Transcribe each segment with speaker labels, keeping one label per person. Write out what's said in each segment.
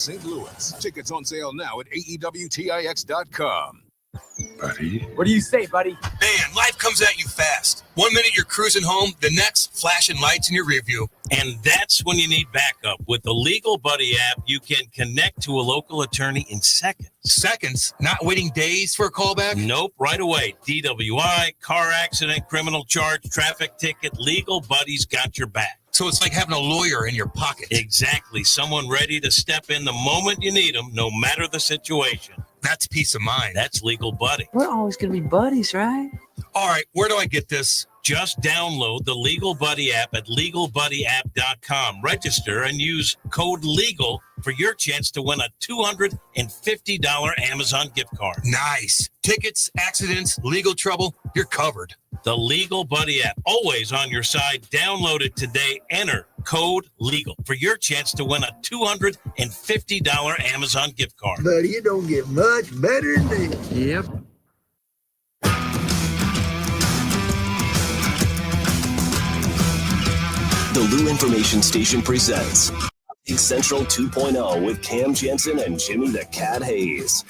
Speaker 1: St. Louis. Tickets on sale now at AEWTIX.com.
Speaker 2: Buddy.
Speaker 3: What do you say, buddy?
Speaker 4: Man, life comes at you fast. 1 minute you're cruising home, the next flashing lights in your rearview.
Speaker 5: And that's when you need backup. With the Legal Buddy app, you can connect to a local attorney in seconds.
Speaker 4: Seconds? Not waiting days for a callback?
Speaker 5: Nope, right away. DWI, car accident, criminal charge, traffic ticket, Legal Buddy's got your back.
Speaker 4: So it's like having a lawyer in your pocket.
Speaker 5: Exactly. Someone ready to step in the moment you need them, no matter the situation.
Speaker 4: That's peace of mind.
Speaker 5: That's Legal Buddy.
Speaker 6: We're always going to be buddies, right?
Speaker 4: All right, where do I get this?
Speaker 5: Just download the Legal Buddy app at LegalBuddyApp.com. Register and use code LEGAL for your chance to win a $250 Amazon gift card.
Speaker 4: Nice. Tickets, accidents, legal trouble, you're covered.
Speaker 5: The Legal Buddy app, always on your side. Download it today. Enter code LEGAL for your chance to win a $250 Amazon gift card.
Speaker 7: Buddy, it don't get much better than this.
Speaker 6: Yep.
Speaker 8: The Lou Information Station presents Central 2.0 with Cam Janssen and Jimmy the Cat Hayes.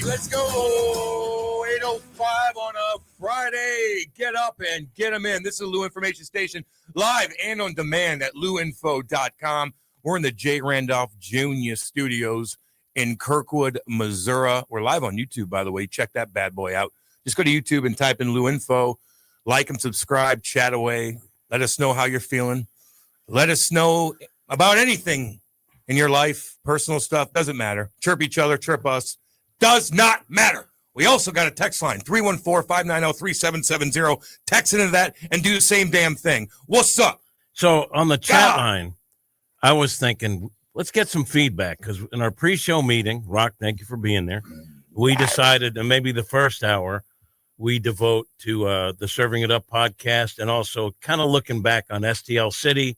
Speaker 4: Let's go. 8:05 on a Friday. Get up and get them in. This is the Lou Information Station, live and on demand at louinfo.com. We're in the J. Randolph Jr. Studios in Kirkwood, Missouri. We're live on YouTube, by the way. Check that bad boy out. Just go to YouTube and type in Lou Info. Like and subscribe, chat away. Let us know how you're feeling. Let us know about anything in your life, personal stuff, doesn't matter. Chirp each other, chirp us. Does not matter. We also got a text line, 314-590-3770. Text into that and do the same damn thing. What's up?
Speaker 5: So on the chat line, I was thinking, let's get some feedback, because in our pre-show meeting, Rock, thank you for being there, we decided that maybe the first hour we devote to the Serving It Up podcast, and also kind of looking back on STL City,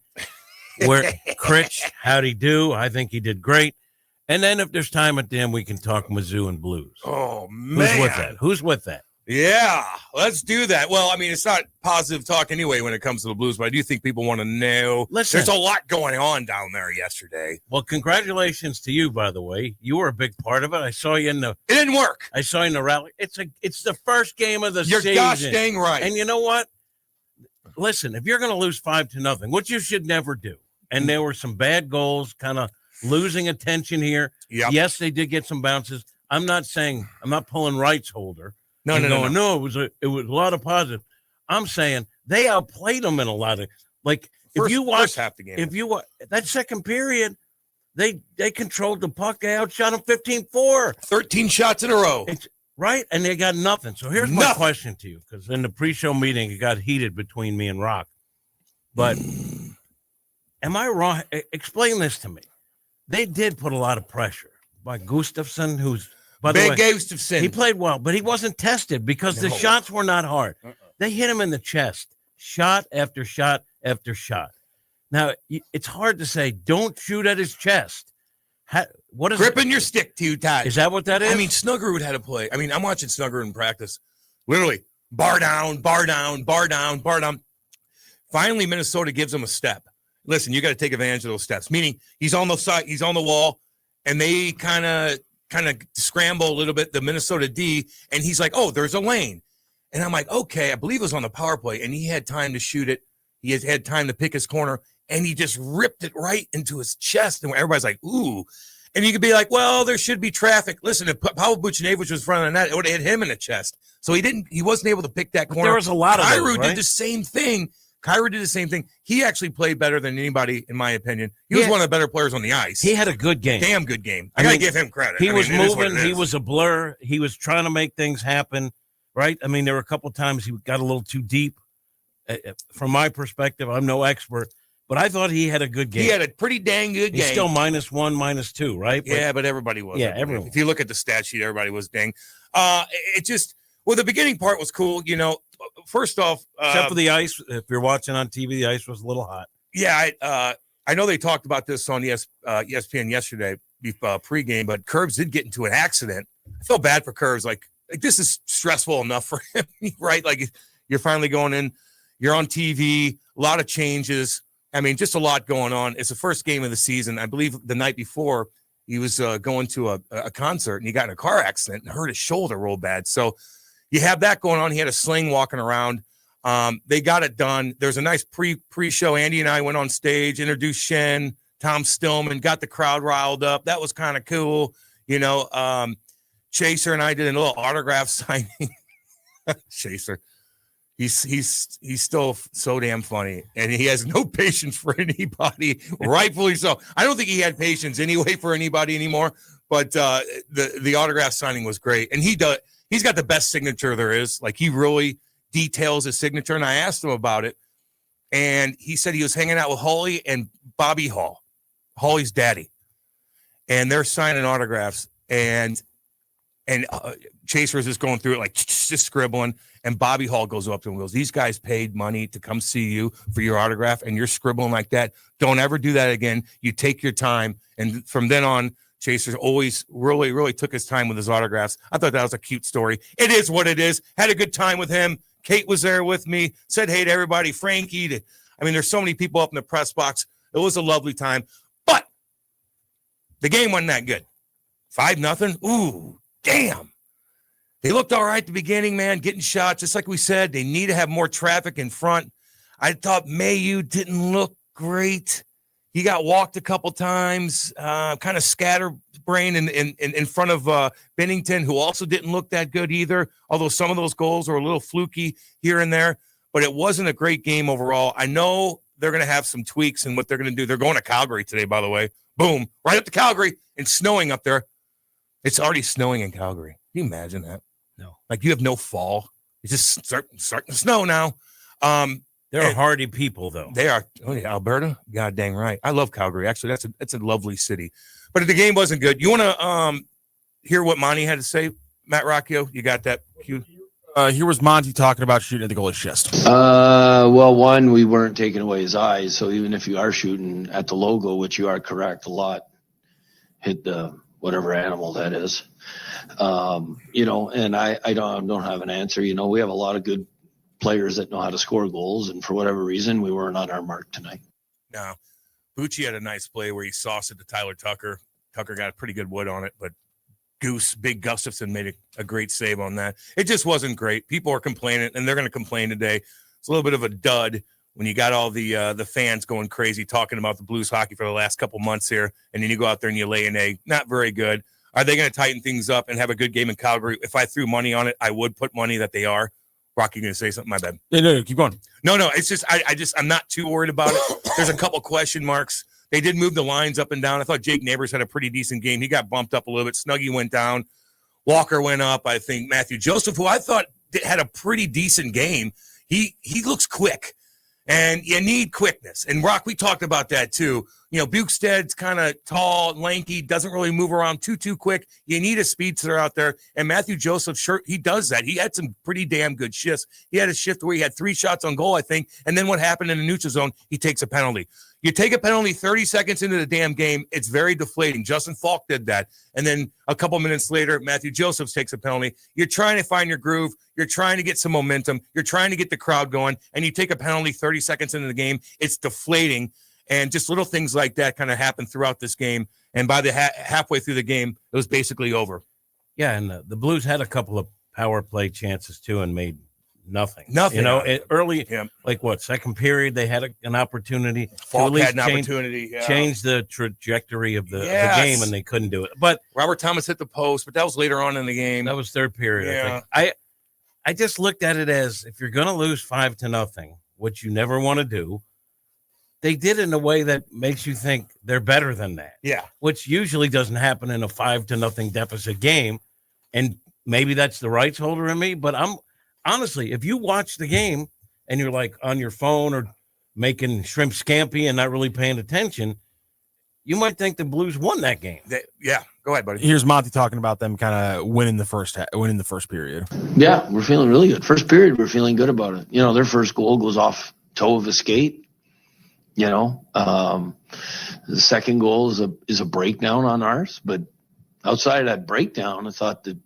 Speaker 5: where Critch, how'd he do? I think he did great. And then if there's time at the end, we can talk Mizzou and Blues.
Speaker 4: Oh, man.
Speaker 5: Who's with that?
Speaker 4: Yeah, let's do that. Well, I mean, it's not positive talk anyway when it comes to the Blues, but I do think people want to know.
Speaker 5: Listen,
Speaker 4: there's a lot going on down there yesterday.
Speaker 5: Well, congratulations to you, by the way. You were a big part of it. I saw you in the.
Speaker 4: It didn't work.
Speaker 5: I saw you in the rally. It's the first game of the
Speaker 4: You're
Speaker 5: season.
Speaker 4: You're gosh dang right.
Speaker 5: And you know what? Listen, if you're going to lose 5-0, which you should never do, and there were some bad goals, kind of losing attention here.
Speaker 4: Yep.
Speaker 5: Yes, they did get some bounces. I'm not pulling rights holder.
Speaker 4: No,
Speaker 5: it was a lot of positive. I'm saying they outplayed them in a lot of, like, if you watch
Speaker 4: half the game,
Speaker 5: that second period, they controlled the puck. They outshot them 15-4.
Speaker 4: 13 shots in a row.
Speaker 5: Right, and they got nothing. So here's my question to you, because in the pre-show meeting, it got heated between me and Rock. But am I wrong? Explain this to me. They did put a lot of pressure by Gustafsson, who's, by the way,
Speaker 4: Gustafsson.
Speaker 5: He played well, but he wasn't tested because the shots were not hard. They hit him in the chest, shot after shot after shot. Now, it's hard to say, don't shoot at his chest. What is
Speaker 4: gripping your stick too tight?
Speaker 5: Is that what that is?
Speaker 4: I mean, Snuggerud had to play. I mean, I'm watching Snuggerud in practice. Literally, bar down, bar down, bar down, bar down. Finally, Minnesota gives him a step. Listen, you got to take advantage of those steps. Meaning, he's on the side, he's on the wall, and they kind of scramble a little bit, the Minnesota D, and he's like, oh, there's a lane. And I'm like, okay, I believe it was on the power play, and he had time to shoot it. He had time to pick his corner, and he just ripped it right into his chest. And everybody's like, ooh. And you could be like, well, there should be traffic. Listen, if Pavel Buchnevich was in front of the net, it would have hit him in the chest. So he wasn't able to pick that corner.
Speaker 5: There was a lot of those,
Speaker 4: Kyrou
Speaker 5: right?
Speaker 4: did the same thing. Kyrou did the same thing. He actually played better than anybody, in my opinion. He was one of the better players on the ice.
Speaker 5: He had a good game.
Speaker 4: Damn good game. I got to give him credit.
Speaker 5: He was moving. He was a blur. He was trying to make things happen, right? I mean, there were a couple times he got a little too deep. From my perspective, I'm no expert, but I thought he had a good game.
Speaker 4: He had a pretty dang good game.
Speaker 5: He's still -1, -2, right?
Speaker 4: But everybody was.
Speaker 5: Yeah, everyone.
Speaker 4: If you look at the stat sheet, everybody was dang. The beginning part was cool, you know. First off,
Speaker 5: except for the ice, if you're watching on TV, the ice was a little hot.
Speaker 4: Yeah, I know they talked about this on ESPN yesterday, pregame, but Curbs did get into an accident. I feel bad for Curbs. Like this is stressful enough for him, right? Like you're finally going in, you're on TV, a lot of changes. I mean, just a lot going on. It's the first game of the season. I believe the night before he was going to a concert and he got in a car accident and hurt his shoulder real bad. So you have that going on. He had a sling walking around. They got it done. There's a nice pre-show. Andy and I went on stage, introduced Shen, Tom Stillman, got the crowd riled up. That was kind of cool. Chaser and I did a little autograph signing. Chaser. He's still so damn funny, and he has no patience for anybody, rightfully so. I don't think he had patience anyway for anybody anymore, but the autograph signing was great. And he's got the best signature there is. Like, he really details his signature, and I asked him about it, and he said he was hanging out with Holly and Bobby Hall, Holly's daddy, and they're signing autographs, and Chaser is just going through it, like just scribbling. And Bobby Hall goes up to him and goes, "These guys paid money to come see you for your autograph, and you're scribbling like that. Don't ever do that again. You take your time." And from then on, Chaser always really, really took his time with his autographs. I thought that was a cute story. It is what it is. Had a good time with him. Kate was there with me. Said hey to everybody. Frankie. There's so many people up in the press box. It was a lovely time. But the game wasn't that good. 5-0. Ooh, damn. They looked all right at the beginning, man, getting shots. Just like we said, they need to have more traffic in front. I thought Mayu didn't look great. He got walked a couple times, kind of scatterbrained in front of Bennington, who also didn't look that good either, although some of those goals were a little fluky here and there. But it wasn't a great game overall. I know they're going to have some tweaks in what they're going to do. They're going to Calgary today, by the way. Boom, right up to Calgary, and snowing up there. It's already snowing in Calgary. Can you imagine that?
Speaker 5: No.
Speaker 4: Like, you have no fall. It's just starting to snow now.
Speaker 5: They're hardy people, though.
Speaker 4: They are. Oh, yeah, Alberta? God dang right. I love Calgary. Actually, that's a lovely city. But the game wasn't good. You want to hear what Monty had to say? Matt Rocchio, you got that cue?
Speaker 2: Here was Monty talking about shooting at the goalie's chest.
Speaker 7: Well, one, we weren't taking away his eyes. So even if you are shooting at the logo, which you are correct, a lot hit the whatever animal that is. And I don't have an answer. We have a lot of good players that know how to score goals, and for whatever reason, we weren't on our mark tonight.
Speaker 4: No. Bucci had a nice play where he sauced it to Tyler Tucker. Tucker got a pretty good wood on it, but Big Gustafson made a great save on that. It just wasn't great. People are complaining, and they're going to complain today. It's a little bit of a dud when you got all the fans going crazy talking about the Blues hockey for the last couple months here, and then you go out there and you lay an egg. Not very good. Are they going to tighten things up and have a good game in Calgary? If I threw money on it, I would put money that they are. Rocky, going to say something? My bad.
Speaker 2: No, keep going.
Speaker 4: No, it's just I'm not too worried about it. There's a couple question marks. They did move the lines up and down. I thought Jake Neighbors had a pretty decent game. He got bumped up a little bit. Snuggie went down. Walker went up. I think Matthew Joseph, who I thought had a pretty decent game, he looks quick. And you need quickness. And, Rock, we talked about that, too. Bukestad's kind of tall, lanky, doesn't really move around too quick. You need a speedster out there. And Matthew Joseph, sure, he does that. He had some pretty damn good shifts. He had a shift where he had 3 shots on goal, I think. And then what happened in the neutral zone, he takes a penalty. You take a penalty 30 seconds into the damn game, it's very deflating. Justin Falk did that. And then a couple minutes later, Matthew Josephs takes a penalty. You're trying to find your groove. You're trying to get some momentum. You're trying to get the crowd going. And you take a penalty 30 seconds into the game. It's deflating. And just little things like that kind of happen throughout this game. And by the halfway through the game, it was basically over.
Speaker 5: Yeah, and the Blues had a couple of power play chances, too, and made nothing. Early, second period, they had an opportunity.
Speaker 4: Falk had an opportunity.
Speaker 5: Change the trajectory of the game, and they couldn't do it. But
Speaker 4: Robert Thomas hit the post, but that was later on in the game.
Speaker 5: That was third period, I think. I just looked at it as, if you're going to lose 5-0, which you never want to do, they did it in a way that makes you think they're better than that.
Speaker 4: Yeah.
Speaker 5: Which usually doesn't happen in a 5-0 deficit game. And maybe that's the rights holder in me, but honestly, if you watch the game and you're like on your phone or making shrimp scampi and not really paying attention, you might think the Blues won that game.
Speaker 4: Go ahead, buddy.
Speaker 2: Here's Monty talking about them kind of winning the first period.
Speaker 7: Yeah, we're feeling really good. First period, we're feeling good about it. Their first goal goes off toe of a skate. The second goal is a breakdown on ours, but outside of that breakdown, I thought that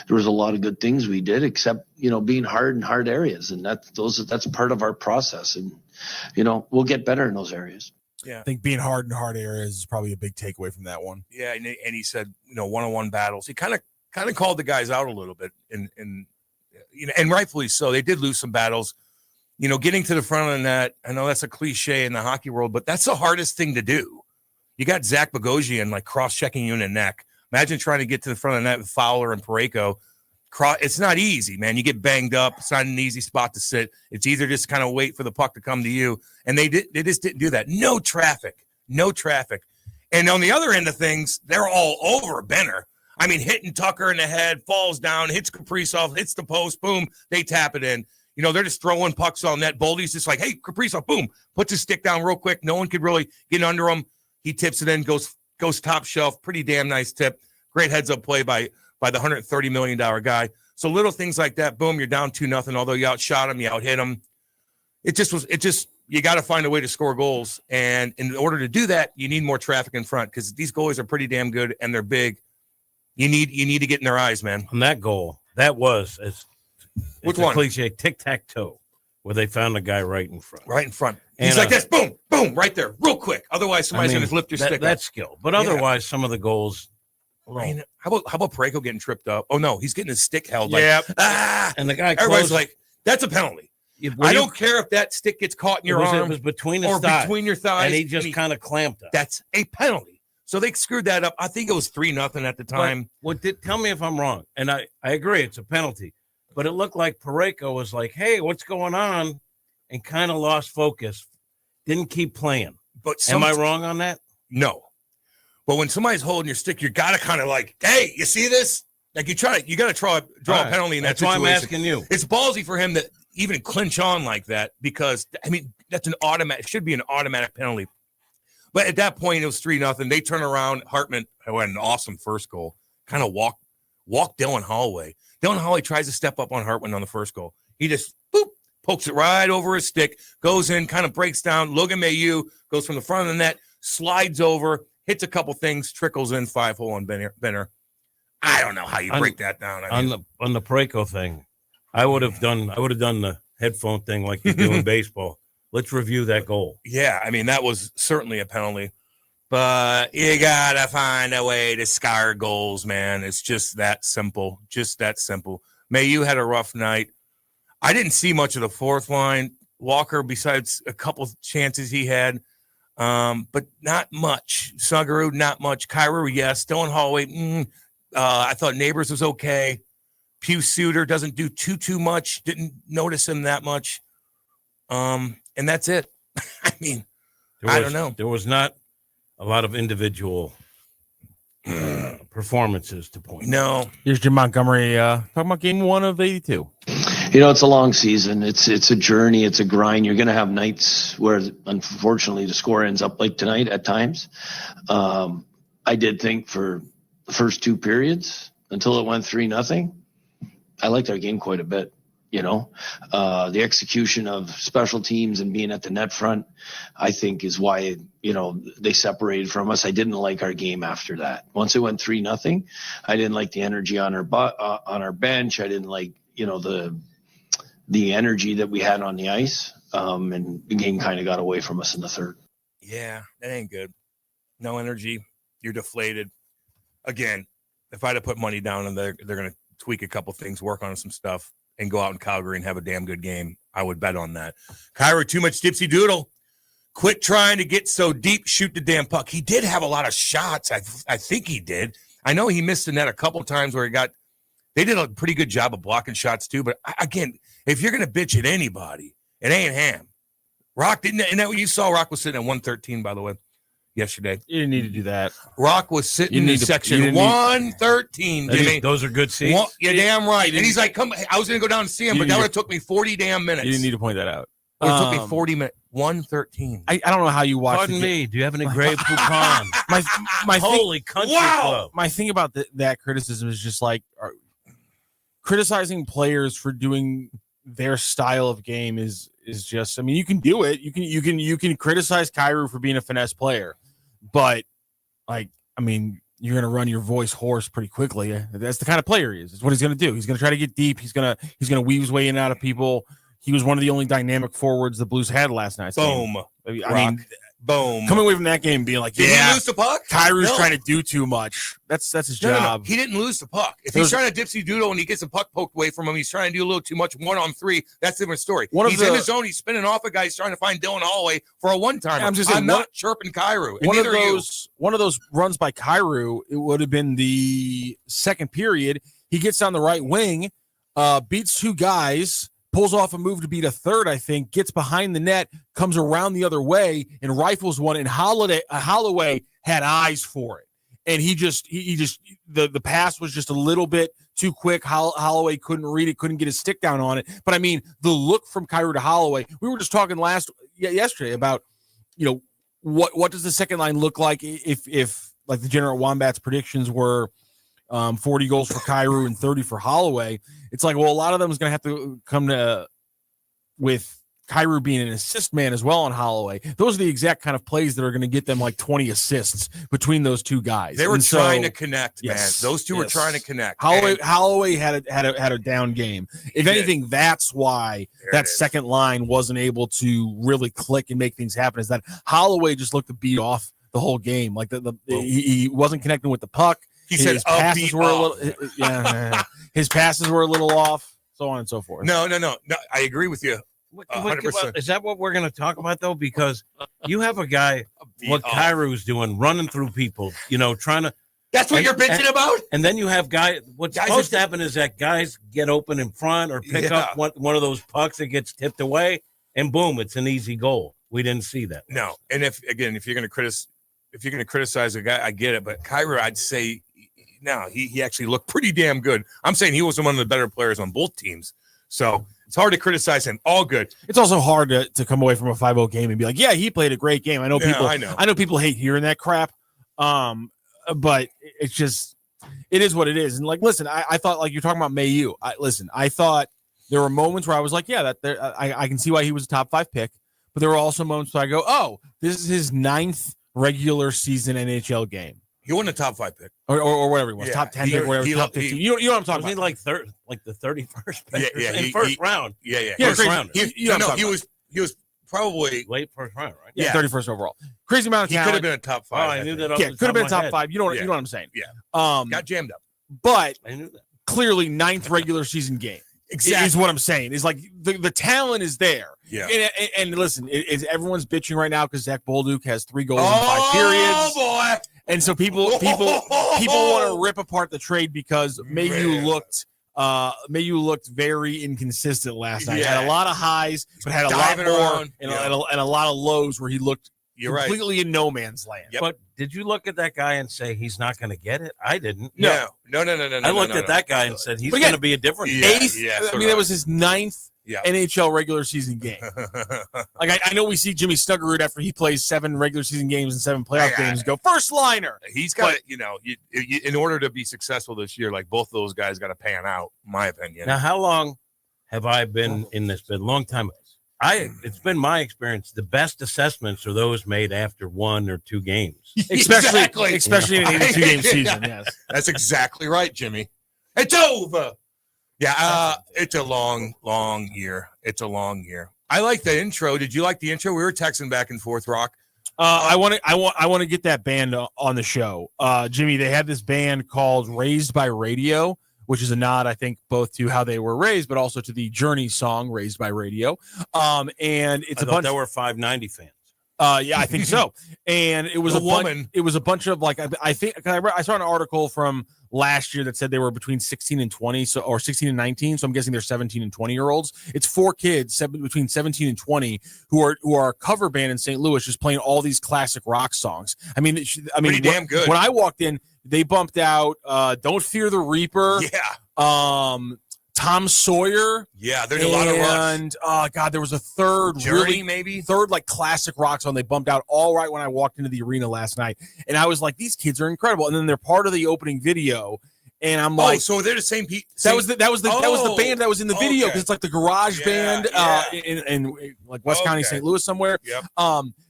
Speaker 7: there was a lot of good things we did, except being hard in hard areas, and that's part of our process. And we'll get better in those areas.
Speaker 2: I think being hard in hard areas is probably a big takeaway from that one.
Speaker 4: Yeah, and he said, one-on-one battles. He kind of called the guys out a little bit, and rightfully so. They did lose some battles. Getting to the front of the net. I know that's a cliche in the hockey world, but that's the hardest thing to do. You got Zach Bogosian like cross-checking you in the neck. Imagine trying to get to the front of the net with Fowler and Parayko. It's not easy, man. You get banged up. It's not an easy spot to sit. It's either just kind of wait for the puck to come to you. And they just didn't do that. No traffic. And on the other end of things, they're all over Benner. I mean, hitting Tucker in the head, falls down, hits Kaprizov, hits the post, boom, they tap it in. They're just throwing pucks on net. Boldy's just like, hey, Kaprizov, boom, puts his stick down real quick. No one could really get under him. He tips it in, goes top shelf. Pretty damn nice tip. Great heads-up play by the $130 million guy. So little things like that, boom, you're down 2-0. Although you outshot him, you outhit him. You got to find a way to score goals. And in order to do that, you need more traffic in front because these goalies are pretty damn good and they're big. You need to get in their eyes, man.
Speaker 5: On that goal, that was
Speaker 4: which one?
Speaker 5: Cliche tic-tac-toe, where they found the guy right in front.
Speaker 4: Right in front. He's like this, boom, boom, right there, real quick. Otherwise, somebody's going to lift your stick up.
Speaker 5: That's skill. But otherwise, some of the goals.
Speaker 4: How about Parayko getting tripped up? Oh, no, he's getting his stick held.
Speaker 2: Yeah.
Speaker 5: And the guy
Speaker 4: everybody's like, that's a penalty. I don't care if that stick gets caught in your arm.
Speaker 5: It was between his
Speaker 4: or
Speaker 5: thighs.
Speaker 4: Between your thighs.
Speaker 5: And he just kind of clamped up.
Speaker 4: That's a penalty. So they screwed that up. I think it was 3-0 at the time.
Speaker 5: Tell me if I'm wrong. And I agree, it's a penalty. But it looked like Parayko was like, hey, what's going on? And kind of lost focus. Didn't keep playing.
Speaker 4: But
Speaker 5: am I wrong on that?
Speaker 4: No. But when somebody's holding your stick, you got to kind of like, hey, you see this? Like you got to draw a penalty in that situation.
Speaker 5: That's why I'm asking you.
Speaker 4: It's ballsy for him to even clinch on like that because, that's should be an automatic penalty. But at that point, it was 3-0. They turn around. Hartman, who had an awesome first goal, kind of walk Dylan Holloway. Dylan Holloway tries to step up on Hartman on the first goal. He just, boop, pokes it right over his stick, goes in, kind of breaks down. Logan Mailloux goes from the front of the net, slides over, hits a couple things, trickles in 5-hole on Benner. I don't know how you break that down.
Speaker 5: On the Parayko thing, I would have done the headphone thing like you do in baseball. Let's review that goal.
Speaker 4: Yeah, that was certainly a penalty. But you got to find a way to scar goals, man. It's just that simple. Mailloux had a rough night. I didn't see much of the fourth line. Walker, besides a couple chances he had, but not much. Sugarud, not much. Kyrou, yes. Dylan Holloway, I thought Neighbors was okay. Pew Suter doesn't do too much. Didn't notice him that much. And that's it. I don't know.
Speaker 5: There was not a lot of individual performances to point.
Speaker 4: No.
Speaker 2: Here's Jim Montgomery talking about game 1 of 82.
Speaker 7: It's a long season. It's a journey. It's a grind. You're going to have nights where, unfortunately, the score ends up like tonight at times. I did think for the first 2 periods until it went 3-0, I liked our game quite a bit. The execution of special teams and being at the net front, I think is why, they separated from us. I didn't like our game after that. Once it went 3-0, I didn't like the energy on our bench. I didn't like, the energy that we had on the ice. And the game kind of got away from us in the third.
Speaker 4: Yeah, that ain't good. No energy. You're deflated. Again, if I'd have put money down and they're going to tweak a couple things, work on some stuff, and go out in Calgary and have a damn good game, I would bet on that. Kyra, too much dipsy doodle. Quit trying to get so deep, shoot the damn puck. He did have a lot of shots. I think he did. I know he missed the net a couple times where they did a pretty good job of blocking shots too. But again, if you're going to bitch at anybody, it ain't him. Rock didn't, and that you saw Rock was sitting at 113, by the way, yesterday.
Speaker 2: You didn't need to do that.
Speaker 4: Rock was sitting in section 113, Jimmy.
Speaker 5: Those are good seats.
Speaker 4: You're damn right. And he's like, come, I was going to go down and see him, but that would have took me 40 damn minutes.
Speaker 2: You didn't need to point that out.
Speaker 4: It took me 40 minutes. 113.
Speaker 2: I don't know how you watch.
Speaker 5: Pardon me. Do you have any Grey Poupon?
Speaker 2: my
Speaker 5: Holy country club.
Speaker 2: My thing about that criticism is just like criticizing players for doing their style of game is just. You can do it. You can criticize Kyrou for being a finesse player, but you're gonna run your voice hoarse pretty quickly. That's the kind of player he is. It's what he's gonna do. He's gonna try to get deep. He's gonna weave his way in and out of people. He was one of the only dynamic forwards the Blues had last night.
Speaker 4: Boom.
Speaker 2: I
Speaker 4: Rock.
Speaker 2: mean,
Speaker 4: Boom.
Speaker 2: coming away from that game and being like,
Speaker 4: Did he lose the puck?
Speaker 2: Kyrou's
Speaker 4: No.
Speaker 2: trying to do too much. That's his
Speaker 4: No,
Speaker 2: job.
Speaker 4: He didn't lose the puck. If he's trying to dipsy doodle and he gets a puck poked away from him, he's trying to do a little too much 1-on-3. That's a different story. He's in his zone. He's spinning off a guy. He's trying to find Dylan Holloway for a one-timer. I'm not chirping Kyrou.
Speaker 2: One of those runs by Kyrou, it would have been the second period. He gets down the right wing, beats two guys, pulls off a move to beat a third, I think, gets behind the net, comes around the other way, and rifles one. And Holloway had eyes for it. And he just the pass was just a little bit too quick. Holloway couldn't read it, couldn't get his stick down on it. But I mean, the look from Kyrou to Holloway, we were just talking yesterday about, what does the second line look like if like the General Wombats predictions were 40 goals for Kyrou and 30 for Holloway. It's like, well, a lot of them is going to have to come to with Kyrou being an assist man as well on Holloway. Those are the exact kind of plays that are going to get them like 20 assists between those two guys.
Speaker 4: They were trying to connect, man. Those two were trying to connect.
Speaker 2: Holloway had a down game. If anything, that's why that second line wasn't able to really click and make things happen. Is that Holloway just looked to beat off the whole game. Like he wasn't connecting with the puck.
Speaker 4: His passes were a
Speaker 2: little, his passes were a little off, so on and so forth.
Speaker 4: No. I agree with you.
Speaker 5: 100%. Is that what we're going to talk about though? Because you have a guy, what Kyrou's doing, running through people, trying to.
Speaker 4: That's what you're bitching about.
Speaker 5: And then you have what's supposed to happen is that guys get open in front or pick up one of those pucks that gets tipped away, and boom, it's an easy goal. We didn't see that.
Speaker 4: No, and if you're going to criticize a guy, I get it, but Kyrou, I'd say. No, he actually looked pretty damn good. I'm saying he was one of the better players on both teams. So it's hard to criticize him. All good.
Speaker 2: It's also hard to come away from a 5-0 game and be like, yeah, he played a great game. I know people hate hearing that crap. But it's just, it is what it is. And like, listen, I thought, like you're talking about Mayu. I thought there were moments where I was like, yeah, I can see why he was a top 5 pick. But there were also moments where I go, oh, this is his 9th regular season NHL game.
Speaker 4: He wasn't a top 5 pick,
Speaker 2: or whatever he was, top 10 pick, whatever. Top 15. You know what I'm talking about?
Speaker 5: Like the 31st pick in first round.
Speaker 4: Yeah.
Speaker 5: First round.
Speaker 4: He was probably
Speaker 5: late first round, right?
Speaker 2: Yeah, 31st overall. Crazy amount of talent.
Speaker 4: He could have been a top 5.
Speaker 5: I knew that.
Speaker 2: Yeah, could have been a top 5. You know what I'm saying?
Speaker 4: Yeah. Got jammed up.
Speaker 2: But
Speaker 5: I knew that.
Speaker 2: Clearly 9th regular season game.
Speaker 4: Exactly.
Speaker 2: Is what I'm saying. Is like the talent is there.
Speaker 4: Yeah.
Speaker 2: And listen, everyone's bitching right now because Zach Bolduc has 3 goals in 5 periods.
Speaker 4: Oh boy.
Speaker 2: And so people want to rip apart the trade because Mayu looked very inconsistent last night. Had a lot of highs, but had a lot more and a lot of lows where he looked completely in no man's land.
Speaker 5: Yep. But did you look at that guy and say he's not going to get it? I didn't.
Speaker 4: No.
Speaker 5: I looked at that guy and said he's going to be a different
Speaker 2: eighth. That was his 9th NHL regular season game. Like I know we see Jimmy Snuggerud after he plays 7 regular season games and 7 playoff games go first liner.
Speaker 4: He's got in order to be successful this year, like both of those guys got to pan out, in my opinion.
Speaker 5: Now, how long have I been in this bit? A long time. It's been my experience. The best assessments are those made after 1 or 2 games,
Speaker 2: especially in an 82-game season. Yes,
Speaker 4: that's exactly right, Jimmy. It's over. Yeah, it's a long year. It's a long year. I like the intro. Did you like the intro? We were texting back and forth, Rock.
Speaker 2: I want to get that band on the show. Jimmy, they had this band called Raised by Radio, which is a nod, I think, both to how they were raised, but also to the Journey song "Raised by Radio." And it's a bunch.
Speaker 5: There were 590 fans.
Speaker 2: Yeah, I think so. And it was a woman. It was a bunch of like I think I saw an article from last year that said they were between 16 and 20, or 16 and 19. So I'm guessing they're 17 and 20-year-olds. It's 4 kids between 17 and 20 who are a cover band in St. Louis, just playing all these classic rock songs. I mean,
Speaker 4: pretty damn good.
Speaker 2: When I walked in, they bumped out "Don't Fear the Reaper."
Speaker 4: Yeah.
Speaker 2: Tom Sawyer.
Speaker 4: Yeah, there's a lot of rocks.
Speaker 2: And there was a third third like classic rock song they bumped out all right when I walked into the arena last night. And I was like, these kids are incredible. And then they're part of the opening video. And I'm like,
Speaker 4: so they're the same people.
Speaker 2: that was the band that was in the video, because it's like the garage band in like West County, St. Louis somewhere.
Speaker 4: Yep.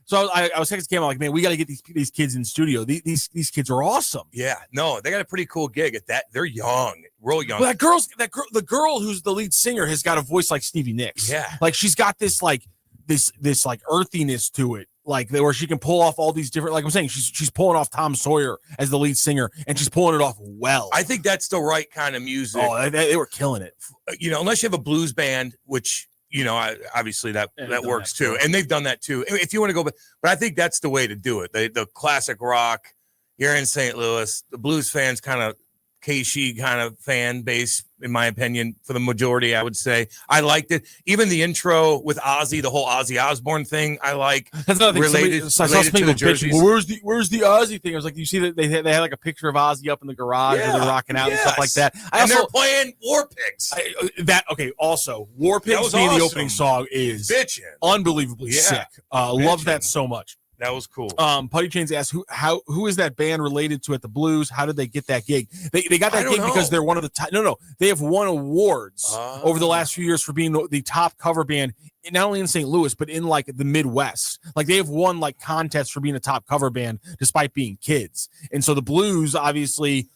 Speaker 2: So I was texting Cam, like, man, we got to get these kids in studio. These kids are awesome.
Speaker 4: Yeah, no, they got a pretty cool gig at that. They're young, real young.
Speaker 2: Well, the girl who's the lead singer has got a voice like Stevie Nicks.
Speaker 4: Yeah,
Speaker 2: like she's got this like earthiness to it, like where she can pull off all these different. Like I'm saying, she's pulling off Tom Sawyer as the lead singer, and she's pulling it off well.
Speaker 4: I think that's the right kind of music.
Speaker 2: Oh, they were killing it.
Speaker 4: Unless you have a blues band, which. Obviously that works too. And they've done that too. If you want to go, but I think that's the way to do it. The classic rock, you're in St. Louis, the blues fans kind of KC kind of fan base, in my opinion, for the majority, I would say. I liked it. Even the intro with Ozzy, the whole Ozzy Osbourne thing, I like.
Speaker 2: That's another thing.
Speaker 4: Related to the jerseys.
Speaker 2: Well, where's the Ozzy thing? I was like, you see that they had like a picture of Ozzy up in the garage where they're rocking out and stuff like that.
Speaker 4: They're playing War Pigs.
Speaker 2: Also, War Pigs being the opening song is unbelievably sick. Love that so much.
Speaker 4: That was cool.
Speaker 2: Putty Chains asked who is that band related to at the Blues? How did they get that gig? They got that gig because they're one of the top. No, they have won awards over the last few years for being the top cover band, not only in St. Louis but in like the Midwest. Like they have won like contests for being a top cover band despite being kids. And so the Blues, obviously,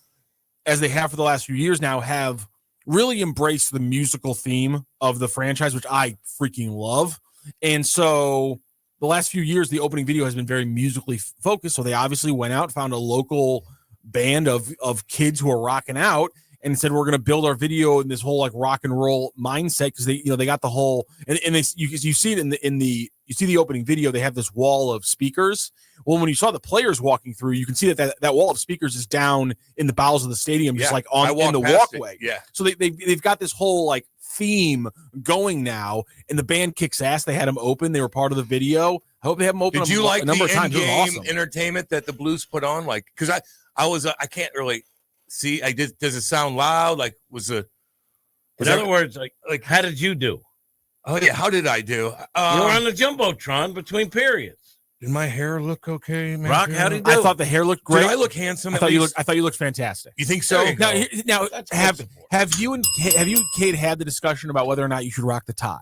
Speaker 2: as they have for the last few years now, have really embraced the musical theme of the franchise, which I freaking love. And so the last few years, the opening video has been very musically focused. So they obviously went out, found a local band of kids who are rocking out, and said, we're going to build our video in this whole like rock and roll mindset. Because they got the whole, and you see it you see the opening video, they have this wall of speakers. Well, when you saw the players walking through, you can see that wall of speakers is down in the bowels of the stadium, just like in the walkway.
Speaker 4: Yeah.
Speaker 2: So they've got this whole like theme going now, and the band kicks ass. They had them open. They were part of the video. I hope they have them open.
Speaker 4: Did you like
Speaker 2: a number
Speaker 4: the
Speaker 2: of times?
Speaker 4: in-game
Speaker 2: Awesome
Speaker 4: entertainment that the Blues put on? Like, because I can't really see. Does it sound loud? Like, in
Speaker 5: other words, like how did you do?
Speaker 4: Oh yeah, how did I do?
Speaker 5: You were on the jumbotron between periods.
Speaker 4: Did my hair look okay, man?
Speaker 5: Rock, how did you do?
Speaker 2: I thought the hair looked great.
Speaker 4: Did I look handsome?
Speaker 2: I thought you looked fantastic.
Speaker 4: You think so?
Speaker 2: Now have you and Kate had the discussion about whether or not you should rock the tie?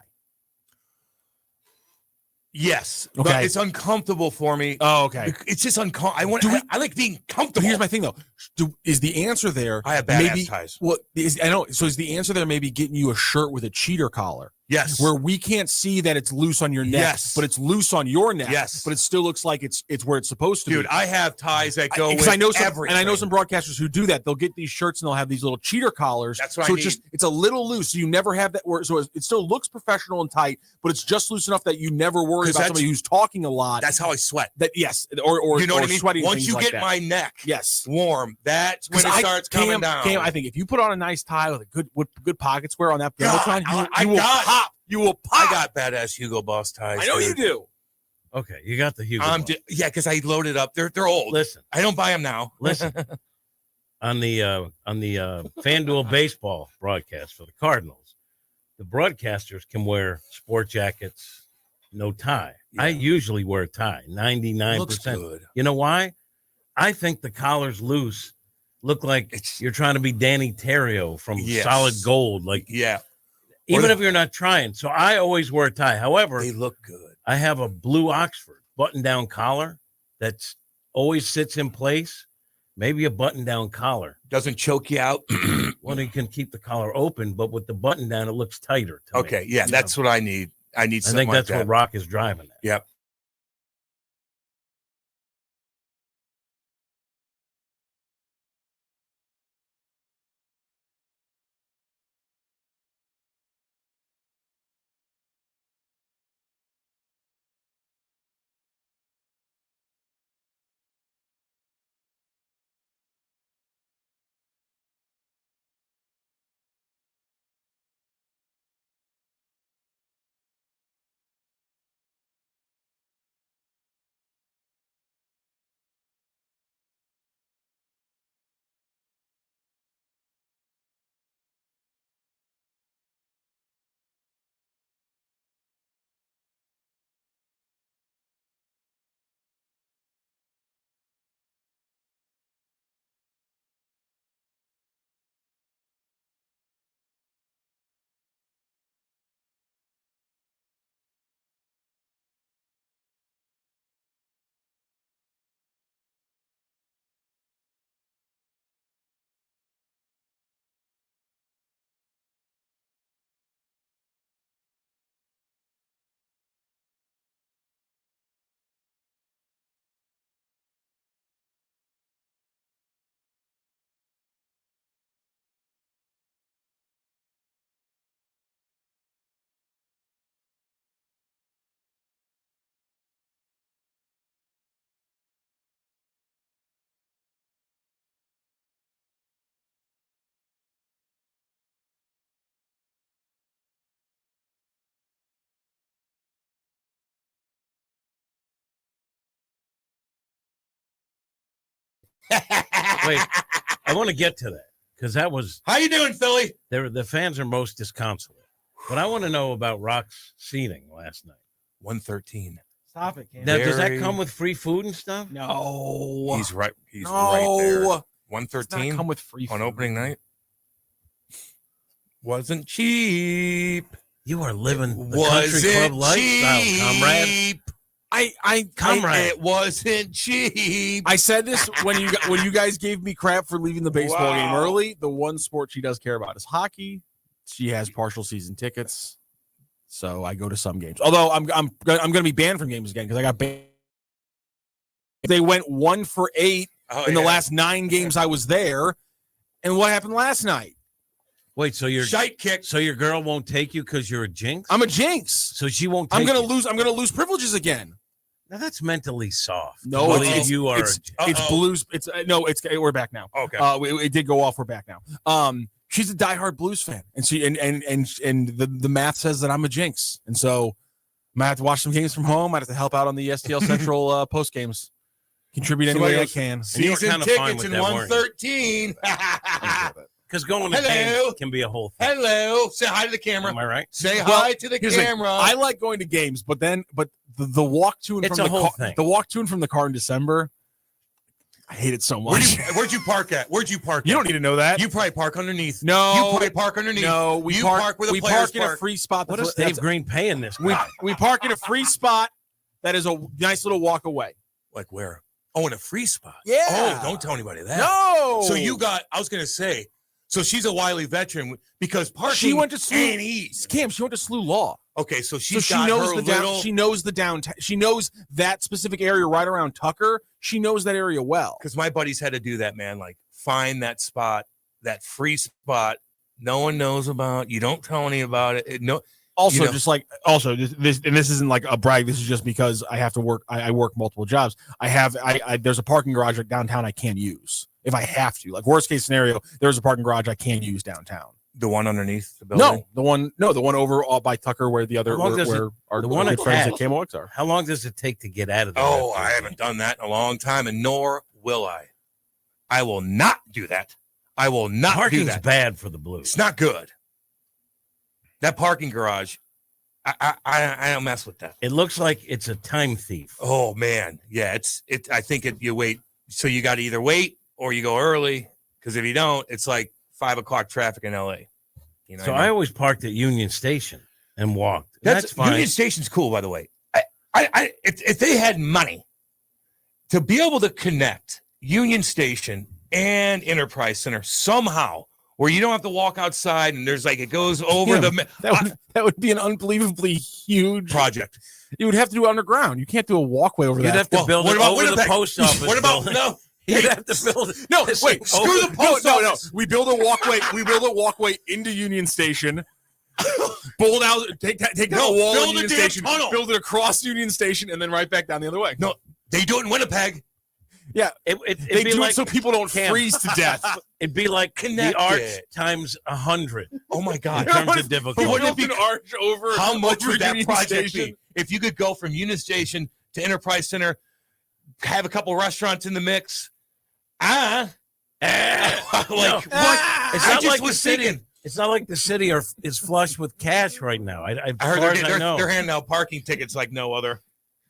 Speaker 4: Yes,
Speaker 2: okay.
Speaker 4: But it's uncomfortable for me.
Speaker 2: Oh, okay.
Speaker 4: It's just uncomfortable. I like being comfortable.
Speaker 2: But here's my thing, though. Is the answer there?
Speaker 4: I have badass ties.
Speaker 2: Well, I know. So is the answer there maybe getting you a shirt with a cheater collar?
Speaker 4: Yes.
Speaker 2: Where we can't see that it's loose on your neck,
Speaker 4: yes,
Speaker 2: but it's loose on your neck.
Speaker 4: Yes.
Speaker 2: But it still looks like it's where it's supposed to be.
Speaker 4: Dude, I have ties that go with
Speaker 2: everything. And I know some broadcasters who do that. They'll get these shirts and they'll have these little cheater collars.
Speaker 4: That's what
Speaker 2: so
Speaker 4: I need.
Speaker 2: It's a little loose. So you never have that. So it still looks professional and tight, but it's just loose enough that you never worry about somebody who's talking a lot.
Speaker 4: That's how I sweat.
Speaker 2: Or
Speaker 4: you know what I mean?
Speaker 2: Sweating.
Speaker 4: Once you get my neck warm, that's when it starts coming down.
Speaker 2: Cam, I think if you put on a nice tie with a good pocket square on that, you will pop. You will pop.
Speaker 4: I got badass Hugo Boss ties.
Speaker 2: I know you do.
Speaker 5: Okay, you got the Hugo.
Speaker 4: Yeah, because I loaded up. They're old.
Speaker 5: Listen,
Speaker 4: I don't buy them now.
Speaker 5: Listen, on the FanDuel baseball broadcast for the Cardinals, the broadcasters can wear sport jackets, no tie. Yeah. I usually wear a tie, 99%. You know why? I think the collar's loose. Look like you're trying to be Danny Terrio from Solid Gold. Even if you're not trying. So I always wear a tie. However,
Speaker 4: they look good.
Speaker 5: I have a blue Oxford button-down collar that always sits in place. Maybe a button-down collar.
Speaker 4: Doesn't choke you out.
Speaker 5: Well, you can keep the collar open, but with the button down, it looks tighter to me.
Speaker 4: Yeah, that's what I need. I think
Speaker 5: that's what Rock is driving at.
Speaker 4: Yep.
Speaker 5: Wait, I want to get to that because that was
Speaker 4: How you doing, Philly?
Speaker 5: the fans are most disconsolate. But I want to know about Rock's seating last night.
Speaker 4: 113.
Speaker 2: Stop it, Cam.
Speaker 5: Now, does that
Speaker 4: Very-
Speaker 5: come with free food and stuff?
Speaker 2: No.
Speaker 4: He's right. He's
Speaker 2: no.
Speaker 4: right there.
Speaker 2: Does not
Speaker 4: 113
Speaker 2: come with free
Speaker 4: on
Speaker 2: food.
Speaker 4: opening night. Wasn't cheap.
Speaker 5: You are living the country
Speaker 4: Wasn't
Speaker 5: club lifestyle,
Speaker 4: cheap.
Speaker 5: comrade.
Speaker 4: It wasn't cheap.
Speaker 2: I said this when you guys gave me crap for leaving the baseball game early. The one sport she does care about is hockey. She has partial season tickets, so I go to some games. Although I'm going to be banned from games again because I got banned. They went 1 for 8 in the last 9 games I was there. And what happened last night?
Speaker 5: Wait, so your
Speaker 4: shite kick.
Speaker 5: So your girl won't take you because you're a jinx?
Speaker 2: I'm a jinx.
Speaker 5: So she won't take
Speaker 2: I'm gonna
Speaker 5: you.
Speaker 2: lose. I'm gonna lose privileges again.
Speaker 5: Now that's mentally soft.
Speaker 2: No,
Speaker 5: To
Speaker 2: it's-
Speaker 5: believe you are.
Speaker 2: It's Blues. It's no. It's we're back now.
Speaker 4: Okay.
Speaker 2: It did go off. We're back now. She's a diehard Blues fan, and the math says that I'm a jinx, and so I might have to watch some games from home. I have to help out on the STL Central post games. Contribute any way I can.
Speaker 5: And you were
Speaker 4: Season
Speaker 5: kinda fine
Speaker 4: tickets
Speaker 5: with
Speaker 4: in
Speaker 5: that, weren't you?
Speaker 4: 113.
Speaker 5: Because going to
Speaker 4: Hello.
Speaker 5: games can be a whole thing.
Speaker 4: Hello. Say hi to the camera.
Speaker 5: Am I right?
Speaker 4: Say
Speaker 2: Well,
Speaker 4: hi to the
Speaker 2: here's the thing.
Speaker 4: camera.
Speaker 2: I like going to games, but the walk to and
Speaker 5: It's
Speaker 2: from
Speaker 5: a
Speaker 2: the
Speaker 5: whole
Speaker 2: car,
Speaker 5: thing.
Speaker 2: the walk to and from the car in December, I hate it so much.
Speaker 4: Where'd you park at? Where'd you park
Speaker 2: You
Speaker 4: at?
Speaker 2: don't need to know that.
Speaker 4: You probably park underneath.
Speaker 2: No.
Speaker 4: You probably park underneath.
Speaker 2: No, we
Speaker 4: You
Speaker 2: park,
Speaker 4: park where the
Speaker 2: we
Speaker 4: players
Speaker 2: park in a
Speaker 4: park.
Speaker 2: free spot.
Speaker 5: What is
Speaker 2: that's-
Speaker 5: Dave Green paying this
Speaker 2: we
Speaker 5: guy?
Speaker 2: we park in a free spot that is a nice little walk away.
Speaker 4: Like where? Oh, in a free spot.
Speaker 2: Yeah.
Speaker 4: Oh, don't tell anybody that.
Speaker 2: No.
Speaker 4: So you got, I was going to say, so she's a wily veteran because parking
Speaker 2: She went to
Speaker 4: ain't
Speaker 2: SLU.
Speaker 4: easy.
Speaker 2: Cam, she went to SLU Law.
Speaker 4: Okay, so
Speaker 2: So
Speaker 4: she's
Speaker 2: she
Speaker 4: got
Speaker 2: knows
Speaker 4: her
Speaker 2: the down.
Speaker 4: little,
Speaker 2: She knows the downtown. She knows that specific area right around Tucker. She knows that area well.
Speaker 4: because my buddies had to do that, man. Like find that spot, that free spot no one knows about. You don't tell any about it.
Speaker 2: Also,
Speaker 4: You know-
Speaker 2: just like this, and this isn't like a brag. This is just because I have to work. I work multiple jobs. There's a parking garage downtown I can use if I have to. Like worst case scenario, there's a parking garage I can use downtown.
Speaker 4: The one underneath the building.
Speaker 2: The one over by Tucker where the other
Speaker 5: How long does
Speaker 2: where our
Speaker 5: the one
Speaker 2: good
Speaker 5: at
Speaker 2: friends
Speaker 5: Cat-
Speaker 2: at Camo X are.
Speaker 5: How long does it take to get out of there?
Speaker 4: Oh, I haven't done that in a long time, and nor will I. I will not do that. I will not do
Speaker 5: Parking's
Speaker 4: that.
Speaker 5: bad for the Blues.
Speaker 4: It's not good. That parking garage, I don't mess with that.
Speaker 5: It looks like it's a time thief.
Speaker 4: Oh man, yeah, I think you wait. So you got to either wait or you go early, because if you don't, it's like 5 o'clock traffic in LA. You know,
Speaker 5: So
Speaker 4: what I
Speaker 5: I
Speaker 4: mean?
Speaker 5: always parked at Union Station and walked.
Speaker 4: That's
Speaker 5: fine.
Speaker 4: Union Station's cool, by the way. If they had money to be able to connect Union Station and Enterprise Center somehow, where you don't have to walk outside and there's like it goes over
Speaker 2: Yeah,
Speaker 4: the
Speaker 2: that would be an unbelievably huge
Speaker 4: project.
Speaker 2: You would have to do it underground. You can't do a walkway over
Speaker 5: You'd
Speaker 2: that.
Speaker 5: have to
Speaker 4: Well,
Speaker 5: build
Speaker 4: what
Speaker 5: it
Speaker 4: about
Speaker 5: over the
Speaker 4: Winnipeg?
Speaker 5: post office.
Speaker 4: What about
Speaker 5: building.
Speaker 4: no?
Speaker 5: You'd have to build it.
Speaker 2: No,
Speaker 5: this
Speaker 2: wait,
Speaker 5: thing
Speaker 4: screw
Speaker 5: over-
Speaker 4: the post office.
Speaker 2: We build a walkway. We build a walkway into Union Station. Bolt out, take down
Speaker 4: No,
Speaker 2: a wall
Speaker 4: build
Speaker 2: in
Speaker 4: a
Speaker 2: Union
Speaker 4: damn
Speaker 2: Station,
Speaker 4: tunnel.
Speaker 2: build it across Union Station, and then right back down the other way.
Speaker 4: No, they do it in Winnipeg.
Speaker 2: Yeah,
Speaker 5: It'd
Speaker 2: they
Speaker 5: be
Speaker 2: do
Speaker 5: like,
Speaker 2: it so people don't
Speaker 5: Cam.
Speaker 2: freeze to death.
Speaker 5: It'd be like
Speaker 4: Connect
Speaker 5: the arch
Speaker 4: it.
Speaker 5: times 100
Speaker 4: Oh my
Speaker 5: in
Speaker 4: God!
Speaker 5: terms of
Speaker 2: But
Speaker 5: difficulty.
Speaker 4: wouldn't it
Speaker 2: build
Speaker 4: be-
Speaker 2: an arch over?
Speaker 4: How much
Speaker 2: over
Speaker 4: would that
Speaker 2: Union
Speaker 4: project
Speaker 2: Station?
Speaker 4: be if you could go from Union Station to Enterprise Center, have a couple restaurants in the mix? Like
Speaker 5: No.
Speaker 4: what?
Speaker 5: It's
Speaker 4: I
Speaker 5: not
Speaker 4: just
Speaker 5: like the
Speaker 4: was
Speaker 5: city.
Speaker 4: thinking.
Speaker 5: It's not like the city is flush with cash right now.
Speaker 4: I
Speaker 5: As
Speaker 4: heard
Speaker 5: far as I
Speaker 4: they're
Speaker 5: know.
Speaker 4: handing out parking tickets like no other.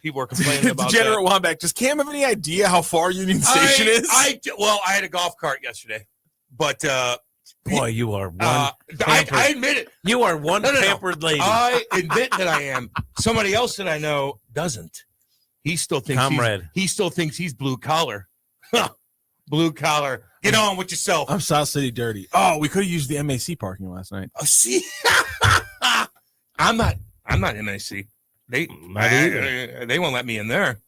Speaker 4: People are complaining about
Speaker 2: Degenerate
Speaker 4: that.
Speaker 2: Womback. Does Cam have any idea how far Union Station is?
Speaker 4: I had a golf cart yesterday, but
Speaker 5: Boy, you are one.
Speaker 4: I admit it.
Speaker 5: You are one
Speaker 4: No.
Speaker 5: pampered lady.
Speaker 4: I admit that I am. Somebody else that I know doesn't. He still thinks
Speaker 5: Comrade.
Speaker 4: he still thinks he's blue collar. Blue collar. Get on with yourself.
Speaker 2: I'm South City dirty. Oh, we could have used the MAC parking last night.
Speaker 4: Oh, see, I'm not MAC. They won't let me in there.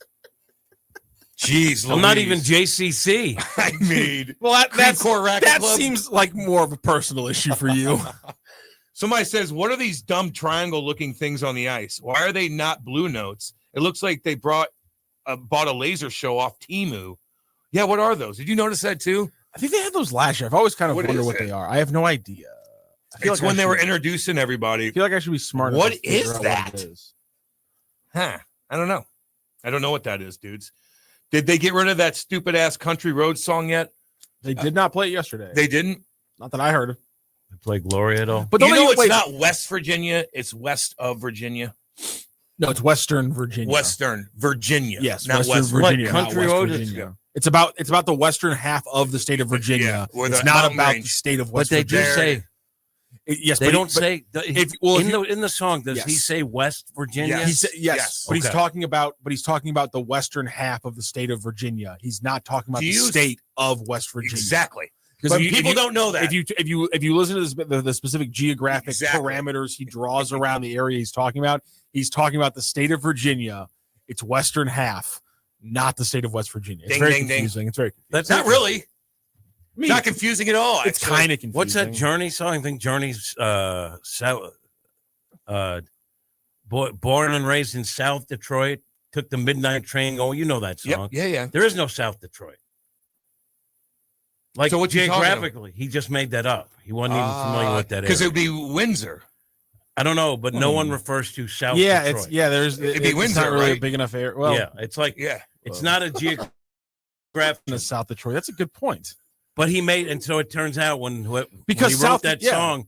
Speaker 4: Jeez,
Speaker 5: I'm not
Speaker 4: Louise.
Speaker 5: even JCC.
Speaker 4: I made
Speaker 2: Well,
Speaker 4: that's core racket
Speaker 2: that
Speaker 4: club.
Speaker 2: seems like more of a personal issue for you.
Speaker 4: Somebody says, "What are these dumb triangle-looking things on the ice? Why are they not blue notes? It looks like they bought a laser show off Temu." Yeah, what are those? Did you notice that too?
Speaker 2: I think they had those last year. I've always kind of
Speaker 4: What
Speaker 2: wondered
Speaker 4: is
Speaker 2: what
Speaker 4: it?
Speaker 2: they are. I have no idea. I feel
Speaker 4: It's
Speaker 2: like
Speaker 4: when they were
Speaker 2: I
Speaker 4: introducing everybody.
Speaker 2: feel like I should be smart.
Speaker 4: What
Speaker 2: enough to figure
Speaker 4: is
Speaker 2: out what
Speaker 4: that?
Speaker 2: it is.
Speaker 4: Huh? I don't know. I don't know what that is, dudes. Did they get rid of that stupid ass Country Road song yet?
Speaker 2: They did not play it yesterday.
Speaker 4: They didn't.
Speaker 2: Not that I heard.
Speaker 5: They play Gloria though.
Speaker 2: But
Speaker 4: You know,
Speaker 2: wait,
Speaker 4: it's not West Virginia. It's west of Virginia.
Speaker 2: No, it's Western Virginia.
Speaker 4: Western Virginia.
Speaker 2: Yes,
Speaker 4: not
Speaker 2: Western
Speaker 4: West
Speaker 2: Virginia.
Speaker 5: What,
Speaker 2: not
Speaker 5: Country
Speaker 2: West
Speaker 5: Road?
Speaker 2: Virginia. It's about the western half of the state of Virginia.
Speaker 4: Yeah, where
Speaker 2: it's
Speaker 4: the
Speaker 2: not
Speaker 4: mountain
Speaker 2: about
Speaker 4: range.
Speaker 2: the state of
Speaker 5: But
Speaker 2: West
Speaker 5: they do
Speaker 2: Virginia.
Speaker 5: say
Speaker 2: Yes,
Speaker 5: they
Speaker 2: but
Speaker 5: don't say
Speaker 2: in
Speaker 5: in the song. Does he
Speaker 2: Yes.
Speaker 5: say West Virginia?
Speaker 4: Yes.
Speaker 2: He said yes,
Speaker 4: Yes.
Speaker 2: but he's
Speaker 5: Okay.
Speaker 2: talking about the western half of the state of Virginia. He's not talking about
Speaker 4: Do
Speaker 2: the
Speaker 4: you-
Speaker 2: state of West Virginia.
Speaker 4: Exactly.
Speaker 2: 'Cause
Speaker 4: But
Speaker 2: if
Speaker 4: people don't know that.
Speaker 2: If you listen to the specific geographic
Speaker 4: Exactly.
Speaker 2: parameters he draws around the area he's talking about the state of Virginia. It's western half, not the state of West Virginia. It's
Speaker 4: Ding,
Speaker 2: very
Speaker 4: ding, ding.
Speaker 2: confusing. It's very
Speaker 5: That's
Speaker 4: Not really.
Speaker 2: I mean,
Speaker 4: Not confusing at all.
Speaker 2: it's
Speaker 4: actually.
Speaker 2: kind of confusing.
Speaker 5: What's that Journey song? I think Journey's born and raised in South Detroit. Took the midnight train. Oh, you know that
Speaker 4: Yep.
Speaker 5: song.
Speaker 4: Yeah.
Speaker 5: There is no South Detroit. Like
Speaker 4: So what you talking
Speaker 5: geographically, he just made that up. He wasn't even familiar with that
Speaker 4: Because it
Speaker 5: area.
Speaker 4: would be Windsor.
Speaker 5: I don't know, but no one refers to South
Speaker 2: Yeah,
Speaker 5: Detroit.
Speaker 2: there's
Speaker 4: It'd be
Speaker 2: it's
Speaker 4: Windsor,
Speaker 2: not really a
Speaker 4: right?
Speaker 2: big enough area. Well,
Speaker 5: yeah, it's like
Speaker 4: Yeah.
Speaker 5: it's not a geographic.
Speaker 2: in the South Detroit. That's a good point.
Speaker 5: But he made, and so it turns out when he
Speaker 2: Because
Speaker 5: wrote
Speaker 2: South-
Speaker 5: that
Speaker 2: yeah.
Speaker 5: song,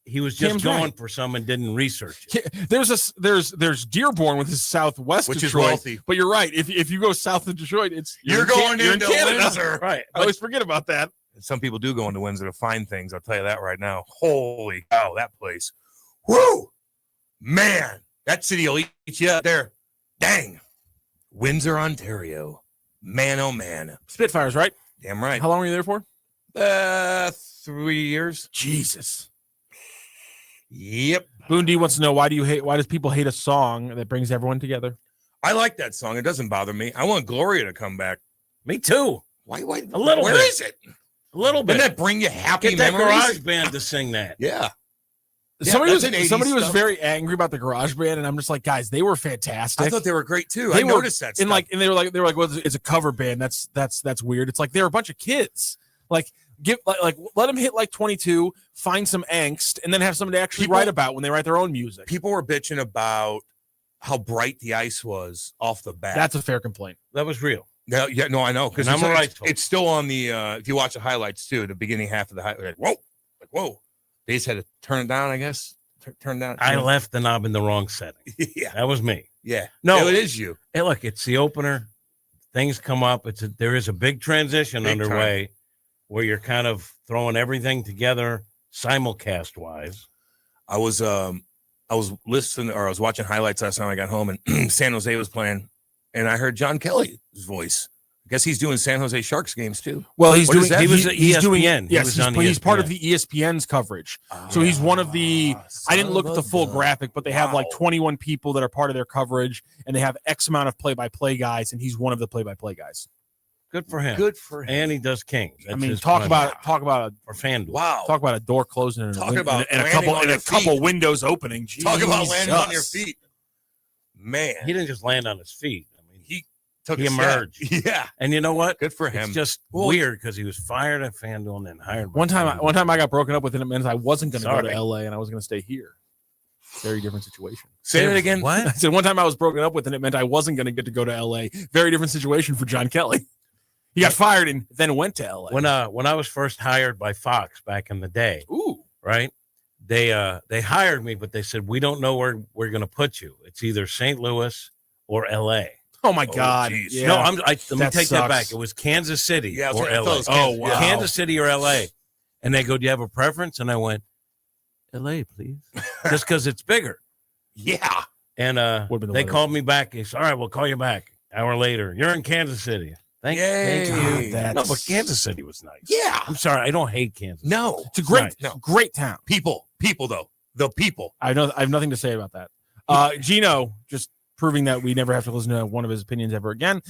Speaker 5: he was just
Speaker 2: Cam's
Speaker 5: going
Speaker 2: right.
Speaker 5: for some and didn't research it.
Speaker 2: There's Dearborn with his Southwest
Speaker 4: Which is
Speaker 2: Detroit,
Speaker 4: wealthy.
Speaker 2: But you're right. If you go south of Detroit, you're in
Speaker 4: going
Speaker 2: you're in
Speaker 4: into
Speaker 2: Canada.
Speaker 4: Windsor.
Speaker 5: Right.
Speaker 2: I always forget about that.
Speaker 4: Some people do go into Windsor to find things. I'll tell you that right now. Holy cow, that place. Woo! Man, that city will eat you out there. Dang. Windsor, Ontario. Man, oh man.
Speaker 2: Spitfires, right?
Speaker 4: Damn right.
Speaker 2: How long were you there for?
Speaker 4: 3 years.
Speaker 2: Jesus.
Speaker 4: Yep.
Speaker 2: Boone D wants to know why does people hate a song that brings everyone together?
Speaker 4: I like that song. It doesn't bother me. I want Gloria to come back.
Speaker 5: Me too.
Speaker 4: Why?
Speaker 5: A little
Speaker 4: Where
Speaker 5: bit.
Speaker 4: is it?
Speaker 5: A little bit.
Speaker 4: Doesn't that bring you happy
Speaker 5: Get that
Speaker 4: memories?
Speaker 5: garage band to sing that.
Speaker 4: Yeah. Yeah,
Speaker 2: somebody
Speaker 4: that's an 80s
Speaker 2: was
Speaker 4: stuff.
Speaker 2: very angry about the garage band, and I'm just like, guys, they were fantastic.
Speaker 4: I thought they were great too.
Speaker 2: They
Speaker 4: I
Speaker 2: were-
Speaker 4: noticed that.
Speaker 2: and
Speaker 4: Stuff.
Speaker 2: they were like, well, it's a cover band. That's weird. It's like they're a bunch of kids. Like let them hit like 22, find some angst, and then have something to actually
Speaker 4: People-
Speaker 2: write about when they write their own music.
Speaker 4: people were bitching about how bright the ice was off the bat.
Speaker 2: That's a fair complaint.
Speaker 5: That was real.
Speaker 4: No, I know because
Speaker 5: And I'm a right
Speaker 4: it's,
Speaker 5: folk.
Speaker 4: it's still on the. If you watch the highlights too, the beginning half of the highlight, like whoa, they just had to turn it down. I guess turn down.
Speaker 5: I left the knob in the wrong setting.
Speaker 4: yeah,
Speaker 5: That was me.
Speaker 4: yeah.
Speaker 5: No.
Speaker 4: it is you.
Speaker 5: Hey, look, it's the opener. Things come up. There is a big transition
Speaker 4: Big
Speaker 5: underway where you're kind of throwing everything together simulcast wise.
Speaker 4: I was listening or I was watching highlights last time I got home, and San Jose was playing, and I heard John Kelly's voice. I guess he's doing San Jose Sharks games too.
Speaker 2: Well, he's
Speaker 4: What
Speaker 2: doing.
Speaker 4: is that?
Speaker 5: He was
Speaker 2: he's
Speaker 5: at
Speaker 2: doing.
Speaker 5: ESPN. He
Speaker 2: Yes,
Speaker 5: was on
Speaker 2: he's part of
Speaker 5: ESPN.
Speaker 2: the ESPN's coverage. So he's one of the. I didn't look at the full graphic, but they have like
Speaker 4: Wow.
Speaker 2: 21 people that are part of their coverage, and they have X amount of play-by-play guys, and he's one of the play-by-play guys.
Speaker 5: Good for him.
Speaker 4: Good for him.
Speaker 5: And he does Kings.
Speaker 2: I
Speaker 5: That's
Speaker 2: mean,
Speaker 5: his
Speaker 2: talk
Speaker 5: primary.
Speaker 2: about
Speaker 5: for FanDuel.
Speaker 4: Wow.
Speaker 2: talk about a door closing and
Speaker 4: Talking about
Speaker 2: and a
Speaker 4: landing
Speaker 2: couple
Speaker 4: on
Speaker 2: and
Speaker 4: your
Speaker 2: a couple
Speaker 4: feet.
Speaker 2: windows opening.
Speaker 4: Talk about landing on your
Speaker 2: Jesus.
Speaker 4: feet, man.
Speaker 5: He didn't just land on his feet. I mean,
Speaker 4: He took
Speaker 5: he
Speaker 4: a step.
Speaker 5: emerged.
Speaker 4: Yeah,
Speaker 5: and you know what?
Speaker 4: good for him.
Speaker 5: It's just weird because he was fired at FanDuel and then hired. by
Speaker 2: One time
Speaker 5: FanDuel.
Speaker 2: I got broken up with him, and I wasn't going to go to
Speaker 5: Sorry.
Speaker 2: LA, and I was going to stay here. Very different situation.
Speaker 4: Say that again.
Speaker 2: I said one time I was broken up with, and it meant I wasn't going to get to go to LA. Very different situation for John Kelly. He got fired and then went to LA.
Speaker 5: When I was first hired by Fox back in the day,
Speaker 2: Ooh,
Speaker 5: right? They hired me, but they said we don't know where we're going to put you. It's either St. Louis or L.A.
Speaker 2: oh my God!
Speaker 4: geez.
Speaker 2: Yeah.
Speaker 5: No, let me
Speaker 2: That
Speaker 5: take that
Speaker 2: sucks.
Speaker 5: back. It was Kansas City
Speaker 4: Yeah, I was
Speaker 5: or
Speaker 4: gonna- I thought it
Speaker 5: L.A.
Speaker 4: was
Speaker 2: Oh,
Speaker 4: Kansas.
Speaker 2: wow.
Speaker 4: Yeah.
Speaker 5: Kansas City or L.A. And they go, "Do you have a preference?" And I went, "L.A., please," just because it's bigger.
Speaker 4: Yeah.
Speaker 5: And
Speaker 2: Would've been the
Speaker 5: they
Speaker 2: weather.
Speaker 5: called me back. They said, "All right, we'll call you back." Hour later, you're in Kansas City. Thank
Speaker 4: Yay.
Speaker 5: you.
Speaker 2: That's-
Speaker 5: No, but Kansas City was nice.
Speaker 4: Yeah.
Speaker 5: I'm sorry, I don't hate Kansas.
Speaker 4: No.
Speaker 2: It's a great,
Speaker 5: Right.
Speaker 4: No.
Speaker 2: great town.
Speaker 4: People though. The people.
Speaker 2: I have nothing to say about that. Gino just proving that we never have to listen to one of his opinions ever again.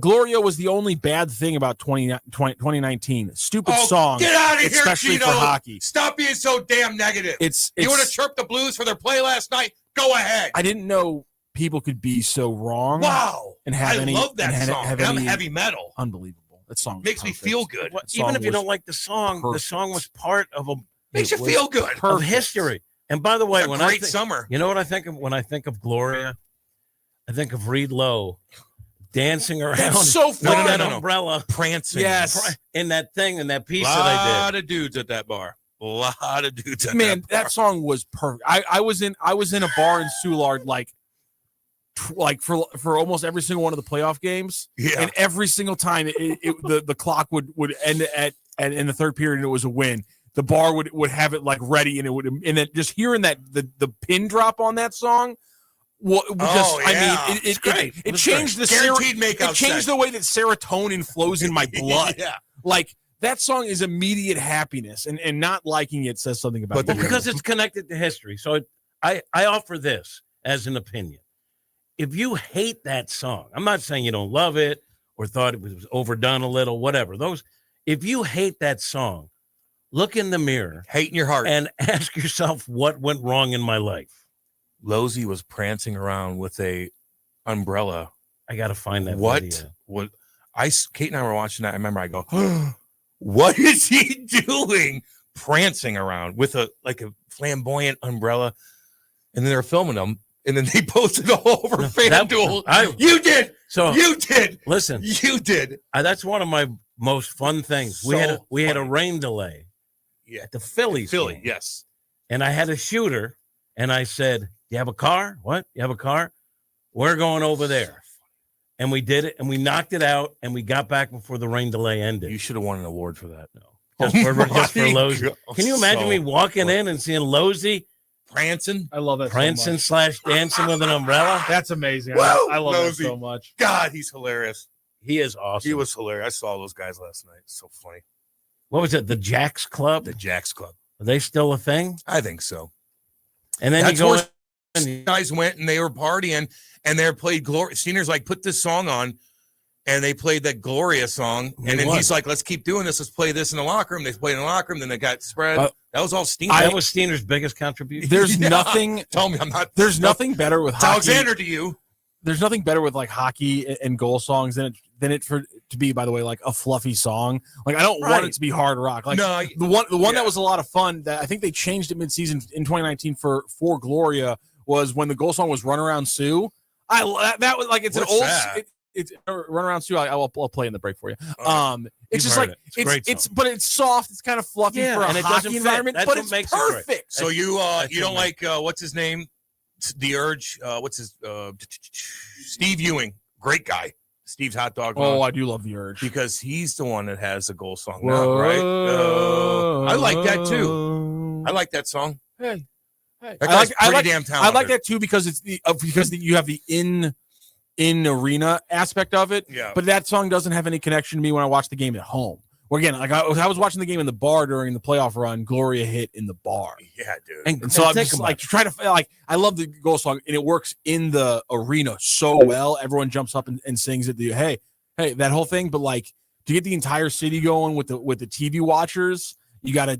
Speaker 2: Gloria was the only bad thing about 2019. Stupid song,
Speaker 4: Get out of here,
Speaker 2: especially
Speaker 4: Gino.
Speaker 2: for hockey.
Speaker 4: Stop being so damn negative.
Speaker 2: It's
Speaker 4: You want to chirp the Blues for their play last night? Go ahead.
Speaker 2: I didn't know people could be so wrong.
Speaker 4: Wow.
Speaker 2: And have
Speaker 4: I
Speaker 2: any-
Speaker 4: love that
Speaker 2: and have-
Speaker 4: song.
Speaker 2: have
Speaker 4: And I'm
Speaker 2: any-
Speaker 4: heavy metal.
Speaker 2: Unbelievable. That song
Speaker 4: Makes me
Speaker 2: perfect.
Speaker 4: feel good.
Speaker 2: That
Speaker 5: Even
Speaker 2: song
Speaker 5: if you
Speaker 2: was
Speaker 5: don't like the song
Speaker 2: perfect.
Speaker 5: was part of a
Speaker 4: Makes you
Speaker 2: was
Speaker 4: feel good.
Speaker 5: of
Speaker 2: perfect.
Speaker 5: history. And by the way,
Speaker 4: It's a
Speaker 5: when
Speaker 4: great summer.
Speaker 5: you know what I think of when I think of Gloria, I think of Reed Lowe dancing around.
Speaker 2: That's so
Speaker 5: with
Speaker 2: fun.
Speaker 5: that
Speaker 4: No.
Speaker 5: umbrella.
Speaker 4: Prancing.
Speaker 2: Yes.
Speaker 5: In that thing, in that piece
Speaker 4: A
Speaker 5: that I
Speaker 4: lot of dudes at that bar. A lot of dudes at
Speaker 2: Man,
Speaker 4: that bar.
Speaker 2: that song was perfect. I was in a bar in Soulard like for almost every single one of the playoff games.
Speaker 4: Yeah.
Speaker 2: And every single time the clock would end at in the third period and it was a win. The bar would have it like ready and then just hearing that the pin drop on that song. Well,
Speaker 4: It's great.
Speaker 2: It changed the
Speaker 4: Guaranteed makeout
Speaker 2: it changed
Speaker 4: sex.
Speaker 2: the way that serotonin flows in my blood.
Speaker 4: Yeah.
Speaker 2: Like that song is immediate happiness, and not liking it says something about
Speaker 4: But
Speaker 2: you.
Speaker 5: because it's connected to history. So I offer this as an opinion. If you hate that song, I'm not saying you don't love it or thought it was overdone a little, whatever. If you hate that song, look in the mirror,
Speaker 4: Hate in your heart.
Speaker 5: and ask yourself what went wrong in my life.
Speaker 4: Losey was prancing around with a umbrella.
Speaker 5: I got to find that
Speaker 4: What?
Speaker 5: video.
Speaker 4: What? Kate and I were watching that. I remember I go, what is he doing? Prancing around with a flamboyant umbrella. And then they were filming them. And then they posted all over FanDuel. You did.
Speaker 5: So
Speaker 4: You did.
Speaker 5: listen,
Speaker 4: You did.
Speaker 5: that's one of my most fun things. We had a rain delay
Speaker 4: Yeah.
Speaker 5: at the Phillies
Speaker 4: Philly.
Speaker 5: game.
Speaker 4: Yes.
Speaker 5: And I had a shooter, and I said, "You have a car? What? You have a car? We're going over there." And we did it, and we knocked it out, and we got back before the rain delay ended.
Speaker 4: You should have won an award for that. No.
Speaker 5: Just for Losey.
Speaker 4: God.
Speaker 5: Can you imagine
Speaker 4: So
Speaker 5: me walking in and seeing Losey
Speaker 4: prancing?
Speaker 2: I love that
Speaker 5: prancing / dancing with an umbrella?
Speaker 2: That's amazing.
Speaker 4: Woo!
Speaker 2: I love that
Speaker 4: Nosy.
Speaker 2: so much.
Speaker 4: God, he's hilarious.
Speaker 5: He is awesome.
Speaker 4: He was hilarious. I saw those guys last night. It's so funny.
Speaker 5: What was it? The Jacks Club?
Speaker 4: The Jacks Club.
Speaker 5: Are they still a thing?
Speaker 4: I think so.
Speaker 5: And then
Speaker 4: That's
Speaker 5: you go
Speaker 4: where
Speaker 5: in,
Speaker 4: guys went and they were partying and they played Gloria. Seniors like put this song on and they played that Gloria song. And then he's like, let's keep doing this. Let's play this in the locker room. They played in the locker room. Then they got spread. That was all Steiner.
Speaker 5: that was Steiner's biggest contribution.
Speaker 2: There's
Speaker 4: Yeah.
Speaker 2: nothing.
Speaker 4: Tell me I'm not.
Speaker 2: There's nothing better with
Speaker 4: It's
Speaker 2: hockey.
Speaker 4: Alexander to you.
Speaker 2: There's nothing better with like hockey and goal songs than it for to be, by the way, like a fluffy song. Like I don't want
Speaker 5: Right.
Speaker 2: it to be hard rock. Like
Speaker 4: No,
Speaker 2: the one
Speaker 4: yeah.
Speaker 2: that was a lot of fun that I think they changed it midseason in 2019 for Gloria was when the goal song was "Run Around Sue." That was like it's
Speaker 4: What's
Speaker 2: an old.
Speaker 4: that?
Speaker 2: It's "Run Around Sue." I'll play in the break for you.
Speaker 4: Okay.
Speaker 2: It's
Speaker 5: You've
Speaker 2: just
Speaker 5: heard
Speaker 2: like
Speaker 5: it. It's a great
Speaker 2: it's
Speaker 5: song.
Speaker 2: but it's soft. It's kind of fluffy
Speaker 5: Yeah,
Speaker 2: for a
Speaker 5: and it doesn't
Speaker 2: hockey
Speaker 5: fit.
Speaker 2: environment,
Speaker 5: That's
Speaker 2: but
Speaker 5: what
Speaker 2: it's
Speaker 5: makes it great.
Speaker 2: perfect.
Speaker 4: So you
Speaker 5: That's
Speaker 4: you don't
Speaker 5: what
Speaker 4: like what's his name? The Urge. What's his Steve Ewing. Great guy. Steve's hot dog.
Speaker 2: Oh, I do love the Urge.
Speaker 4: because he's the one that has the goal song now, right? I like that too. I like that song.
Speaker 2: Hey,
Speaker 4: That guy's pretty damn
Speaker 2: I
Speaker 4: talented.
Speaker 2: like that too because it's you have the in arena aspect of it.
Speaker 4: Yeah.
Speaker 2: But that song doesn't have any connection to me when I watch the game at home. Or again, like I was watching the game in the bar during the playoff run. Gloria hit in the bar,
Speaker 4: Yeah, dude.
Speaker 2: and so I'm
Speaker 5: think
Speaker 2: just
Speaker 5: about
Speaker 2: like
Speaker 5: it.
Speaker 2: trying to like I love the goal song and it works in the arena so well. Everyone jumps up and sings it. Hey, that whole thing. But like to get the entire city going with the TV watchers, you gotta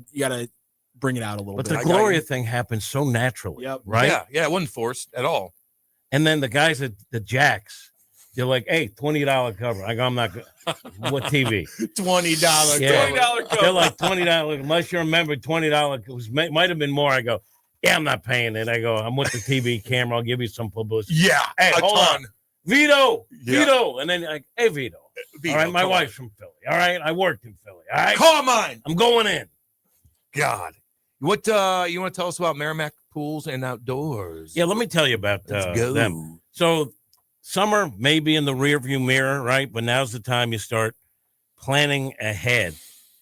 Speaker 2: bring it out a little
Speaker 5: But
Speaker 2: bit.
Speaker 5: the Gloria thing happened so naturally,
Speaker 2: Yep.
Speaker 5: right?
Speaker 4: Yeah, it wasn't forced at all.
Speaker 5: And then the guys at the Jacks, they're like, "Hey, $20 cover." I go, "I'm not good." What TV?
Speaker 4: $20.
Speaker 5: Yeah.
Speaker 2: $20
Speaker 5: They're like $20. Unless you remember $20, it might have been more. I go, "Yeah, I'm not paying it." I go, "I'm with the TV camera. I'll give you some publicity."
Speaker 4: Yeah,
Speaker 5: Hey,
Speaker 4: a
Speaker 5: hold
Speaker 4: ton.
Speaker 5: Vito,
Speaker 4: Yeah.
Speaker 5: Vito, and then like, "Hey, Vito.
Speaker 4: Vito,
Speaker 5: All right, my
Speaker 4: come
Speaker 5: wife's from Philly. All right, I worked in Philly. All right,
Speaker 4: on. Come on.
Speaker 5: I'm going in."
Speaker 4: God. What you want to tell us about Merrimack Pools and Outdoors?
Speaker 5: Yeah, let me tell you about
Speaker 4: Let's go.
Speaker 5: them. So summer may be in the rearview mirror, right? But now's the time you start planning ahead.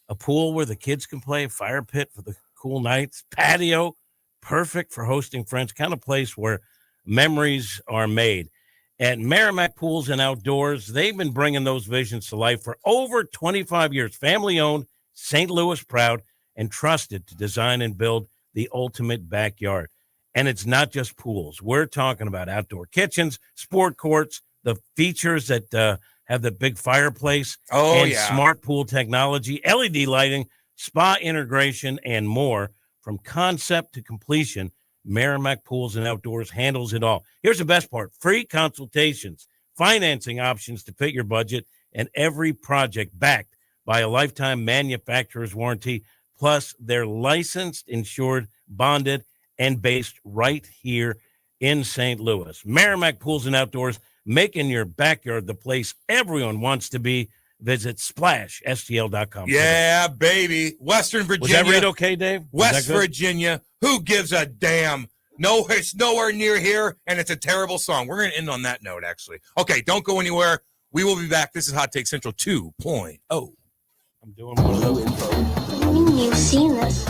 Speaker 5: A pool where the kids can play, fire pit for the cool nights, patio, perfect for hosting friends, kind of place where memories are made. At Merrimack Pools and Outdoors, they've been bringing those visions to life for over 25 years. Family-owned, St. Louis proud, and trusted to design and build the ultimate backyard. And it's not just pools. We're talking about outdoor kitchens, sport courts, the features that have the big fireplace,
Speaker 4: Oh,
Speaker 5: and
Speaker 4: yeah.
Speaker 5: smart pool technology, LED lighting, spa integration, and more. From concept to completion, Merrimack Pools and Outdoors handles it all. Here's the best part: free consultations, financing options to fit your budget, and every project backed by a lifetime manufacturer's warranty. Plus, they're licensed, insured, bonded, and based right here in St. Louis. Merrimack Pools and Outdoors, making your backyard the place everyone wants to be. Visit SplashSTL.com.
Speaker 4: Yeah, baby. Western Virginia.
Speaker 5: Was that read okay, Dave?
Speaker 4: West Virginia. Who gives a damn? No, it's nowhere near here, and it's a terrible song. We're going to end on that note, actually. Okay, don't go anywhere. We will be back. This is Hot Take Central 2.0.
Speaker 5: I'm doing one of those.
Speaker 3: What do you mean you've seen this?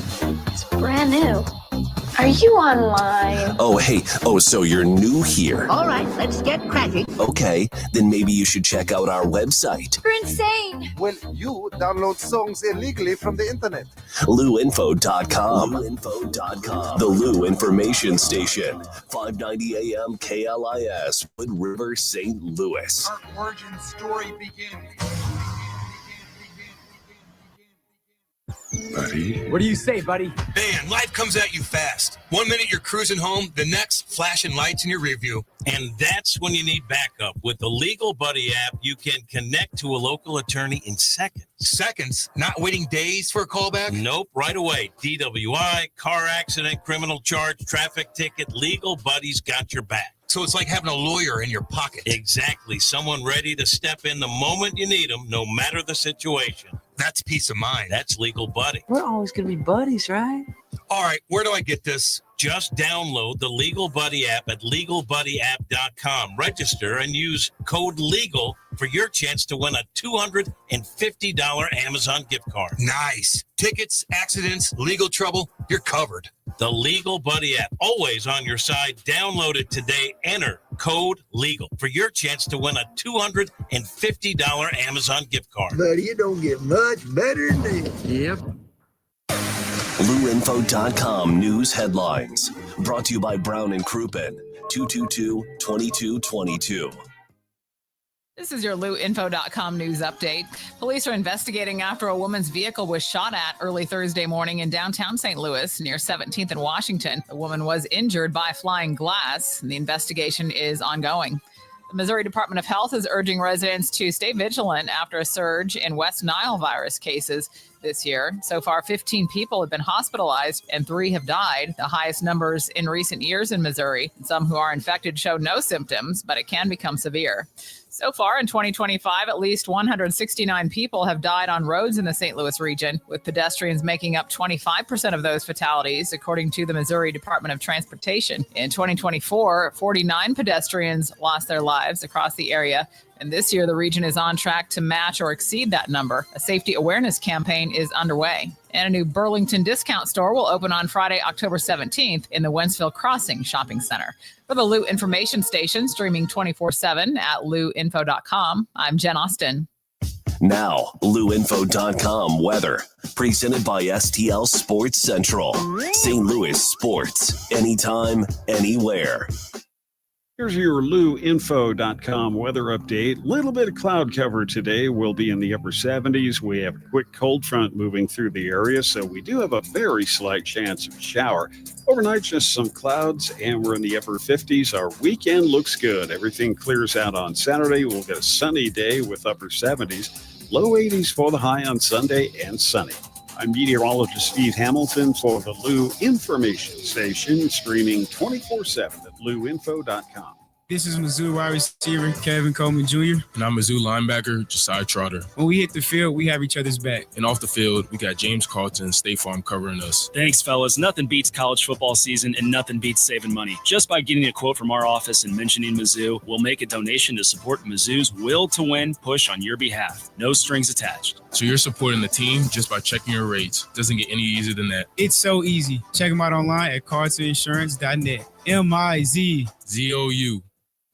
Speaker 3: It's brand new. Are you online?
Speaker 8: Oh, hey. Oh, so you're new here.
Speaker 9: All right, let's get cracking.
Speaker 8: Okay, then maybe you should check out our website.
Speaker 3: You're insane.
Speaker 10: Well, you download songs illegally from the internet.
Speaker 8: LouInfo.com. LouInfo.com. The Lou Information Station. 590 AM KLIS. Wood River, St. Louis.
Speaker 10: Our origin story begins.
Speaker 11: Buddy. What do you say, buddy?
Speaker 4: Man, life comes at you fast. 1 minute you're cruising home, the next flashing lights in your rear view.
Speaker 5: And that's when you need backup. With the Legal Buddy app, you can connect to a local attorney in seconds.
Speaker 4: Seconds? Not waiting days for a callback?
Speaker 5: Nope, right away. DWI, car accident, criminal charge, traffic ticket, Legal Buddy's got your back.
Speaker 4: So it's like having a lawyer in your pocket.
Speaker 5: Exactly. Someone ready to step in the moment you need them, no matter the situation.
Speaker 4: That's peace of mind.
Speaker 5: That's Legal Buddy.
Speaker 6: We're always going to be buddies, right?
Speaker 4: All right, where do I get this?
Speaker 5: Just download the Legal Buddy app at LegalBuddyApp.com. Register and use code LEGAL for your chance to win a $250 Amazon gift card.
Speaker 4: Nice. Tickets, accidents, legal trouble, you're covered.
Speaker 5: The Legal Buddy app, always on your side. Download it today. Enter code LEGAL for your chance to win a $250 Amazon gift card.
Speaker 10: Buddy, you don't get much better than this.
Speaker 6: Yep.
Speaker 8: LouInfo.com news headlines. Brought to you by Brown and Crouppen. 222-2222.
Speaker 12: This is your LouInfo.com news update. Police are investigating after a woman's vehicle was shot at early Thursday morning in downtown St. Louis near 17th and Washington. The woman was injured by flying glass, and the investigation is ongoing. The Missouri Department of Health is urging residents to stay vigilant after a surge in West Nile virus cases this year. So far, 15 people have been hospitalized and 3 have died, the highest numbers in recent years in Missouri. Some who are infected show no symptoms, but it can become severe. So far in 2025, at least 169 people have died on roads in the St. Louis region, with pedestrians making up 25% of those fatalities, according to the Missouri Department of Transportation. In 2024, 49 pedestrians lost their lives across the area. And this year, the region is on track to match or exceed that number. A safety awareness campaign is underway. And a new Burlington discount store will open on Friday, October 17th in the Wentzville Crossing Shopping Center. For the Lou Information Station, streaming 24/7 at LouInfo.com, I'm Jen Austin.
Speaker 8: Now, LouInfo.com weather. Presented by STL Sports Central. St. Louis sports. Anytime, anywhere.
Speaker 13: Here's your LouInfo.com weather update. Little bit of cloud cover today. We'll be in the upper 70s. We have a quick cold front moving through the area, so we do have a very slight chance of shower. Overnight, just some clouds, and we're in the upper 50s. Our weekend looks good. Everything clears out on Saturday. We'll get a sunny day with upper 70s. Low 80s for the high on Sunday and sunny. I'm meteorologist Steve Hamilton for the Lou Information Station, streaming 24/7 at LouInfo.com.
Speaker 14: This is Mizzou wide receiver Kevin Coleman Jr. And I'm Mizzou linebacker Josiah Trotter. When we hit the field, we have each other's back. And off the field, we got James Carlton, State Farm covering us.
Speaker 15: Thanks, fellas. Nothing beats college football season, and nothing beats saving money. Just by getting a quote from our office and mentioning Mizzou, we'll make a donation to support Mizzou's will to win push on your behalf. No strings attached.
Speaker 14: So you're supporting the team just by checking your rates. Doesn't get any easier than that. It's so easy. Check them out online at cartoninsurance.net. MIZZOU.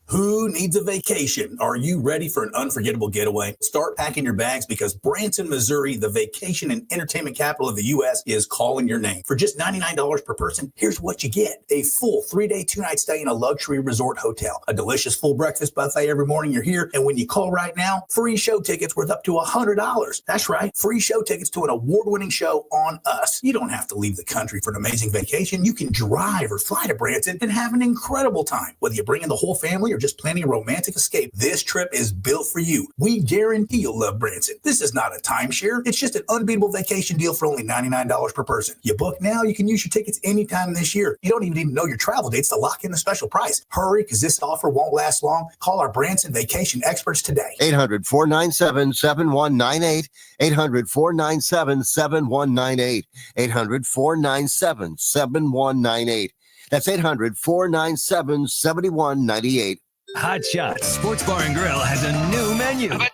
Speaker 16: Who needs a vacation? Are you ready for an unforgettable getaway? Start packing your bags because Branson, Missouri, the vacation and entertainment capital of the U.S., is calling your name. For just $99 per person, here's what you get. A full 3-day, 2-night stay in a luxury resort hotel. A delicious full breakfast buffet every morning you're here. And when you call right now, free show tickets worth up to $100. That's right. Free show tickets to an award-winning show on us. You don't have to leave the country for an amazing vacation. You can drive or fly to Branson and have an incredible time. Whether you bring in the whole family or just planning a romantic escape, this trip is built for you. We guarantee you'll love Branson. This is not a timeshare. It's just an unbeatable vacation deal for only $99 per person. You book now, you can use your tickets anytime this year. You don't even need to know your travel dates to lock in the special price. Hurry, because this offer won't last long. Call our Branson vacation experts today.
Speaker 9: 800-497-7198. 800-497-7198. 800-497-7198. That's 800-497-7198.
Speaker 11: Hot Shots Sports Bar and Grill has a new menu. But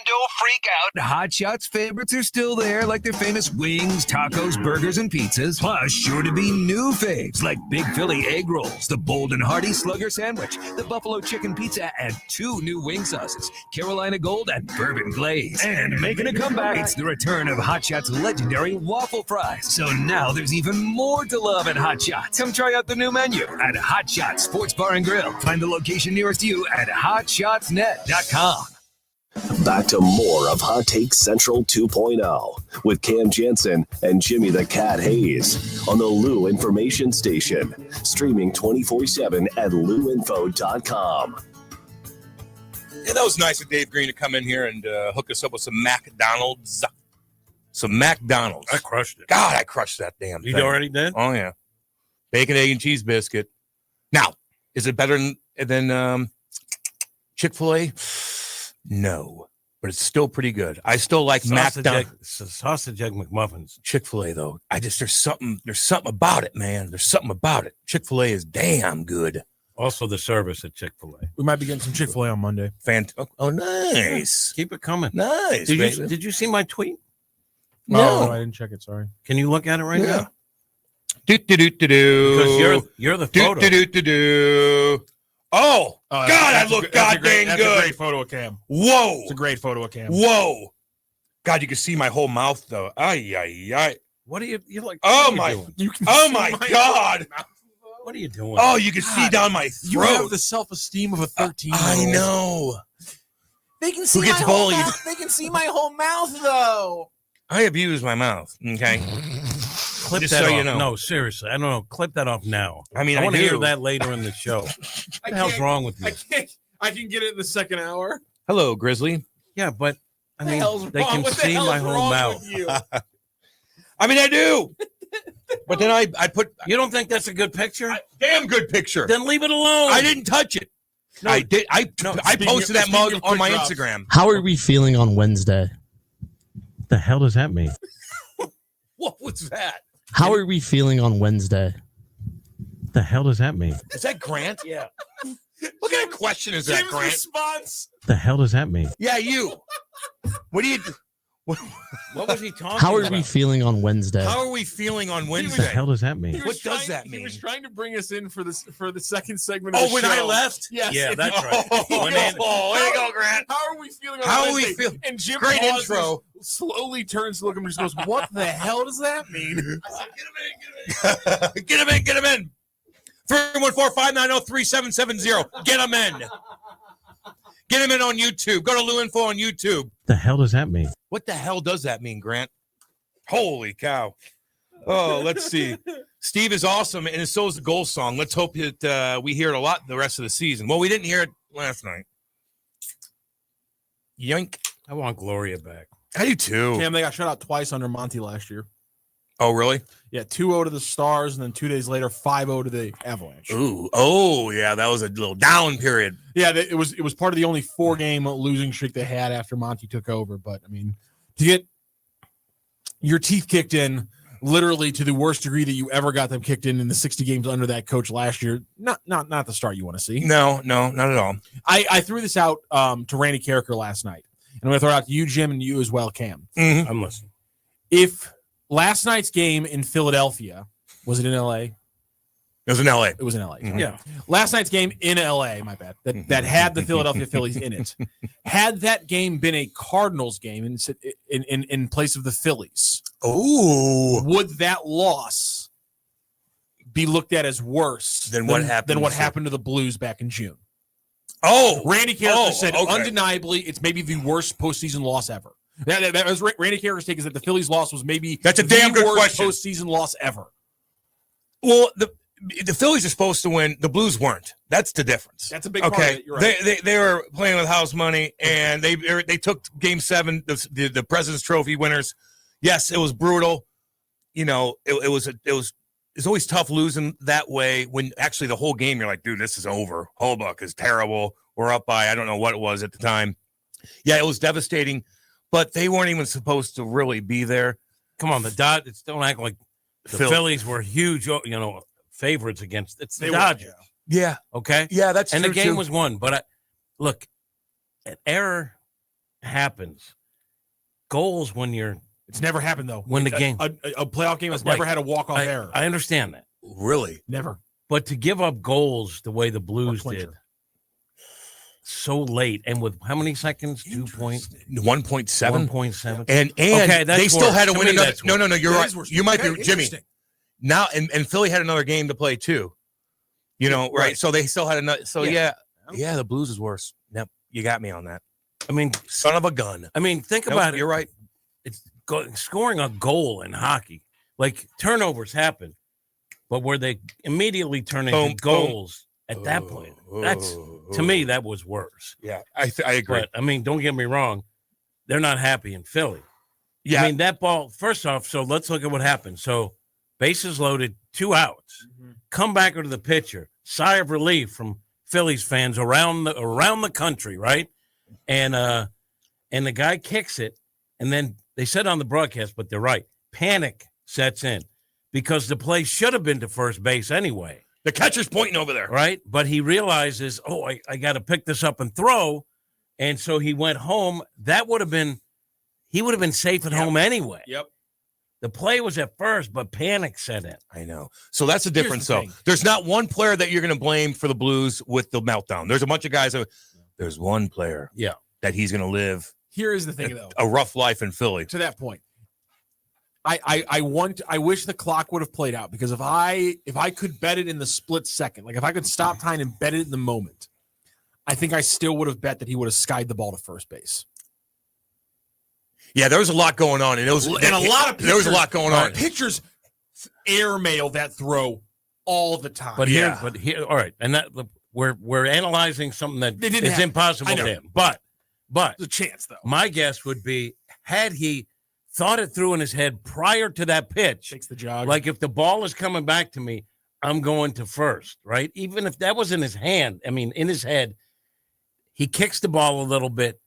Speaker 11: don't freak out. Hot Shots favorites are still there, like their famous wings, tacos, burgers, and pizzas. Plus, sure to be new faves, like Big Philly egg rolls, the Bold and Hearty Slugger sandwich, the Buffalo chicken pizza, and 2 new wing sauces, Carolina Gold and Bourbon Glaze. And making a comeback, it's the return of Hot Shots' legendary waffle fries. So now there's even more to love at Hot Shots. Come try out the new menu at Hot Shots Sports Bar and Grill. Find the location nearest you at hotshotsnet.com.
Speaker 8: Back to more of Hot Take Central 2.0 with Cam Janssen and Jimmy the Cat Hayes on the Lou Information Station, streaming 24/7 at louinfo.com.
Speaker 4: Yeah, that was nice of Dave Green to come in here and hook us up with some McDonald's. Some McDonald's.
Speaker 5: I crushed it.
Speaker 4: God, I crushed that damn thing.
Speaker 5: You already did?
Speaker 4: Oh, yeah. Bacon, egg, and cheese biscuit. Now, is it better than Chick-fil-A? No, but it's still pretty good. I still like McDonald's.
Speaker 5: Sausage egg McMuffins.
Speaker 4: Chick-fil-A, though. There's something about it, man. There's something about it. Chick-fil-A is damn good.
Speaker 5: Also, the service at Chick-fil-A.
Speaker 2: We might be getting some Chick-fil-A on Monday.
Speaker 4: Oh, nice.
Speaker 5: Keep it coming.
Speaker 4: Nice.
Speaker 5: Did you see my tweet?
Speaker 2: No, I didn't check it. Sorry.
Speaker 5: Can you look at it right now?
Speaker 4: Because
Speaker 5: you're the photo.
Speaker 4: Oh, God, I look goddamn good.
Speaker 2: That's a great photo of Cam.
Speaker 4: Whoa.
Speaker 2: It's a great photo of Cam.
Speaker 4: Whoa. God, you can see my whole mouth, though. Ay, ay, ay.
Speaker 5: What are you like?
Speaker 4: Oh, my God.
Speaker 5: What are you doing?
Speaker 4: Oh, you can see down my throat.
Speaker 2: You have the self-esteem of a 13-year-old.
Speaker 4: I know.
Speaker 2: They can see
Speaker 4: Who gets
Speaker 2: my whole
Speaker 4: bullied?
Speaker 2: mouth. They can see my whole mouth, though.
Speaker 4: I abuse my mouth, okay?
Speaker 5: Clip
Speaker 4: Just
Speaker 5: that
Speaker 4: so
Speaker 5: off.
Speaker 4: you know.
Speaker 5: No, seriously. I don't know. Clip that off now.
Speaker 4: I mean,
Speaker 5: I want to
Speaker 4: do.
Speaker 5: hear that later in the show. What the hell's wrong with me?
Speaker 2: I can get it in the second hour.
Speaker 4: Hello, Grizzly.
Speaker 5: Yeah, but I mean,
Speaker 2: hell's
Speaker 5: they
Speaker 2: wrong?
Speaker 5: can
Speaker 2: What the
Speaker 5: see
Speaker 2: hell's
Speaker 5: my whole
Speaker 2: wrong
Speaker 5: mouth.
Speaker 2: with you?
Speaker 4: I mean, I do. But then I put.
Speaker 5: You don't think that's a good picture?
Speaker 4: Damn good picture.
Speaker 5: Then leave it alone.
Speaker 4: I didn't touch it.
Speaker 5: No,
Speaker 4: I did. I posted that mug on my Instagram.
Speaker 17: How are we feeling on Wednesday?
Speaker 5: What the hell does that mean?
Speaker 4: What was that?
Speaker 17: How are we feeling on Wednesday?
Speaker 5: What the hell does that mean?
Speaker 4: Is that Grant? Yeah. What kind of question is that,
Speaker 2: Jim's
Speaker 4: Grant?
Speaker 2: response.
Speaker 5: What the hell does that mean?
Speaker 4: Yeah, you. What do you do?
Speaker 5: What was he talking
Speaker 17: How are
Speaker 5: about?
Speaker 17: we feeling on Wednesday?
Speaker 4: How are we feeling on
Speaker 5: What the
Speaker 4: Wednesday?
Speaker 5: hell does that mean?
Speaker 4: What does that mean?
Speaker 2: He was trying to bring us in for the second segment.
Speaker 4: Oh,
Speaker 2: of the
Speaker 4: when
Speaker 2: show.
Speaker 4: I left?
Speaker 2: Yes.
Speaker 5: Yeah, that's right.
Speaker 4: Oh, there you go, Grant.
Speaker 2: How are we feeling on
Speaker 4: How are
Speaker 2: Wednesday?
Speaker 4: we feeling?
Speaker 2: And Jim
Speaker 4: Great
Speaker 2: pauses,
Speaker 4: intro.
Speaker 2: slowly turns to look at him and just goes, "What the hell does that mean?"
Speaker 4: Get him in. Get him in. 314-590-3770. Get him in. Get him in on YouTube. Go to Lou Info on YouTube.
Speaker 5: What the hell does that mean?
Speaker 4: What the hell does that mean, Grant? Holy cow. Oh, let's see. Steve is awesome, and so is the goal song. Let's hope that we hear it a lot the rest of the season. Well, we didn't hear it last night. Yoink.
Speaker 5: I want Gloria back.
Speaker 4: I do too.
Speaker 2: Cam, they got shut out twice under Monty last year.
Speaker 4: Oh, really?
Speaker 2: Yeah, 2-0 to the Stars, and then 2 days later, 5-0 to the Avalanche.
Speaker 4: Ooh. Oh, yeah, that was a little down period.
Speaker 2: Yeah, it was part of the only 4-game losing streak they had after Monty took over. But I mean, to get your teeth kicked in literally to the worst degree that you ever got them kicked in the 60 games under that coach last year, not the start you want to see.
Speaker 4: No, not at all.
Speaker 2: I threw this out to Randy Carricker last night, and I'm going to throw it out to you, Jim, and you as well, Cam.
Speaker 4: Mm-hmm.
Speaker 5: I'm listening.
Speaker 2: If last night's game in Philadelphia, was it in L.A.?
Speaker 4: It was in L.A.
Speaker 2: It was in L.A.
Speaker 4: Mm-hmm.
Speaker 2: Yeah. Last night's game in L.A., my bad, that had the Philadelphia Phillies in it. Had that game been a Cardinals game in place of the Phillies, would that loss be looked at as worse
Speaker 4: than what happened
Speaker 2: to the Blues back in June?
Speaker 4: Oh,
Speaker 2: Randy Carricker said undeniably it's maybe the worst postseason loss ever. That was Randy Carricker's take, is that the Phillies loss was maybe
Speaker 4: that's a damn good
Speaker 2: worst
Speaker 4: question.
Speaker 2: postseason loss ever.
Speaker 4: Well, the Phillies are supposed to win. The Blues weren't. That's the difference.
Speaker 2: That's a big part of it. You're right.
Speaker 4: They were playing with house money, and they took Game 7, the President's Trophy winners. Yes, it was brutal. You know, it's always tough losing that way when actually the whole game you're like, dude, this is over. Holbuck is terrible. We're up by I don't know what it was at the time. Yeah, it was devastating, but they weren't even supposed to really be there.
Speaker 5: Come on, the Dodgers don't act like the Phillies were huge, favorites against the Dodgers.
Speaker 4: Yeah.
Speaker 5: Okay.
Speaker 4: Yeah, that's
Speaker 5: and
Speaker 4: true
Speaker 5: the game
Speaker 4: too.
Speaker 5: was won. But look, an error happens. Goals when you're.
Speaker 2: It's never happened though.
Speaker 5: When the game,
Speaker 2: a playoff game has never had a walk-off error.
Speaker 5: I understand that.
Speaker 4: Really,
Speaker 2: never.
Speaker 5: But to give up goals the way the Blues did, so late, and with how many seconds?
Speaker 4: 1.7.
Speaker 5: 1.7.
Speaker 4: And
Speaker 5: okay,
Speaker 4: they still had to win another. No, you're right.
Speaker 2: Worse.
Speaker 4: You might
Speaker 2: Okay,
Speaker 4: be Jimmy. Now and Philly had another game to play too. You know, right? So they still had another. So yeah, the Blues is worse. Yep, you got me on that.
Speaker 5: I mean,
Speaker 4: son of a gun.
Speaker 5: I mean, think about it.
Speaker 4: You're right.
Speaker 5: It's scoring a goal in hockey. Like turnovers happen, but where they immediately turn into goals at that point, that's to me that was worse.
Speaker 4: Yeah, I agree.
Speaker 5: But I mean, don't get me wrong, they're not happy in Philly.
Speaker 4: Yeah,
Speaker 5: I mean that ball. First off, so let's look at what happened. So bases loaded, 2 outs. Come back to the pitcher. Sigh of relief from Phillies fans around the country, right? And the guy kicks it, and then they said on the broadcast, but they're right. Panic sets in because the play should have been to first base anyway.
Speaker 4: The catcher's pointing over there.
Speaker 5: Right? But he realizes, I got to pick this up and throw. And so he went home. He would have been safe at home anyway.
Speaker 2: Yep.
Speaker 5: The play was at first, but panic set in.
Speaker 4: I know. So that's the difference, though. There's not one player that you're going to blame for the Blues with the meltdown. There's a bunch of guys. There's one player that he's going to live.
Speaker 2: Here is the thing, though.
Speaker 4: A rough life in Philly.
Speaker 2: To that point, I wish the clock would have played out because if I could bet it in the split second, like if I could stop time and bet it in the moment, I think I still would have bet that he would have skied the ball to first base.
Speaker 4: Yeah, there was a lot going on, and there was a lot going on.
Speaker 2: Pitchers airmail that throw all the time.
Speaker 5: But here, all right, and that we're analyzing something that is impossible to him. But
Speaker 2: there's a chance, though.
Speaker 5: My guess would be had he thought it through in his head prior to that pitch,
Speaker 2: takes the jog.
Speaker 5: Like if the ball is coming back to me, I'm going to first, right? Even if that was in his hand, in his head, he kicks the ball a little bit.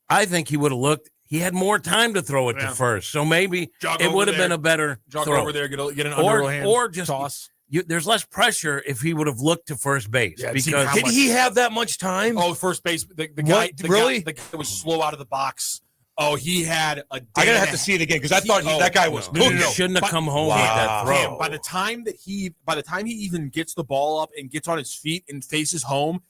Speaker 5: I think he would have looked. He had more time to throw it to first, so maybe it would have been a better throw.
Speaker 2: Over there, get an underhand
Speaker 5: or just
Speaker 2: toss.
Speaker 5: There's less pressure if he would have looked to first base.
Speaker 4: Yeah, because did he have that much time?
Speaker 2: Oh, first base. The guy was slow out of the box. Oh, he had a.
Speaker 4: I gotta have to see it again because I thought that guy was.
Speaker 5: No. He shouldn't have come home with that throw.
Speaker 2: By the time he even gets the ball up and gets on his feet and faces home,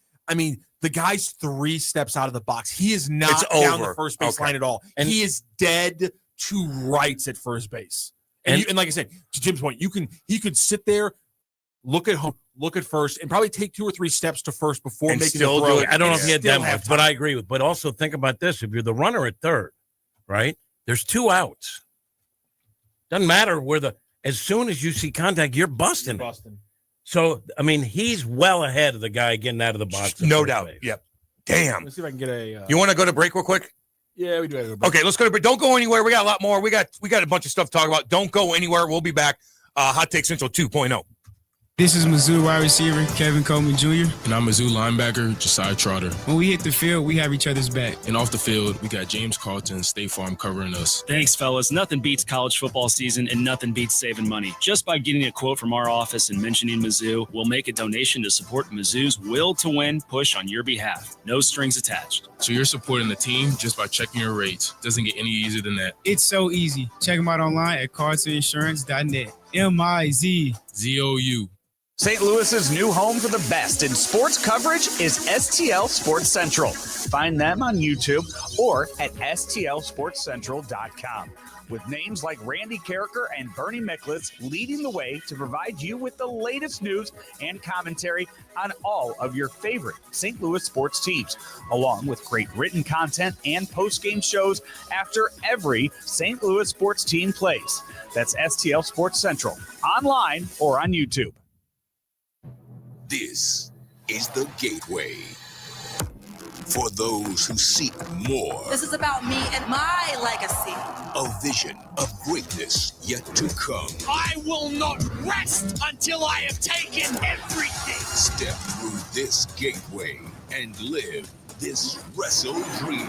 Speaker 2: the guy's 3 steps out of the box. He is not down the first base line at all. And he is dead to rights at first base. And like I said, to Jim's point, he could sit there, look at home, look at first, and probably take 2 or 3 steps to first before making the throw.
Speaker 5: I don't know if he had that much, but I agree with. But also think about this: if you're the runner at third, right? There's 2 outs. Doesn't matter as soon as you see contact, you're busting. So, he's well ahead of the guy getting out of the box.
Speaker 4: No doubt. Yep. Damn.
Speaker 2: Let's see if I can get a.
Speaker 4: You want to go to break real quick?
Speaker 2: Yeah, we do.
Speaker 4: Okay, let's go to break. Don't go anywhere. We got a lot more. We got a bunch of stuff to talk about. Don't go anywhere. We'll be back. Hot Take Central 2.0.
Speaker 14: This is Mizzou wide receiver Kevin Coleman Jr. And I'm Mizzou linebacker Josiah Trotter. When we hit the field, we have each other's back. And off the field, we got James Carlton and State Farm covering us.
Speaker 15: Thanks, fellas. Nothing beats college football season and nothing beats saving money. Just by getting a quote from our office and mentioning Mizzou, we'll make a donation to support Mizzou's will to win push on your behalf. No strings attached.
Speaker 14: So you're supporting the team just by checking your rates. Doesn't get any easier than that. It's so easy. Check them out online at cartoninsurance.net. MIZZOU.
Speaker 18: St. Louis's new home for the best in sports coverage is STL Sports Central. Find them on YouTube or at stlsportscentral.com. With names like Randy Carricker and Bernie Miklitz leading the way to provide you with the latest news and commentary on all of your favorite St. Louis sports teams, along with great written content and post-game shows after every St. Louis sports team plays. That's STL Sports Central, online or on YouTube.
Speaker 1: This is the Gateway. For those who seek more.
Speaker 19: This is about me and my legacy.
Speaker 1: A vision of greatness yet to come.
Speaker 20: I will not rest until I have taken everything.
Speaker 1: Step through this gateway and live this wrestle dream.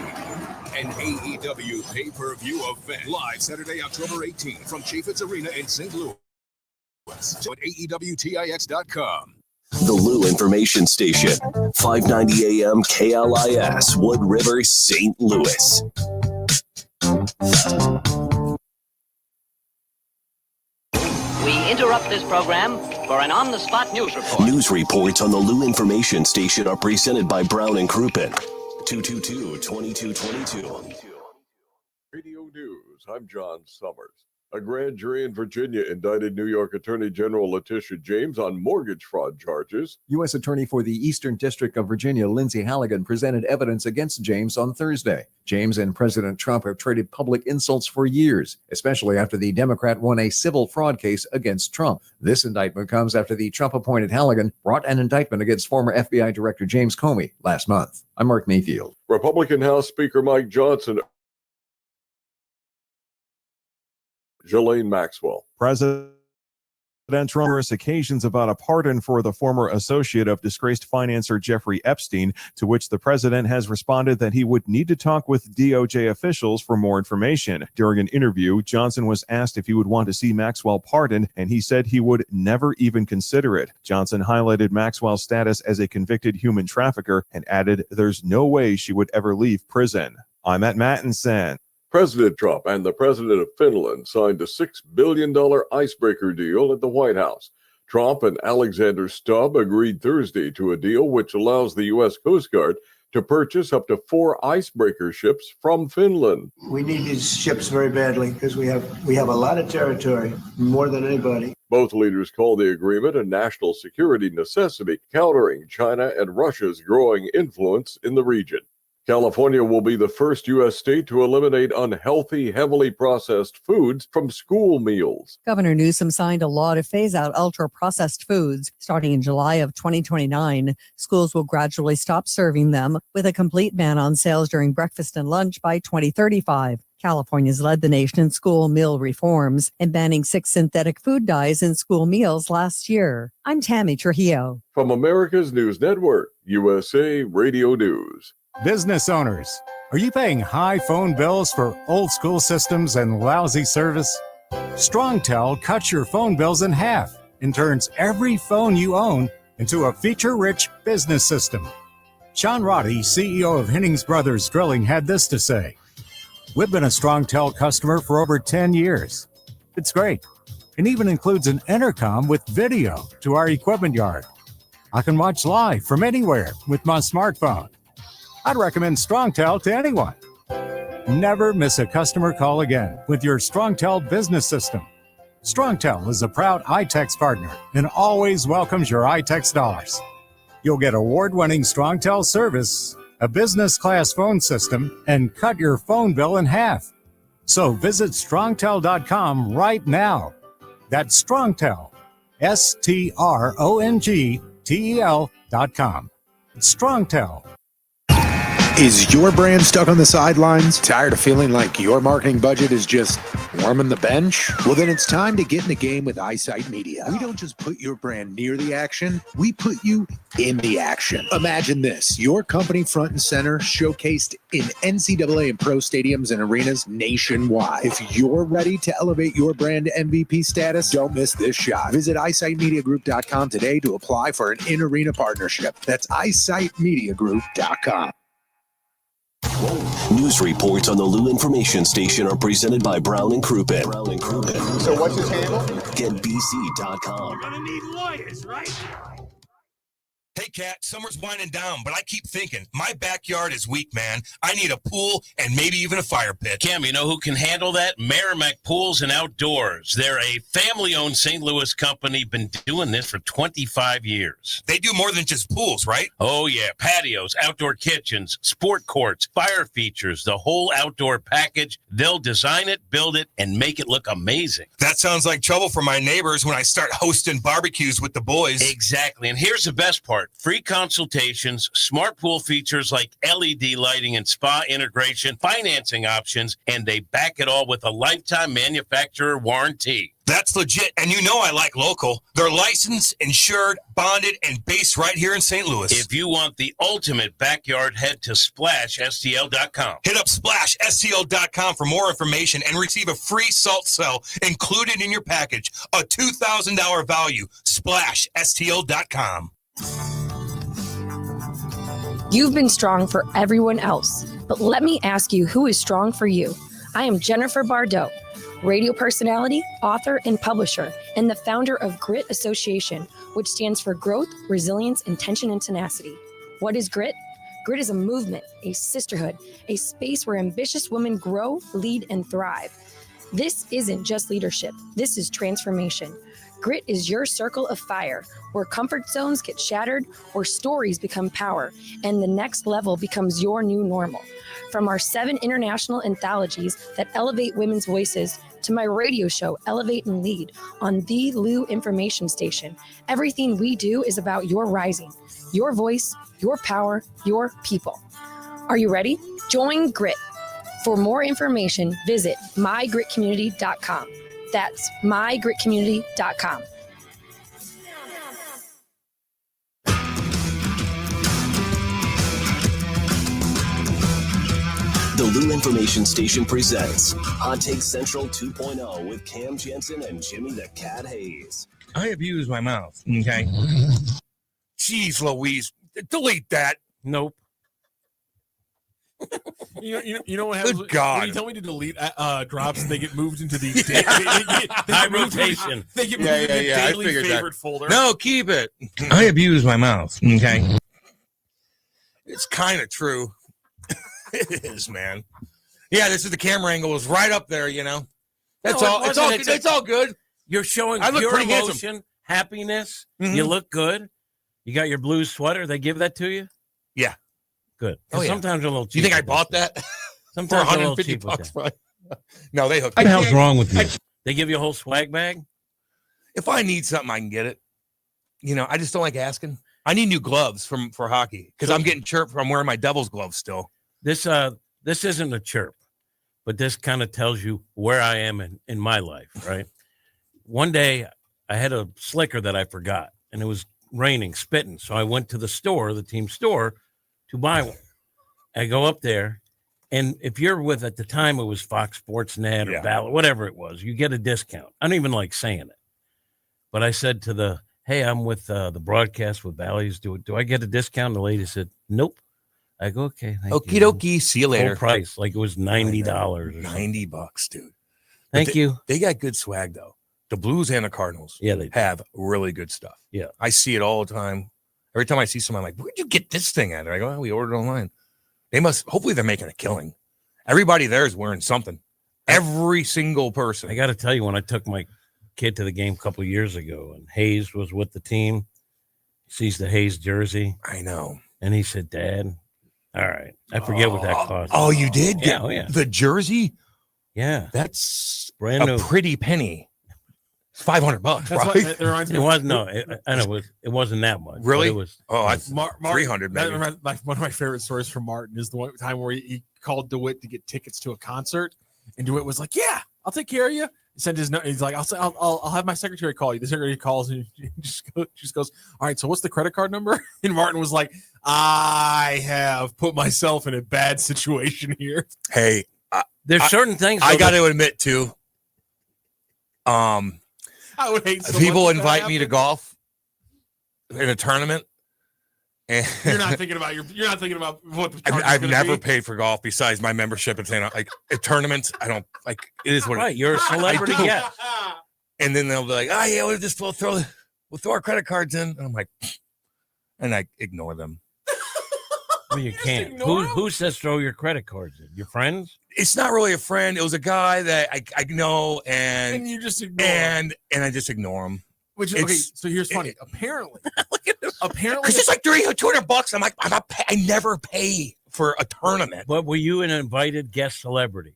Speaker 1: An AEW pay-per-view event. Live Saturday, October 18th from Chaffetz Arena in St. Louis. So at AEWTIX.com.
Speaker 8: The Lou Information Station, 590 AM KLIS, Wood River, St. Louis.
Speaker 21: We interrupt this program for an on-the-spot news report.
Speaker 8: News reports on the Lou Information Station are presented by Brown and Crouppen. 222-2222.
Speaker 22: Radio News, I'm John Summers. A grand jury in Virginia indicted New York Attorney General Letitia James on mortgage fraud charges.
Speaker 23: U.S. Attorney for the Eastern District of Virginia, Lindsay Halligan, presented evidence against James on Thursday. James and President Trump have traded public insults for years, especially after the Democrat won a civil fraud case against Trump. This indictment comes after the Trump-appointed Halligan brought an indictment against former FBI Director James Comey last month. I'm Mark Mayfield.
Speaker 22: Republican House Speaker Mike Johnson. Ghislaine Maxwell.
Speaker 24: President Trump numerous occasions about a pardon for the former associate of disgraced financier Jeffrey Epstein, to which the president has responded that he would need to talk with DOJ officials for more information. During an interview, Johnson was asked if he would want to see Maxwell pardoned, and he said he would never even consider it. Johnson highlighted Maxwell's status as a convicted human trafficker and added there's no way she would ever leave prison. I'm at Mattinson.
Speaker 22: President Trump and the president of Finland signed a $6 billion icebreaker deal at the White House. Trump and Alexander Stubb agreed Thursday to a deal which allows the U.S. Coast Guard to purchase up to 4 icebreaker ships from Finland.
Speaker 25: We need these ships very badly because we have a lot of territory, more than anybody.
Speaker 22: Both leaders call the agreement a national security necessity, countering China and Russia's growing influence in the region. California will be the first U.S. state to eliminate unhealthy, heavily processed foods from school meals.
Speaker 26: Governor Newsom signed a law to phase out ultra-processed foods. Starting in July of 2029, schools will gradually stop serving them, with a complete ban on sales during breakfast and lunch by 2035. California's led the nation in school meal reforms and banning 6 synthetic food dyes in school meals last year. I'm Tammy Trujillo.
Speaker 22: From America's News Network, USA Radio News.
Speaker 27: Business owners, are you paying high phone bills for old school systems and lousy service? StrongTel cuts your phone bills in half and turns every phone you own into a feature-rich business system. Sean Roddy, CEO of Hennings Brothers Drilling, had this to say: "We've been a StrongTel customer for over 10 years. It's great. It even includes an intercom with video to our equipment yard. I can watch live from anywhere with my smartphone. I'd recommend StrongTel to anyone. Never miss a customer call again with your StrongTel business system. StrongTel is a proud iTex partner and always welcomes your iTex dollars. You'll get award-winning StrongTel service, a business-class phone system, and cut your phone bill in half. So visit StrongTel.com right now. That's StrongTel, StrongTel.com. It's StrongTel.
Speaker 28: Is your brand stuck on the sidelines? Tired of feeling like your marketing budget is just warming the bench? Well, then it's time to get in the game with Eyesight Media. We don't just put your brand near the action, we put you in the action. Imagine this: your company front and center, showcased in NCAA and pro stadiums and arenas nationwide. If you're ready to elevate your brand to MVP status, don't miss this shot. Visit eyesightmediagroup.com today to apply for an in-arena partnership. That's eyesightmediagroup.com.
Speaker 8: News reports on the Lou Information Station are presented by Brown and Crouppen.
Speaker 10: So what's his handle?
Speaker 8: GetBC.com.
Speaker 20: You're gonna need lawyers, right?
Speaker 4: Hey, Kat, summer's winding down, but I keep thinking, my backyard is weak, man. I need a pool and maybe even a fire pit.
Speaker 5: Cam, you know who can handle that? Merrimack Pools and Outdoors. They're a family-owned St. Louis company, been doing this for 25 years.
Speaker 4: They do more than just pools, right?
Speaker 5: Oh, yeah. Patios, outdoor kitchens, sport courts, fire features, the whole outdoor package. They'll design it, build it, and make it look amazing.
Speaker 4: That sounds like trouble for my neighbors when I start hosting barbecues with the boys.
Speaker 5: Exactly. And here's the best part. Free consultations, smart pool features like LED lighting and spa integration, financing options, and they back it all with a lifetime manufacturer warranty.
Speaker 4: That's legit, and you know I like local. They're licensed, insured, bonded, and based right here in St. Louis.
Speaker 5: If you want the ultimate backyard, head to SplashSTL.com.
Speaker 4: Hit up SplashSTL.com for more information and receive a free salt cell included in your package, a $2,000 value. SplashSTL.com.
Speaker 3: You've been strong for everyone else, but let me ask you, who is strong for you? I am Jennifer Bardot, radio personality, author, and publisher, and the founder of Grit Association, which stands for Growth, Resilience, Intention, and Tenacity. What is grit? Grit is a movement, a sisterhood, a space where ambitious women grow, lead, and thrive. This isn't just leadership. This is transformation. Grit is your circle of fire, where comfort zones get shattered, where stories become power, and the next level becomes your new normal. From our 7 international anthologies that elevate women's voices to my radio show, Elevate and Lead, on the Lou Information Station, everything we do is about your rising, your voice, your power, your people. Are you ready? Join Grit. For more information, visit mygritcommunity.com. That's mygritcommunity.com.
Speaker 8: The Lou Information Station presents Hot Take Central 2.0 with Cam Janssen and Jimmy the Cat Hayes.
Speaker 4: I abuse my mouth, okay? Jeez Louise, delete that.
Speaker 5: Nope.
Speaker 2: You know what happens?
Speaker 4: Good God.
Speaker 2: When you tell me to delete drops, they get moved into the
Speaker 5: high rotation.
Speaker 2: They get moved into the daily favorite folder.
Speaker 4: No, keep it. I abuse my mouth, okay? It's kind of true. It is, man. Yeah, this is the camera angle is right up there, you know. That's all. It's all good.
Speaker 5: You're showing
Speaker 4: I look
Speaker 5: pure
Speaker 4: pretty
Speaker 5: emotion,
Speaker 4: handsome.
Speaker 5: happiness.
Speaker 4: Mhm.
Speaker 5: You look good. You got your blue sweater. They give that to you?
Speaker 4: Yeah.
Speaker 5: Good.
Speaker 4: Oh, yeah.
Speaker 5: Sometimes you're a little cheap.
Speaker 4: You think I bought that?
Speaker 5: Sometimes
Speaker 4: for
Speaker 5: you're a little
Speaker 4: $150
Speaker 5: cheap with that.
Speaker 4: No, they hooked
Speaker 5: What
Speaker 4: me.
Speaker 5: the hell's wrong with you? They give you a whole swag bag?
Speaker 4: If I need something, I can get it. You know, I just don't like asking. I need new gloves for hockey because I'm getting chirped from wearing my Devil's gloves still.
Speaker 5: This isn't a chirp, but this kind of tells you where I am in my life, right? One day I had a slicker that I forgot, and it was raining, spitting. So I went to the store, the team store, to buy one. I go up there, and if you're with, at the time, it was Fox Sports Net or Ballot, whatever it was, you get a discount. I don't even like saying it. But I said to hey, I'm with the broadcast with Bally's. Do I get a discount? The lady said, nope. I go, okay.
Speaker 4: Okie dokie. See you later.
Speaker 5: Full price, like it was $90 or
Speaker 4: $90, dude.
Speaker 5: Thank you.
Speaker 4: They got good swag though. The Blues and the Cardinals,
Speaker 5: they
Speaker 4: have really good stuff.
Speaker 5: Yeah,
Speaker 4: I see it all the time. Every time I see someone, I'm like, where'd you get this thing at? I go, we ordered it online. They must. Hopefully, they're making a killing. Everybody there is wearing something. Every single person.
Speaker 5: I got to tell you, when I took my kid to the game a couple of years ago, and Hayes was with the team, he sees the Hayes jersey.
Speaker 4: I know,
Speaker 5: and he said, "Dad." All right. I forget what that cost.
Speaker 4: Oh, you did?
Speaker 5: Yeah. Oh, yeah.
Speaker 4: The jersey?
Speaker 5: Yeah.
Speaker 4: That's
Speaker 5: brand new.
Speaker 4: A pretty penny. It's $500, right?
Speaker 5: It was no. I know it wasn't that much.
Speaker 4: Really?
Speaker 5: It was.
Speaker 4: Oh,
Speaker 2: Martin,
Speaker 4: 300. Maybe.
Speaker 2: One of my favorite stories from Martin is the one time where he called DeWitt to get tickets to a concert, and DeWitt was like, "Yeah, I'll take care of you." He sent his note. He's like, "I'll have my secretary call you." The secretary calls and just goes, "All right, so what's the credit card number?" And Martin was like, "I have put myself in a bad situation here."
Speaker 4: Hey,
Speaker 5: there's certain things
Speaker 4: I got to admit too.
Speaker 2: I would hate
Speaker 4: people invite me to golf in a tournament, and
Speaker 2: you're not thinking about what the
Speaker 4: I've never paid for golf besides my membership and like at tournaments. I don't like it is what
Speaker 5: right. You're a celebrity, yeah.
Speaker 4: And then they'll be like, "Oh yeah, we'll throw our credit cards in." And I'm like, and I ignore them.
Speaker 5: Well, you can't. Who says throw your credit cards in? Your friends?
Speaker 4: It's not really a friend. It was a guy that I know, and
Speaker 2: you just ignore
Speaker 4: and I just ignore him.
Speaker 2: Which okay, so here's funny. Apparently,
Speaker 4: because it's like $200. I'm like, I never pay for a tournament.
Speaker 5: But were you an invited guest celebrity?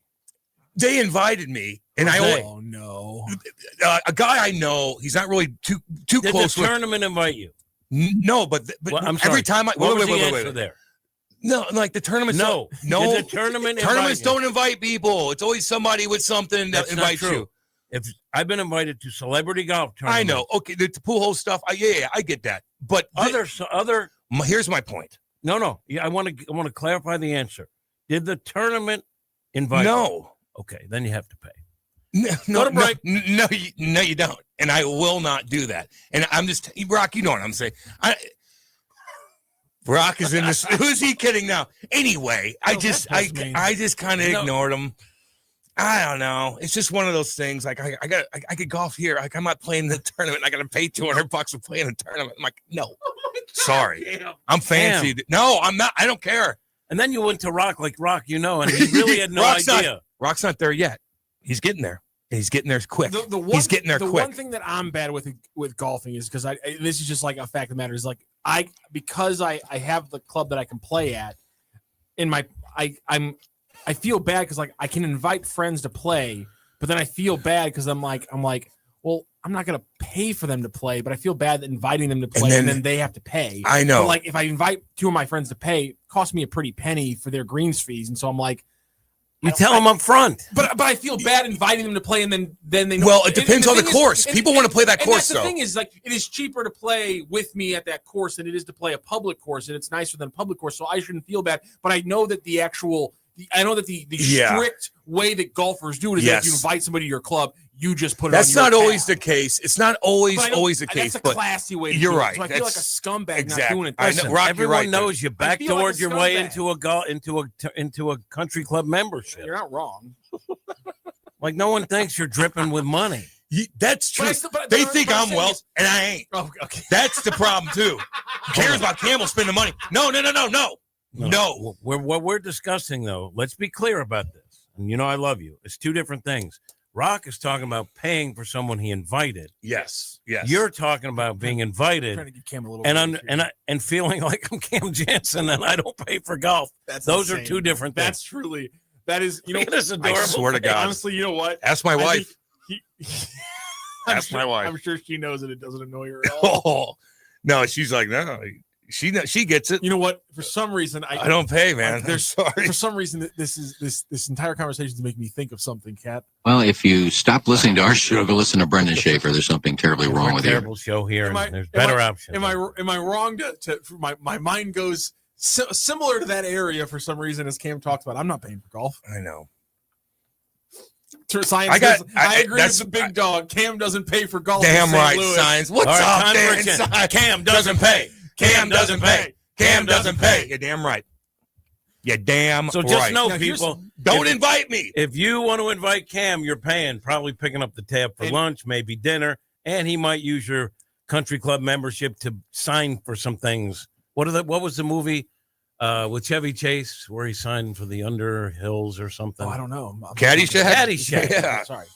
Speaker 4: They invited me, and
Speaker 2: oh no,
Speaker 4: a guy I know. He's not really too
Speaker 5: Did
Speaker 4: close.
Speaker 5: Did the tournament invite you?
Speaker 4: No, but
Speaker 5: well, I'm
Speaker 4: every
Speaker 5: sorry.
Speaker 4: time I
Speaker 5: What was the answer there?
Speaker 4: No, like the tournament.
Speaker 5: No.
Speaker 4: Did
Speaker 5: the tournament
Speaker 4: tournaments don't invite people. It's always somebody with something that invites you.
Speaker 5: If I've been invited to celebrity golf tournaments,
Speaker 4: I know. Okay, the pool hole stuff. Yeah, I get that. But
Speaker 5: other.
Speaker 4: Here's my point.
Speaker 5: No. Yeah, I want to clarify the answer. Did the tournament invite?
Speaker 4: No.
Speaker 5: You? Okay, then you have to pay.
Speaker 4: No, you don't. And I will not do that. And I'm just Brock. You know what I'm saying. Brock is in this. Who's he kidding now? Anyway, I just kind of ignored him. I don't know. It's just one of those things. Like I could golf here. Like I'm not playing the tournament. I got to pay $200 for playing a tournament. I'm like, no, sorry, I'm fancy. No, I'm not. I don't care.
Speaker 5: And then you went to Rock, and he really had no idea.
Speaker 4: Rock's not there yet. He's getting there. He's getting there quick. He's getting there quick.
Speaker 2: The one thing that I'm bad with golfing is because this is just like a fact of the matter is like because I have the club that I can play at in my I feel bad because like I can invite friends to play, but then I feel bad because I'm like, well, I'm not gonna pay for them to play, but I feel bad that inviting them to play and then they have to pay.
Speaker 4: I know.
Speaker 2: But like if I invite two of my friends to pay, it costs me a pretty penny for their greens fees, and so I'm like,
Speaker 5: you tell them up front.
Speaker 2: But I feel bad inviting them to play, and then they know.
Speaker 4: Well, it depends on the course. People want to play that course,
Speaker 2: though. The thing is, like, it is cheaper to play with me at that course than it is to play a public course, and it's nicer than a public course, so I shouldn't feel bad. But I know that the strict way that golfers do it is that if you invite somebody to your club, you just put it
Speaker 4: That's
Speaker 2: on your
Speaker 4: not always
Speaker 2: tab.
Speaker 4: the case. It's not always the case.
Speaker 2: That's a classy way to
Speaker 4: you're
Speaker 2: do
Speaker 4: right.
Speaker 2: it. So I feel like a scumbag not doing it.
Speaker 5: Listen,
Speaker 4: Rock,
Speaker 5: everyone knows you backdoored your way
Speaker 2: scumbag.
Speaker 5: into a country club membership.
Speaker 2: You're not wrong.
Speaker 5: Like no one thinks you're dripping with money.
Speaker 4: That's true. They think I'm well, and I ain't.
Speaker 2: Oh, okay.
Speaker 4: That's the problem too. Who cares about Campbell spending money? No.
Speaker 5: What we're discussing, though, let's be clear about this. And you know I love you. It's two different things. Rock is talking about paying for someone he invited.
Speaker 4: Yes.
Speaker 5: You're talking about being invited
Speaker 2: Trying to get Cam a little
Speaker 5: and feeling like I'm Cam Janssen and I don't pay for golf. Those are two different things.
Speaker 2: That is, you know,
Speaker 5: that's adorable.
Speaker 4: I swear to God.
Speaker 2: Honestly, you know what?
Speaker 4: Ask my wife. Ask my wife.
Speaker 2: I'm sure she knows that it doesn't annoy her at all.
Speaker 4: Oh, no, she's like, no. She gets it.
Speaker 2: You know what? For some reason, I
Speaker 4: don't pay, man. I'm sorry.
Speaker 2: For some reason, this entire conversation is making me think of something, Kat.
Speaker 6: Well, if you stop listening to our show, go listen to Brendan Schaefer. There's something terribly wrong with you.
Speaker 5: Terrible show here. There's better options.
Speaker 2: Am I wrong to my mind goes similar to that area for some reason as Cam talks about? I'm not paying for golf.
Speaker 4: I know.
Speaker 2: Science I agree with the big dog. Cam doesn't pay for golf.
Speaker 4: Damn right, Science. What's up there?
Speaker 5: Cam doesn't pay.
Speaker 4: Cam doesn't pay. Cam doesn't pay. You're damn right. You're damn right.
Speaker 5: So just know, people,
Speaker 4: don't invite me.
Speaker 5: If you want to invite Cam, you're paying, probably picking up the tab for lunch, maybe dinner, and he might use your country club membership to sign for some things. What was the movie with Chevy Chase where he signed for the Underhills or something?
Speaker 2: Oh, I don't know.
Speaker 4: Caddyshack.
Speaker 2: Yeah. Sorry.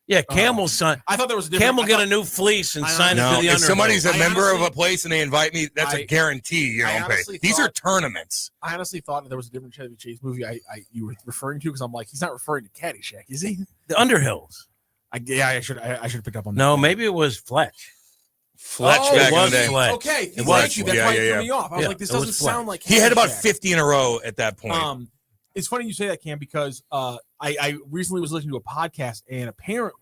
Speaker 5: Yeah, Cam will sign.
Speaker 2: I thought there was a
Speaker 5: Cam will get a new fleece and sign it to the
Speaker 4: if
Speaker 5: Underhills.
Speaker 4: somebody's a member of a place and they invite me, that's a guarantee you don't pay. These are tournaments.
Speaker 2: I honestly thought that there was a different Chevy Chase movie you were referring to because I'm like, he's not referring to Caddyshack, is he?
Speaker 5: The Underhills.
Speaker 2: I should have picked up on that.
Speaker 5: No, maybe it was Fletch.
Speaker 4: Fletch back in the day.
Speaker 2: Fletch. Okay, thank you. That's why it threw me off. I was like, this doesn't sound like Caddyshack.
Speaker 4: He had about 50 in a row at that point.
Speaker 2: It's funny you say that, Cam, because I recently was listening to a podcast and apparently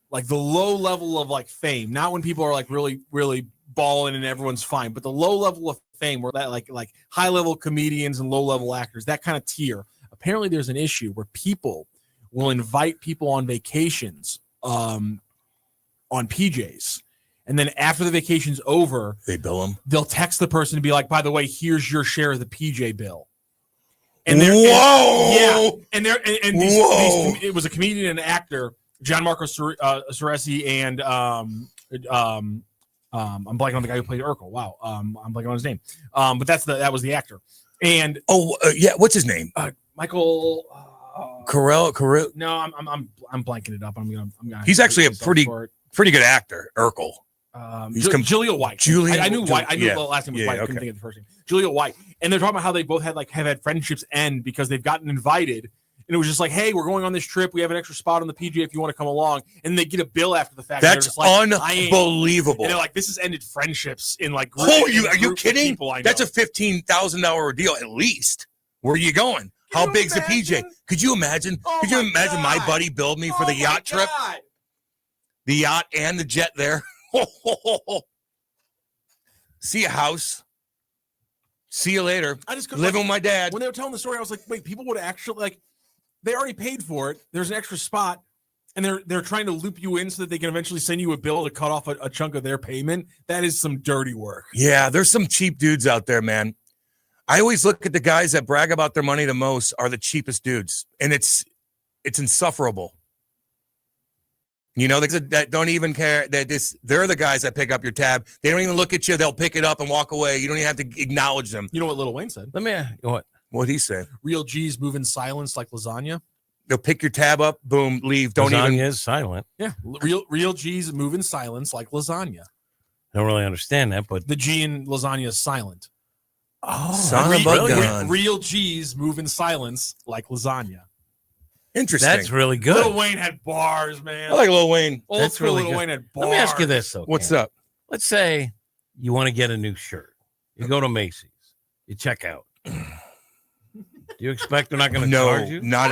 Speaker 2: like the low level of like fame, not when people are like really, really balling and everyone's fine, but the low level of fame where that like high level comedians and low level actors, that kind of tier. Apparently there's an issue where people will invite people on vacations on PJs. And then after the vacation's over,
Speaker 4: they bill them.
Speaker 2: They'll text the person to be like, by the way, here's your share of the PJ bill. And it was a comedian and an actor, Gianmarco Ceresi and I'm blanking on the guy who played Urkel. Wow. I'm blanking on his name. But that was the actor. And
Speaker 4: what's his name?
Speaker 2: Michael
Speaker 4: Carell.
Speaker 2: No, I'm blanking it up. I'm gonna.
Speaker 4: He's actually a pretty good actor, Urkel.
Speaker 2: Julia White. I knew White. I knew the last name was White. I
Speaker 4: okay.
Speaker 2: couldn't think of the first name. Julia White. And they're talking about how they both have had friendships end because they've gotten invited. And it was just like, hey, we're going on this trip. We have an extra spot on the PGA if you want to come along. And they get a bill after the fact.
Speaker 4: That's unbelievable.
Speaker 2: And they're like, this has ended friendships in like.
Speaker 4: Are you kidding? That's a $15,000 deal at least. Where are you going? How big's the PJ? Could you imagine? Could you imagine my buddy billed me for the yacht trip? The yacht and the jet there. See a house. See you later.
Speaker 2: I just
Speaker 4: living with my dad.
Speaker 2: When they were telling the story, I was like, wait, people would actually they already paid for it. There's an extra spot, and they're trying to loop you in so that they can eventually send you a bill to cut off a chunk of their payment. That is some dirty work.
Speaker 4: Yeah, there's some cheap dudes out there, man. I always look at the guys that brag about their money the most are the cheapest dudes, and it's insufferable. You know, that don't even care. They're the guys that pick up your tab. They don't even look at you. They'll pick it up and walk away. You don't even have to acknowledge them.
Speaker 2: You know what Lil Wayne said?
Speaker 5: Let me
Speaker 4: what he said.
Speaker 2: Real G's move in silence like lasagna.
Speaker 4: They'll pick your tab up, boom, leave.
Speaker 5: Lasagna is silent.
Speaker 2: Yeah, real G's move in silence like lasagna.
Speaker 5: I don't really understand that, but
Speaker 2: the G in lasagna is silent.
Speaker 5: Oh,
Speaker 2: real G's move in silence like lasagna.
Speaker 4: Interesting.
Speaker 5: That's really good.
Speaker 2: Lil Wayne had bars, man.
Speaker 4: I like Lil Wayne.
Speaker 5: That's really
Speaker 2: Lil
Speaker 5: good.
Speaker 2: Wayne had bars.
Speaker 5: Let me ask you this, though.
Speaker 4: What's
Speaker 5: Cam.
Speaker 4: up?
Speaker 5: Let's say you want to get a new shirt. You go to Macy's. You check out. Do you expect they're not going to charge you?
Speaker 4: Not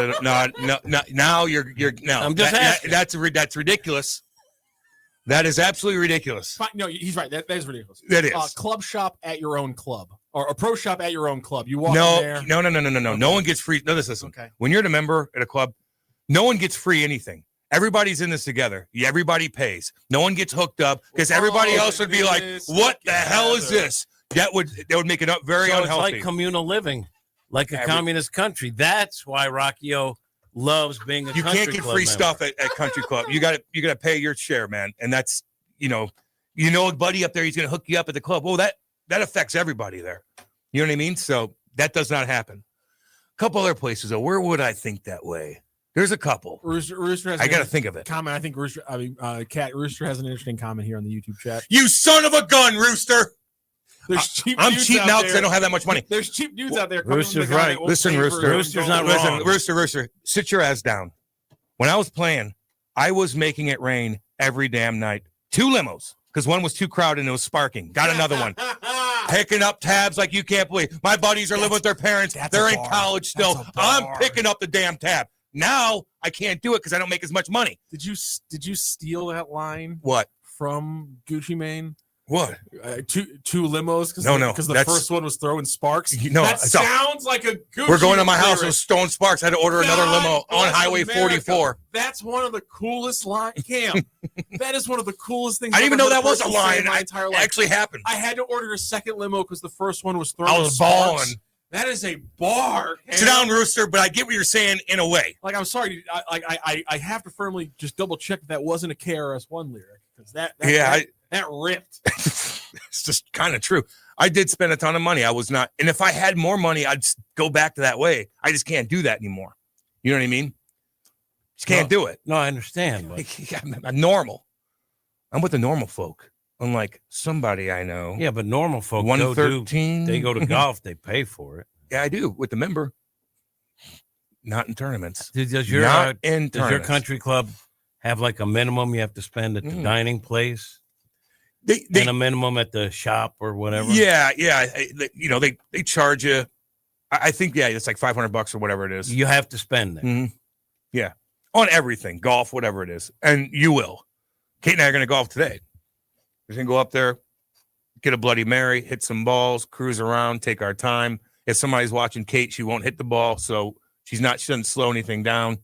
Speaker 4: now. You're no.
Speaker 5: I'm just asking.
Speaker 4: That's ridiculous. That is absolutely ridiculous.
Speaker 2: No, he's right. That is ridiculous.
Speaker 4: That is.
Speaker 2: Club shop at your own club or a pro shop at your own club. You walk in there.
Speaker 4: No. Okay. No one gets free. No, listen.
Speaker 2: Okay.
Speaker 4: When you're a member at a club, no one gets free anything. Everybody's in this together. Everybody pays. No one gets hooked up because everybody else would be like, "What the hell is this?" That would make it very unhealthy.
Speaker 5: It's like communal living, like a communist country. That's why Rockio loves being a country club.
Speaker 4: You can't get free stuff at country club. You got to pay your share, man. And that's you know a buddy up there. He's going to hook you up at the club. Well, that affects everybody there. You know what I mean? So that does not happen. A couple other places though. Where would I think that way? There's a couple.
Speaker 2: Rooster has.
Speaker 4: I got to think of it.
Speaker 2: Comment. I think Rooster. Rooster has an interesting comment here on the YouTube chat.
Speaker 4: You son of a gun, Rooster. I'm cheap now because I don't have that much money.
Speaker 2: There's cheap dudes out there.
Speaker 5: Rooster's right.
Speaker 4: Listen, Rooster.
Speaker 5: Rooster's not wrong.
Speaker 4: Rooster. Sit your ass down. When I was playing, I was making it rain every damn night. 2 limos because one was too crowded and it was sparking. Got another one. Picking up tabs like you can't believe. My buddies are living with their parents. They're in college still. I'm picking up the damn tab. Now I can't do it because I don't make as much money.
Speaker 2: Did you steal that line?
Speaker 4: What?
Speaker 2: From Gucci Mane?
Speaker 4: What?
Speaker 2: Two limos?
Speaker 4: No.
Speaker 2: Because the first one was throwing sparks.
Speaker 4: That
Speaker 2: sounds like a Gucci.
Speaker 4: We're going to my house with Stone Sparks. I had to order another limo on Highway 44.
Speaker 2: That's one of the coolest lines. Cam, that is one of the coolest things.
Speaker 4: I didn't even know that was a line.
Speaker 2: My entire life.
Speaker 4: It actually happened.
Speaker 2: I had to order a second limo because the first one was throwing
Speaker 4: I was
Speaker 2: sparks.
Speaker 4: balling.
Speaker 2: That is a bar. Cam.
Speaker 4: Sit down, Rooster, but I get what you're saying in a way.
Speaker 2: Like, I'm sorry. I have to firmly just double check that wasn't a KRS-One lyric. Because that ripped.
Speaker 4: It's just kind of true. I did spend a ton of money. I was not. And if I had more money, I'd go back to that way. I just can't do that anymore. You know what I mean? Just can't do it.
Speaker 5: No, I understand. But
Speaker 4: I'm normal. I'm with the normal folk. Unlike somebody I know.
Speaker 5: Yeah, but normal folk
Speaker 4: 113.
Speaker 5: They go to golf. They pay for it.
Speaker 4: Yeah, I do with the member. Not in tournaments.
Speaker 5: Does your country club have like a minimum you have to spend at the dining place? And a minimum at the shop or whatever?
Speaker 4: Yeah. They charge you. I think, it's like $500 or whatever it is.
Speaker 5: You have to spend that.
Speaker 4: Mm-hmm. Yeah. On everything, golf, whatever it is. And you will. Kate and I are going to golf today. We're going to go up there, get a Bloody Mary, hit some balls, cruise around, take our time. If somebody's watching Kate, she won't hit the ball. So she doesn't slow anything down.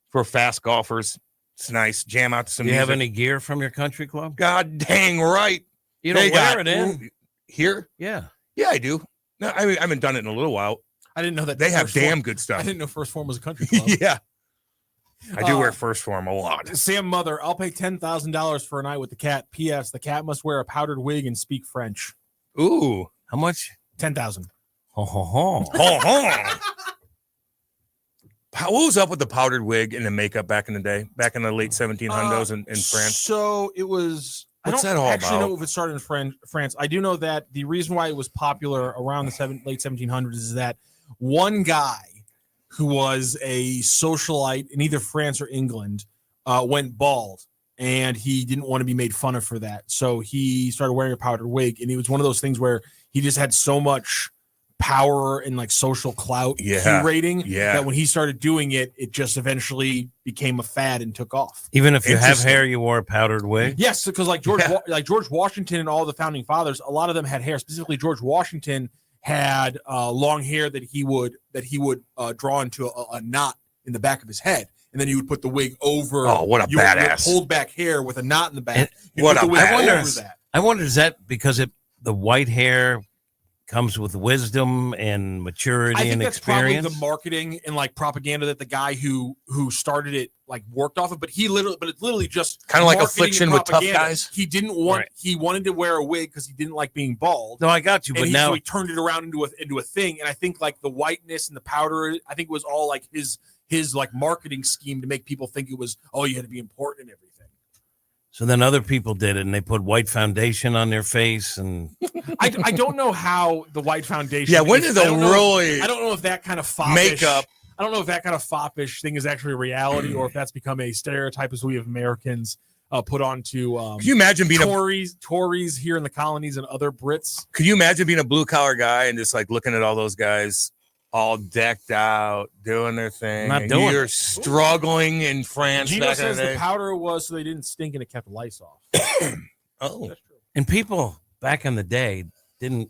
Speaker 4: For fast golfers, it's nice. Jam out to some
Speaker 5: music. Do you have any
Speaker 4: music.
Speaker 5: gear from your country club?
Speaker 4: God dang right.
Speaker 5: You don't wear it in?
Speaker 4: Here?
Speaker 5: Yeah.
Speaker 4: Yeah, I do. No, I haven't done it in a little while.
Speaker 2: I didn't know that.
Speaker 4: They have damn good stuff.
Speaker 2: I didn't know First Form was a country club.
Speaker 4: Yeah. I do wear furs for him a lot.
Speaker 2: Sam Mother, I'll pay $10,000 for a night with the cat. P.S. The cat must wear a powdered wig and speak French.
Speaker 4: Ooh,
Speaker 5: how much?
Speaker 2: 10,000.
Speaker 5: Ho ho ho.
Speaker 4: Ho ho. What was up with the powdered wig and the makeup back in the day, back in the late 1700s in France?
Speaker 2: So it was.
Speaker 4: What's
Speaker 2: I
Speaker 4: that
Speaker 2: don't
Speaker 4: all
Speaker 2: actually
Speaker 4: about?
Speaker 2: know if it started in France. I do know that the reason why it was popular around the late 1700s is that one guy who was a socialite in either France or England went bald, and he didn't want to be made fun of for that. So he started wearing a powdered wig, and it was one of those things where he just had so much power and like social clout curating that when he started doing it, it just eventually became a fad and took off.
Speaker 5: Even if you have hair, you wore a powdered wig.
Speaker 2: Yes, because like George Washington and all the founding fathers, a lot of them had hair. Specifically, George Washington had long hair that he would draw into a knot in the back of his head, and then he would put the wig over.
Speaker 4: Oh, what a badass!
Speaker 2: Hold back hair with a knot in the back.
Speaker 4: What a
Speaker 5: badass! I wonder, is that because the white hair comes with wisdom and maturity
Speaker 2: I think
Speaker 5: and
Speaker 2: that's
Speaker 5: experience?
Speaker 2: probably the marketing and like propaganda that the guy who started it like worked off of. But it's literally just
Speaker 4: kind of like
Speaker 2: marketing
Speaker 4: Affliction
Speaker 2: and
Speaker 4: with tough
Speaker 2: propaganda.
Speaker 4: guys.
Speaker 2: He didn't want. He wanted to wear a wig because he didn't like being bald.
Speaker 5: No, I got you. But now
Speaker 2: so he turned it around into a thing. And I think like the whiteness and the powder, I think it was all like his like marketing scheme to make people think it was, oh, you had to be important and everything.
Speaker 5: So then other people did it, and they put white foundation on their face, and
Speaker 2: I don't know how the white foundation.
Speaker 4: Yeah, when did they really?
Speaker 2: I don't know if that kind of foppish
Speaker 4: makeup.
Speaker 2: I don't know if that kind of foppish thing is actually a reality, or if that's become a stereotype as we have Americans put onto.
Speaker 4: Can you imagine being
Speaker 2: Tories here in the colonies and other Brits?
Speaker 4: Could you imagine being a blue collar guy and just like looking at all those guys all decked out, doing their thing?
Speaker 5: Not
Speaker 4: and
Speaker 5: doing
Speaker 4: you're
Speaker 5: it.
Speaker 4: struggling in France.
Speaker 2: Gino
Speaker 4: back in
Speaker 2: says
Speaker 4: the
Speaker 2: the
Speaker 4: day.
Speaker 2: powder was so they didn't stink and it kept the lice off.
Speaker 4: Oh,
Speaker 5: and people back in the day there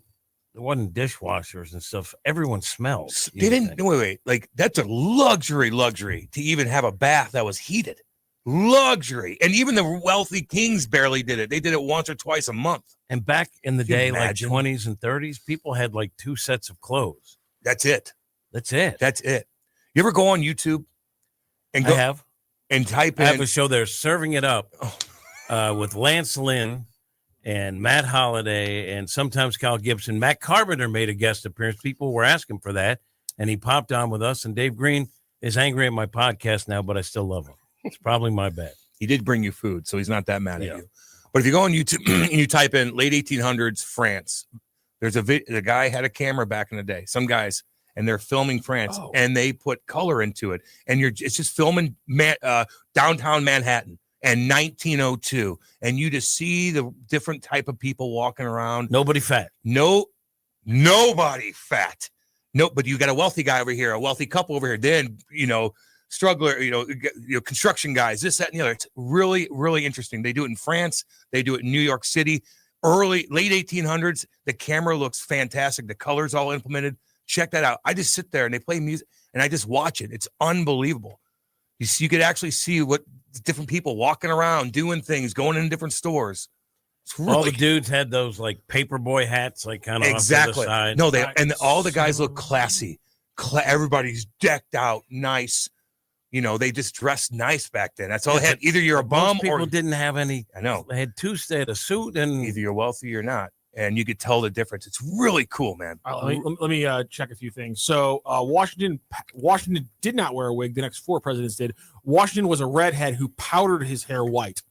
Speaker 5: wasn't dishwashers and stuff. Everyone smelled.
Speaker 4: They didn't. Wait. Like that's a luxury to even have a bath that was heated. Luxury, and even the wealthy kings barely did it. They did it once or twice a month.
Speaker 5: And back in the
Speaker 4: Can you
Speaker 5: day,
Speaker 4: imagine?
Speaker 5: like 20s and 30s, people had like 2 sets of clothes.
Speaker 4: That's it.
Speaker 5: That's it.
Speaker 4: That's it. You ever go on YouTube and go
Speaker 5: I have
Speaker 4: and type
Speaker 5: I have
Speaker 4: in?
Speaker 5: a show there, Serving It Up, with Lance Lynn and Matt Holliday and sometimes Kyle Gibson. Matt Carpenter made a guest appearance. People were asking for that, and he popped on with us. And Dave Green is angry at my podcast now, but I still love him. It's probably my bad.
Speaker 4: He did bring you food, so he's not that mad at you. But if you go on YouTube and you type in late 1800s France, there's the guy had a camera back in the day. Some guys. And they're filming France, and they put color into it, and it's just filming downtown Manhattan and 1902, and you just see the different type of people walking around.
Speaker 5: Nobody fat.
Speaker 4: Nobody fat. No, but you got a wealthy guy over here, a wealthy couple over here. Then struggler, construction guys, this, that, and the other. It's really, really interesting. They do it in France. They do it in New York City. Late 1800s. The camera looks fantastic. The colors all implemented. Check that out. I just sit there and they play music and I just watch it. It's unbelievable. You could actually see what different people walking around, doing things, going in different stores. It's really
Speaker 5: all the dudes had those like paperboy hats, like kind of
Speaker 4: exactly.
Speaker 5: off to the side.
Speaker 4: No, and all the guys look classy. Everybody's decked out, nice. They just dressed nice back then. That's all they had. Either you're a bum
Speaker 5: people
Speaker 4: or
Speaker 5: didn't have any.
Speaker 4: I know
Speaker 5: they had they had a suit, and
Speaker 4: either you're wealthy or not. And you could tell the difference. It's really cool, man.
Speaker 2: Let me check a few things. So Washington did not wear a wig. The next 4 presidents did. Washington was a redhead who powdered his hair white.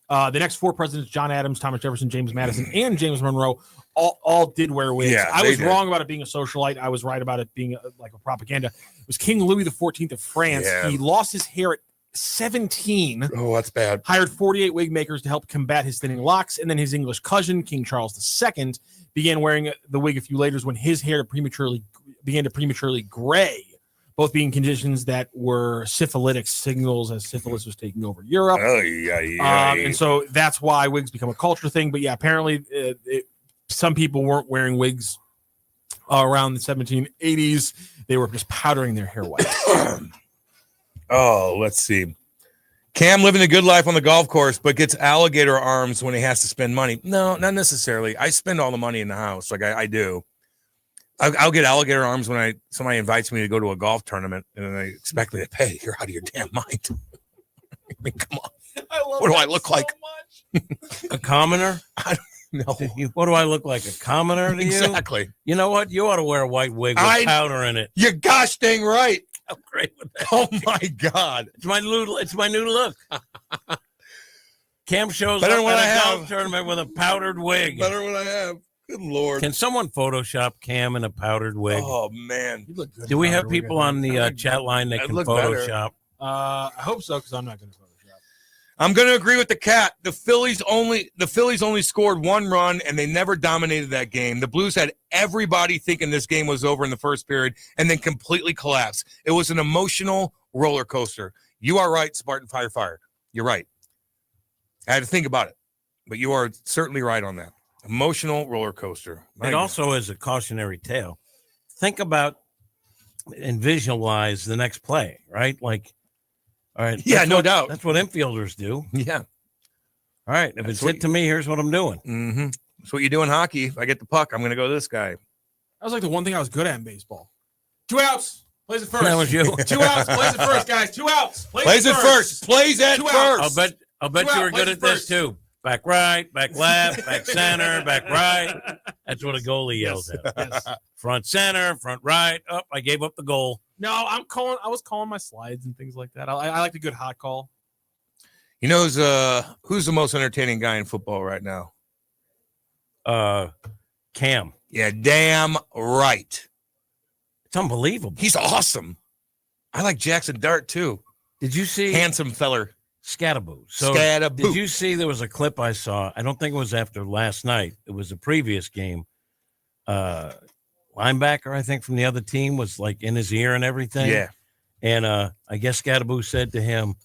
Speaker 2: The next 4 presidents, John Adams, Thomas Jefferson, James Madison, and James Monroe, all did wear wigs.
Speaker 4: Yeah,
Speaker 2: I was wrong about it being a socialite. I was right about it being like a propaganda. It was King Louis XIV of France.
Speaker 4: Yeah.
Speaker 2: He lost his hair at 17.
Speaker 4: Oh, that's bad.
Speaker 2: Hired 48 wig makers to help combat his thinning locks, and then his English cousin, King Charles II, began wearing the wig a few later when his hair began to prematurely gray, both being conditions that were syphilitic signals as syphilis was taking over Europe.
Speaker 4: Oh, yeah.
Speaker 2: And so that's why wigs become a culture thing. But yeah, apparently some people weren't wearing wigs around the 1780s. They were just powdering their hair white.
Speaker 4: Oh, let's see. Cam living a good life on the golf course, but gets alligator arms when he has to spend money. No, not necessarily. I spend all the money in the house, like I do. I'll get alligator arms when somebody invites me to go to a golf tournament, and then they expect me to pay. You're out of your damn mind. I mean, come on.
Speaker 2: I
Speaker 4: What do I look like?
Speaker 5: A commoner?
Speaker 4: No.
Speaker 5: What do I look like? A commoner to you?
Speaker 4: Exactly.
Speaker 5: You know what? You ought to wear a white wig with powder in it.
Speaker 4: You're gosh dang right.
Speaker 5: I'm great with that.
Speaker 4: Oh my God.
Speaker 5: It's my new look. Cam shows
Speaker 4: Better
Speaker 5: up
Speaker 4: than what
Speaker 5: at
Speaker 4: I
Speaker 5: a
Speaker 4: have.
Speaker 5: golf tournament with a powdered wig.
Speaker 4: Better than what I have. Good Lord.
Speaker 5: Can someone Photoshop Cam in a powdered wig?
Speaker 4: Oh man.
Speaker 2: You look good.
Speaker 5: Do we have people on the chat line that
Speaker 4: I'd
Speaker 5: can
Speaker 4: look better.
Speaker 5: Photoshop?
Speaker 2: I hope so, because I'm not going to Photoshop.
Speaker 4: I'm going to agree with the cat. The Phillies only scored 1 run, and they never dominated that game. The Blues had everybody thinking this game was over in the first period, and then completely collapsed. It was an emotional roller coaster. You are right, Spartan Fire. You're right. I had to think about it, but you are certainly right on that. Emotional roller coaster.
Speaker 5: It also is a cautionary tale. Think about and visualize the next play, right? Like, all right.
Speaker 4: Yeah, no doubt.
Speaker 5: That's what infielders do.
Speaker 4: Yeah.
Speaker 5: All right. If it's hit to me, here's what I'm doing.
Speaker 4: Mm-hmm. That's what you do in hockey. If I get the puck, I'm going to go to this guy.
Speaker 2: That was like the one thing I was good at in baseball. 2 outs. Plays it first.
Speaker 5: That was you.
Speaker 2: 2 outs. Plays it first, guys. 2 outs.
Speaker 4: Plays it first. Plays it
Speaker 2: 2
Speaker 4: first.
Speaker 2: outs.
Speaker 5: I'll bet you were good at this too. Back right, back left, back center, back right. That's what a goalie yells at.
Speaker 2: Yes.
Speaker 5: Front center, front right. Oh, I gave up the goal.
Speaker 2: No, I was calling my slides and things like that. I like a good hot call.
Speaker 4: You know who's the most entertaining guy in football right now?
Speaker 5: Cam.
Speaker 4: Yeah, damn right.
Speaker 5: It's unbelievable.
Speaker 4: He's awesome. I like Jackson Dart too.
Speaker 5: Did you see
Speaker 4: handsome feller?
Speaker 5: Scatterboo. So
Speaker 4: Scatterboo.
Speaker 5: Did you see there was a clip I saw? I don't think it was after last night. It was a previous game. Linebacker, I think, from the other team was like in his ear and everything.
Speaker 4: Yeah.
Speaker 5: And I guess Scatterboo said to him,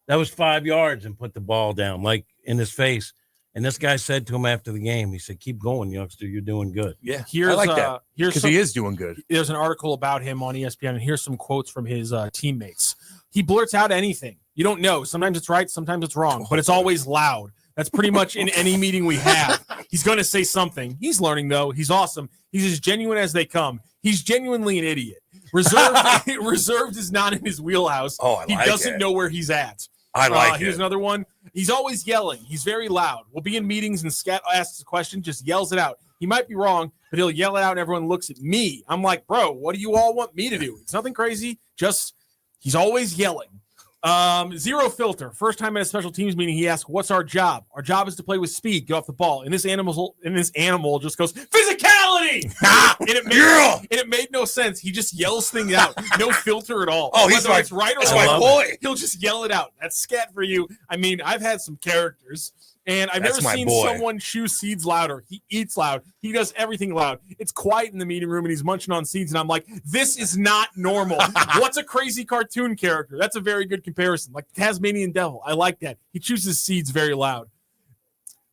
Speaker 5: that was 5 yards, and put the ball down, like in his face. And this guy said to him after the game, he said, keep going, youngster. You're doing good.
Speaker 4: Yeah.
Speaker 2: Here's,
Speaker 4: I like that.
Speaker 2: Because
Speaker 4: he is doing good.
Speaker 2: There's an article about him on ESPN, and here's some quotes from his teammates. He blurts out anything. You don't know. Sometimes it's right, sometimes it's wrong, but it's always loud. That's pretty much in any meeting we have. He's going to say something. He's learning, though. He's awesome. He's as genuine as they come. He's genuinely an idiot. Reserved is not in his wheelhouse.
Speaker 4: Oh, I
Speaker 2: he
Speaker 4: like
Speaker 2: doesn't
Speaker 4: it.
Speaker 2: know where he's at.
Speaker 4: I like
Speaker 2: Here's
Speaker 4: it.
Speaker 2: another one. He's always yelling. He's very loud. We'll be in meetings and Scat asks a question, just yells it out. He might be wrong, but he'll yell it out and everyone looks at me. I'm like, bro, what do you all want me to do? It's nothing crazy. Just he's always yelling. Zero filter. First time at a special teams meeting, he asked, "What's our job?" Our job is to play with speed, get off the ball. And this animal just goes, "Physicality!" and it made no sense. He just yells things out, no filter at all.
Speaker 4: Oh, he's
Speaker 2: Whether
Speaker 4: my,
Speaker 2: it's right or
Speaker 4: that's
Speaker 2: wrong,
Speaker 4: my boy.
Speaker 2: He'll just yell it out. That's Scat for you. I mean, I've had some characters. And I've
Speaker 4: That's
Speaker 2: never
Speaker 4: my
Speaker 2: seen
Speaker 4: boy.
Speaker 2: someone chew seeds louder. He eats loud. He does everything loud. It's quiet in the meeting room, and he's munching on seeds. And I'm like, this is not normal. What's a crazy cartoon character? That's a very good comparison. Like Tasmanian Devil. I like that. He chews his seeds very loud.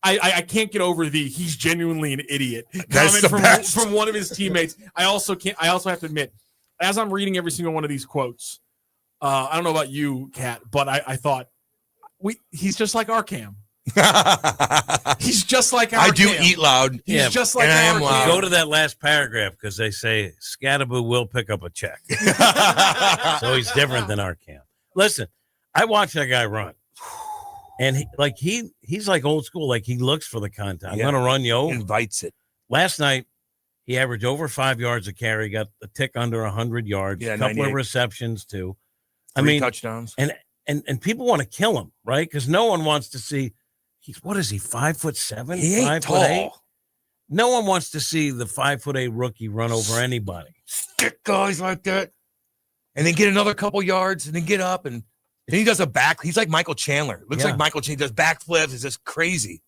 Speaker 2: I can't get over he's genuinely an idiot comment from one of his teammates. I also have to admit, as I'm reading every single one of these quotes, I don't know about you, Kat, but I thought he's just like our Cam. He's just like our
Speaker 4: I do
Speaker 2: Cam.
Speaker 4: eat loud.
Speaker 2: He's just like
Speaker 4: and I
Speaker 2: our
Speaker 4: am
Speaker 2: Cam.
Speaker 4: loud.
Speaker 5: Go to that last paragraph because they say Scatterboo will pick up a check. So he's different than our Cam. Listen, I watched that guy run. And he's like old school. Like he looks for the contact. I'm going to run you over.
Speaker 4: Invites it.
Speaker 5: Last night, he averaged over 5 yards a carry, got a tick under 100 yards,
Speaker 4: Yeah,
Speaker 5: a couple
Speaker 4: 98.
Speaker 5: of receptions too.
Speaker 4: Three touchdowns.
Speaker 5: And people want to kill him, right? Because no one wants to see. What is he? 5'7"?
Speaker 4: He ain't
Speaker 5: 5'8"?
Speaker 4: tall.
Speaker 5: No one wants to see the 5'8" rookie run over anybody.
Speaker 4: Stick guys like that, and then get another couple yards, and then get up, and then he does a back. He's like Michael Chandler. Looks like Michael Chandler. Does backflips. Is just crazy.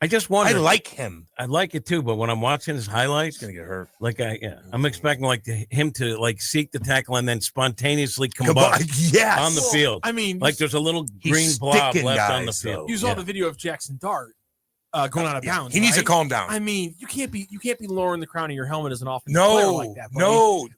Speaker 5: I just wonder.
Speaker 4: I like him.
Speaker 5: I like it too, but when I'm watching his highlights,
Speaker 4: He's gonna get hurt.
Speaker 5: like I'm expecting him to like seek the tackle and then spontaneously combust
Speaker 4: Yes.
Speaker 5: on the field.
Speaker 2: I mean,
Speaker 5: like there's a little
Speaker 4: He's
Speaker 5: green blob
Speaker 4: sticking
Speaker 5: left on the
Speaker 4: guys,
Speaker 5: field.
Speaker 2: you saw the video of Jackson Dart going out of bounds.
Speaker 4: He needs to
Speaker 2: right?
Speaker 4: calm down.
Speaker 2: I mean, you can't be lowering the crown of your helmet as an offensive player like that. Buddy.
Speaker 4: No.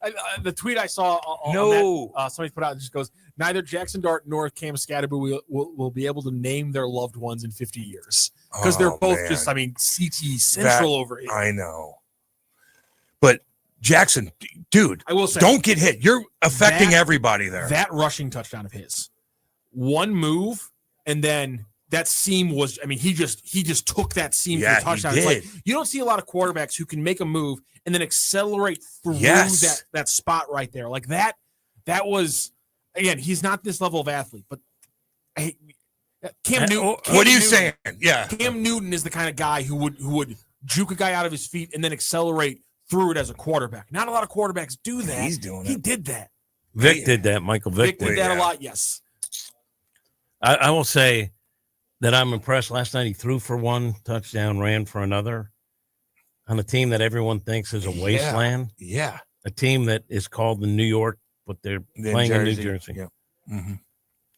Speaker 2: The tweet I saw on that, somebody put out just goes, neither Jackson Dart nor Cam Scatterboo will be able to name their loved ones in 50 years because they're both just, I mean, CT central over here.
Speaker 4: I know. But Jackson, dude,
Speaker 2: I will say,
Speaker 4: don't get hit. You're affecting everybody there.
Speaker 2: That rushing touchdown of his, one move, and then that seam was, I mean, he just took that seam for
Speaker 4: Yeah,
Speaker 2: the touchdown.
Speaker 4: he
Speaker 2: It's
Speaker 4: did.
Speaker 2: like, you don't see a lot of quarterbacks who can make a move and then accelerate through that spot right there. Like that was, again, he's not this level of athlete, but Cam Newton.
Speaker 4: What are you saying? Yeah.
Speaker 2: Cam Newton is the kind of guy who would juke a guy out of his feet and then accelerate through it as a quarterback. Not a lot of quarterbacks do that.
Speaker 4: He's doing
Speaker 2: He
Speaker 4: it.
Speaker 2: did that.
Speaker 5: Vic did that. Michael Vick
Speaker 2: Did that a lot, yes.
Speaker 5: I will say that I'm impressed. Last night he threw for one touchdown, ran for another on a team that everyone thinks is a wasteland.
Speaker 4: Yeah.
Speaker 5: A team that is called the New York, but they're playing in New Jersey.
Speaker 4: Yeah. Mm-hmm.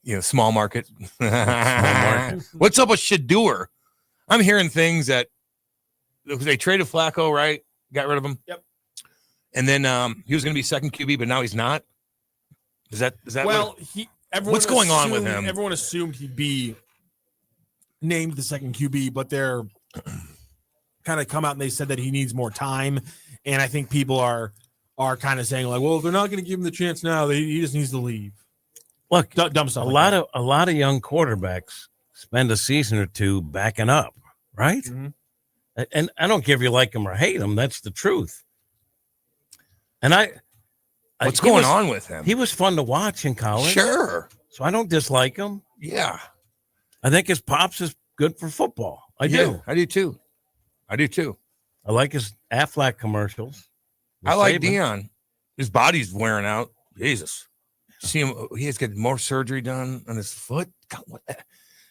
Speaker 4: You know, small market.
Speaker 5: market.
Speaker 4: What's up with Shador? I'm hearing things that they traded Flacco, right? Got rid of him.
Speaker 2: Yep.
Speaker 4: And then he was going to be second QB, but now he's not. Is that
Speaker 2: well?
Speaker 4: What's going on with him?
Speaker 2: Everyone assumed he'd be named the second QB, but they're kind of come out and they said that he needs more time, and I think people are kind of saying like, well, they're not going to give him the chance now. He just needs to leave.
Speaker 5: Look,
Speaker 2: dumb stuff.
Speaker 5: A lot of young quarterbacks spend a season or two backing up, right?
Speaker 2: Mm-hmm.
Speaker 5: And I don't care if you like him or hate him. That's the truth. And
Speaker 4: what's going on with him?
Speaker 5: He was fun to watch in college.
Speaker 4: Sure.
Speaker 5: So I don't dislike him.
Speaker 4: Yeah.
Speaker 5: I think his pops is good for football. I do.
Speaker 4: I do too.
Speaker 5: I like his Aflac commercials.
Speaker 4: I like Dion. His body's wearing out. Jesus. See him, he has got more surgery done on his foot. God,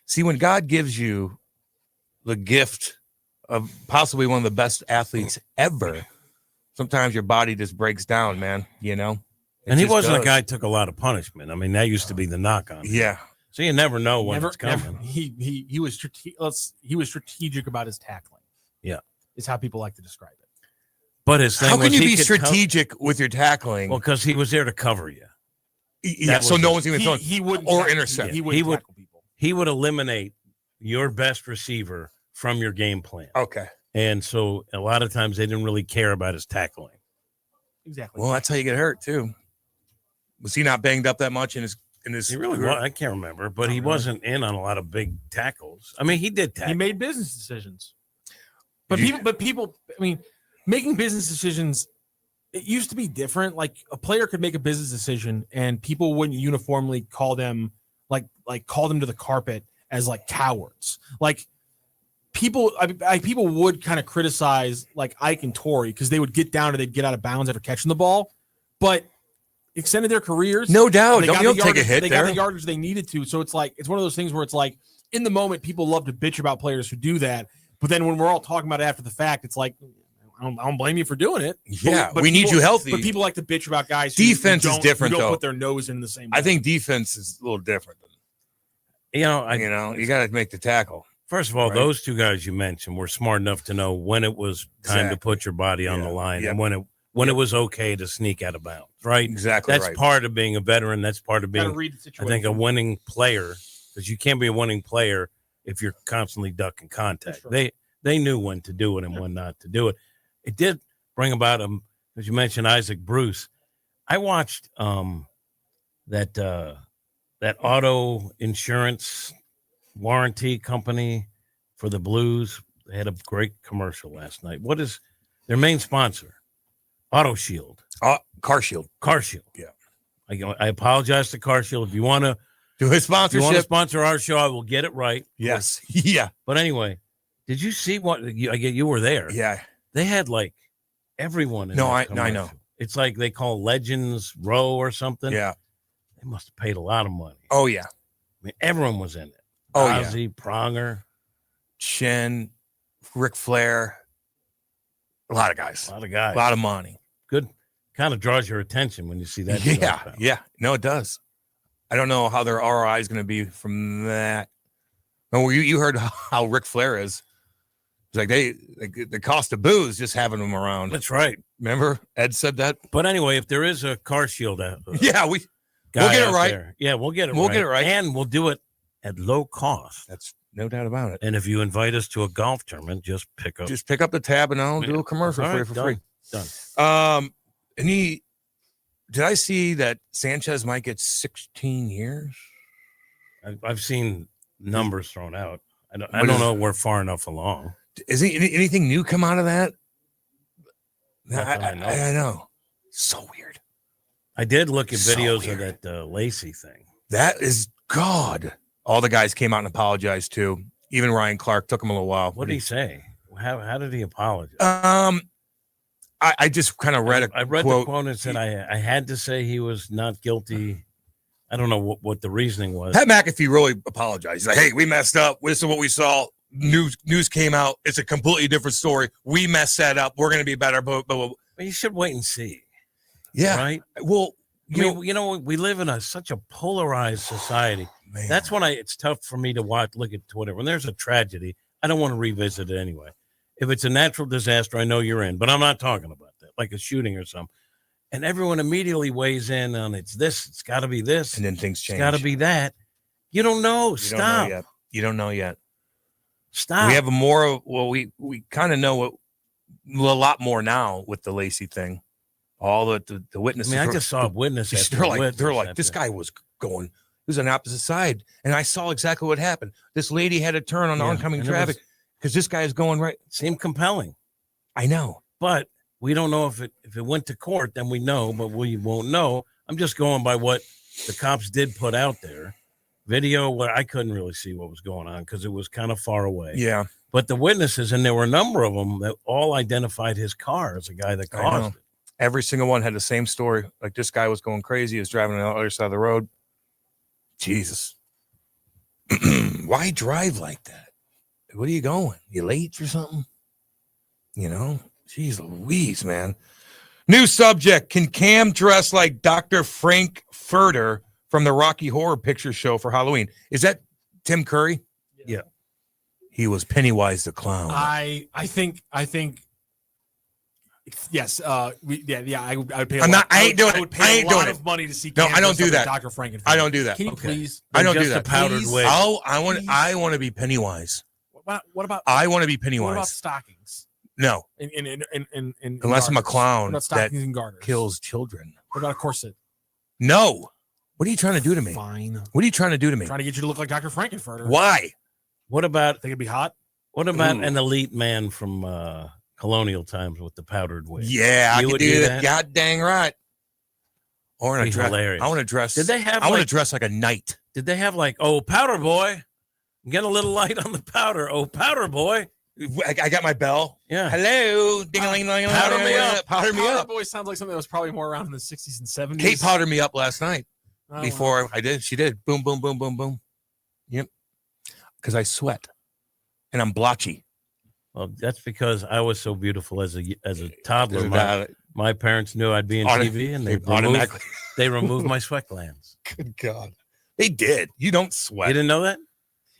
Speaker 4: see, when God gives you the gift of possibly one of the best athletes ever, sometimes your body just breaks down, man. You know?
Speaker 5: And he wasn't a guy who took a lot of punishment. I mean, that used to be the knock on him.
Speaker 4: Yeah.
Speaker 5: So you never know when it's coming.
Speaker 2: He was strategic about his tackling.
Speaker 5: Yeah.
Speaker 2: Is how people like to describe it.
Speaker 5: But his thing
Speaker 4: How
Speaker 5: was
Speaker 4: can you
Speaker 5: he
Speaker 4: be
Speaker 5: could
Speaker 4: strategic with your tackling?
Speaker 5: Well, because he was there to cover you.
Speaker 4: Yeah, so no one's even throwing
Speaker 2: he wouldn't
Speaker 4: or
Speaker 2: tackle-
Speaker 4: intercept.
Speaker 2: He wouldn't tackle people.
Speaker 5: He would eliminate your best receiver from your game plan.
Speaker 4: Okay.
Speaker 5: And so a lot of times they didn't really care about his tackling.
Speaker 2: Exactly.
Speaker 4: Well, that's how you get hurt too. Was he not banged up that much in his
Speaker 5: He really was. I can't remember, but he wasn't in on a lot of big tackles. I mean, he did tackle.
Speaker 2: He made business decisions. But people, I mean, making business decisions, it used to be different. Like a player could make a business decision and people wouldn't uniformly call them call them to the carpet as like cowards. Like people would kind of criticize like Ike and Torrey because they would get down and they'd get out of bounds after catching the ball, but extended their careers.
Speaker 4: No doubt.
Speaker 2: They
Speaker 4: Don't take a hit
Speaker 2: They
Speaker 4: there.
Speaker 2: got the yardage they needed to. So it's like, it's one of those things where it's like in the moment, people love to bitch about players who do that. But then when we're all talking about it after the fact, it's like, I don't blame you for doing it.
Speaker 4: Yeah,
Speaker 2: but
Speaker 4: we need you healthy.
Speaker 2: But people like to bitch about guys
Speaker 4: Defense
Speaker 2: who
Speaker 4: is
Speaker 2: don't,
Speaker 4: different,
Speaker 2: who don't
Speaker 4: though.
Speaker 2: put their nose in the same way.
Speaker 4: I think defense is a little different.
Speaker 5: You know,
Speaker 4: You got to make the tackle.
Speaker 5: First of all,
Speaker 4: Right.
Speaker 5: those two guys you mentioned were smart enough to know when it was time to put your body on the line and when it was okay to sneak out of bounds, right?
Speaker 4: Exactly.
Speaker 5: That's
Speaker 4: right.
Speaker 5: part of being a veteran. That's part of
Speaker 2: Gotta
Speaker 5: being,
Speaker 2: read the
Speaker 5: I think, a
Speaker 2: situation.
Speaker 5: winning player, because you can't be a winning player if you're constantly ducking contact. They knew when to do it and when not to do it. It did bring about as you mentioned, Isaac Bruce. I watched that auto insurance warranty company for the Blues. They had a great commercial last night. What is their main sponsor? Auto Shield.
Speaker 4: Car Shield.
Speaker 5: Car Shield.
Speaker 4: Yeah.
Speaker 5: I apologize to Car Shield. If you want to
Speaker 4: do his sponsorship,
Speaker 5: you want to sponsor our show, I will get it right.
Speaker 4: Yes. Yeah.
Speaker 5: But anyway, did you see what you were there?
Speaker 4: Yeah.
Speaker 5: They had like everyone in that
Speaker 4: I know.
Speaker 5: commercial. It's like they call Legends Row or something.
Speaker 4: Yeah.
Speaker 5: They must have paid a lot of money.
Speaker 4: Oh, yeah.
Speaker 5: I mean, everyone was in it.
Speaker 4: Oh, yeah.
Speaker 5: Ozzy, Pronger,
Speaker 4: Shen, Ric Flair. A lot of guys.
Speaker 5: A lot of guys.
Speaker 4: A lot of money.
Speaker 5: Good. Kind of draws your attention when you see that.
Speaker 4: Yeah. Yeah. No, it does. I don't know how their ROI is going to be from that. No, you heard how Ric Flair is. It's like the cost of booze just having them around.
Speaker 5: That's right.
Speaker 4: Remember Ed said that.
Speaker 5: But anyway, if there is a Car Shield
Speaker 4: we'll
Speaker 5: get
Speaker 4: it right.
Speaker 5: there, yeah, we'll get it.
Speaker 4: We'll
Speaker 5: right.
Speaker 4: get it right,
Speaker 5: and we'll do it at low cost.
Speaker 4: That's no doubt about it.
Speaker 5: And if you invite us to a golf tournament, just pick up
Speaker 4: the tab, and I'll do a commercial for you for free.
Speaker 5: Done.
Speaker 4: And did I see that Sanchez might get 16 years?
Speaker 5: I've seen numbers thrown out. I don't know we're far enough along.
Speaker 4: Is anything new come out of that?
Speaker 5: I
Speaker 4: know. So weird.
Speaker 5: I did look at videos of that Lacey thing.
Speaker 4: That is God. All the guys came out and apologized too. Even Ryan Clark took him a little while.
Speaker 5: What did he say? How did he apologize?
Speaker 4: I just kind of read
Speaker 5: I read the quote and said I had to say he was not guilty. I don't know what the reasoning was.
Speaker 4: Pat McAfee really apologized. He's like, hey, we messed up. This is what we saw. News came out. It's a completely different story. We messed that up. We're going to be better. But
Speaker 5: you should wait and see.
Speaker 4: Yeah.
Speaker 5: Right?
Speaker 4: Well,
Speaker 5: you know, we live in such a polarized society.
Speaker 4: Man.
Speaker 5: That's when it's tough for me to look at Twitter. When there's a tragedy, I don't want to revisit it anyway. If it's a natural disaster, I know you're in, but I'm not talking about that, like a shooting or something. And everyone immediately weighs in on it's got to be this.
Speaker 4: And then things change.
Speaker 5: It's got to be that. You don't know. Stop.
Speaker 4: You don't know yet.
Speaker 5: Stop.
Speaker 4: We have we kind of know a lot more now with the Lacey thing. All the witnesses.
Speaker 5: I mean, I just saw a witness.
Speaker 4: They're like, this guy was going, he was on the opposite side. And I saw exactly what happened. This lady had to turn on oncoming traffic because this guy is going right.
Speaker 5: Seemed compelling.
Speaker 4: I know.
Speaker 5: But we don't know if it went to court, then we know, but we won't know. I'm just going by what the cops did put out there. Video where I couldn't really see what was going on because it was kind of far away.
Speaker 4: Yeah.
Speaker 5: But the witnesses, and there were a number of them that all identified his car as a guy that caused it.
Speaker 4: Every single one had the same story. Like this guy was going crazy. He was driving on the other side of the road. Jesus. Why drive like that? What are you going? You late for something? You know? Jeez Louise, man. New subject. Can Cam dress like Dr. Frank Furter from the Rocky Horror Picture Show for Halloween? Is that Tim Curry?
Speaker 5: Yeah.
Speaker 4: He was Pennywise the Clown.
Speaker 2: I think yes. I would pay.
Speaker 4: I ain't doing it.
Speaker 2: I would pay a lot of money to see.
Speaker 4: No, I don't do that.
Speaker 2: Dr. Frankenfurter.
Speaker 4: I don't do that.
Speaker 2: Can you please?
Speaker 4: I don't do
Speaker 5: just
Speaker 4: that.
Speaker 5: A powdered wig.
Speaker 4: I want to be Pennywise.
Speaker 2: What about?
Speaker 4: I want to be Pennywise.
Speaker 2: What about stockings?
Speaker 4: No. Unless I'm a clown that kills children.
Speaker 2: What about a corset?
Speaker 4: No. What are you trying to do to me?
Speaker 2: Fine.
Speaker 4: What are you trying to do to me?
Speaker 2: Trying to get you to look like Dr. Frankenfurter.
Speaker 4: Why?
Speaker 5: What about?
Speaker 2: Think it'd be hot?
Speaker 5: What about an elite man from colonial times with the powdered wig?
Speaker 4: Yeah, I can do that. God dang right. Or in a dress.
Speaker 5: Hilarious.
Speaker 4: I want to dress.
Speaker 5: Did they have?
Speaker 4: I want to dress like a knight.
Speaker 5: Did they have powder boy? Get a little light on the powder. Oh, powder boy.
Speaker 4: I got my bell.
Speaker 5: Yeah.
Speaker 4: Hello. Ding-a-ling-ling-ling.
Speaker 5: Powder me up.
Speaker 4: Powder me
Speaker 2: Powder
Speaker 4: up.
Speaker 2: boy sounds like something that was probably more around in the 60s and 70s.
Speaker 4: Kate powdered me up last night. Before I did. She did. Boom, boom, boom, boom, boom. Yep. Because I sweat. And I'm blotchy.
Speaker 5: Well, that's because I was so beautiful as a toddler. My parents knew I'd be in TV, and they removed my sweat glands.
Speaker 4: Good God. They did. You don't sweat.
Speaker 5: You didn't know that?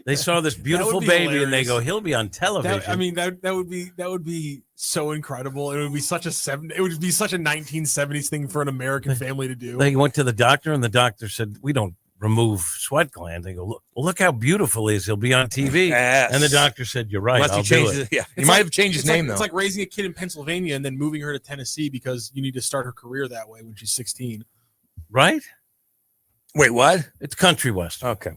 Speaker 5: They saw this beautiful baby, hilarious. And they go, "He'll be on television."
Speaker 2: That would be so incredible. It would be such a 1970s thing for an American family to do.
Speaker 5: They went to the doctor, and the doctor said, "We don't remove sweat glands." They go, look how beautiful he is. He'll be on TV.
Speaker 4: Yes.
Speaker 5: And the doctor said, "You're right.
Speaker 4: Unless
Speaker 5: I'll
Speaker 4: do
Speaker 5: it."
Speaker 4: He might have changed his name though.
Speaker 2: It's like raising a kid in Pennsylvania and then moving her to Tennessee because you need to start her career that way when she's 16.
Speaker 5: Right?
Speaker 4: Wait, what?
Speaker 5: It's country western.
Speaker 4: Okay.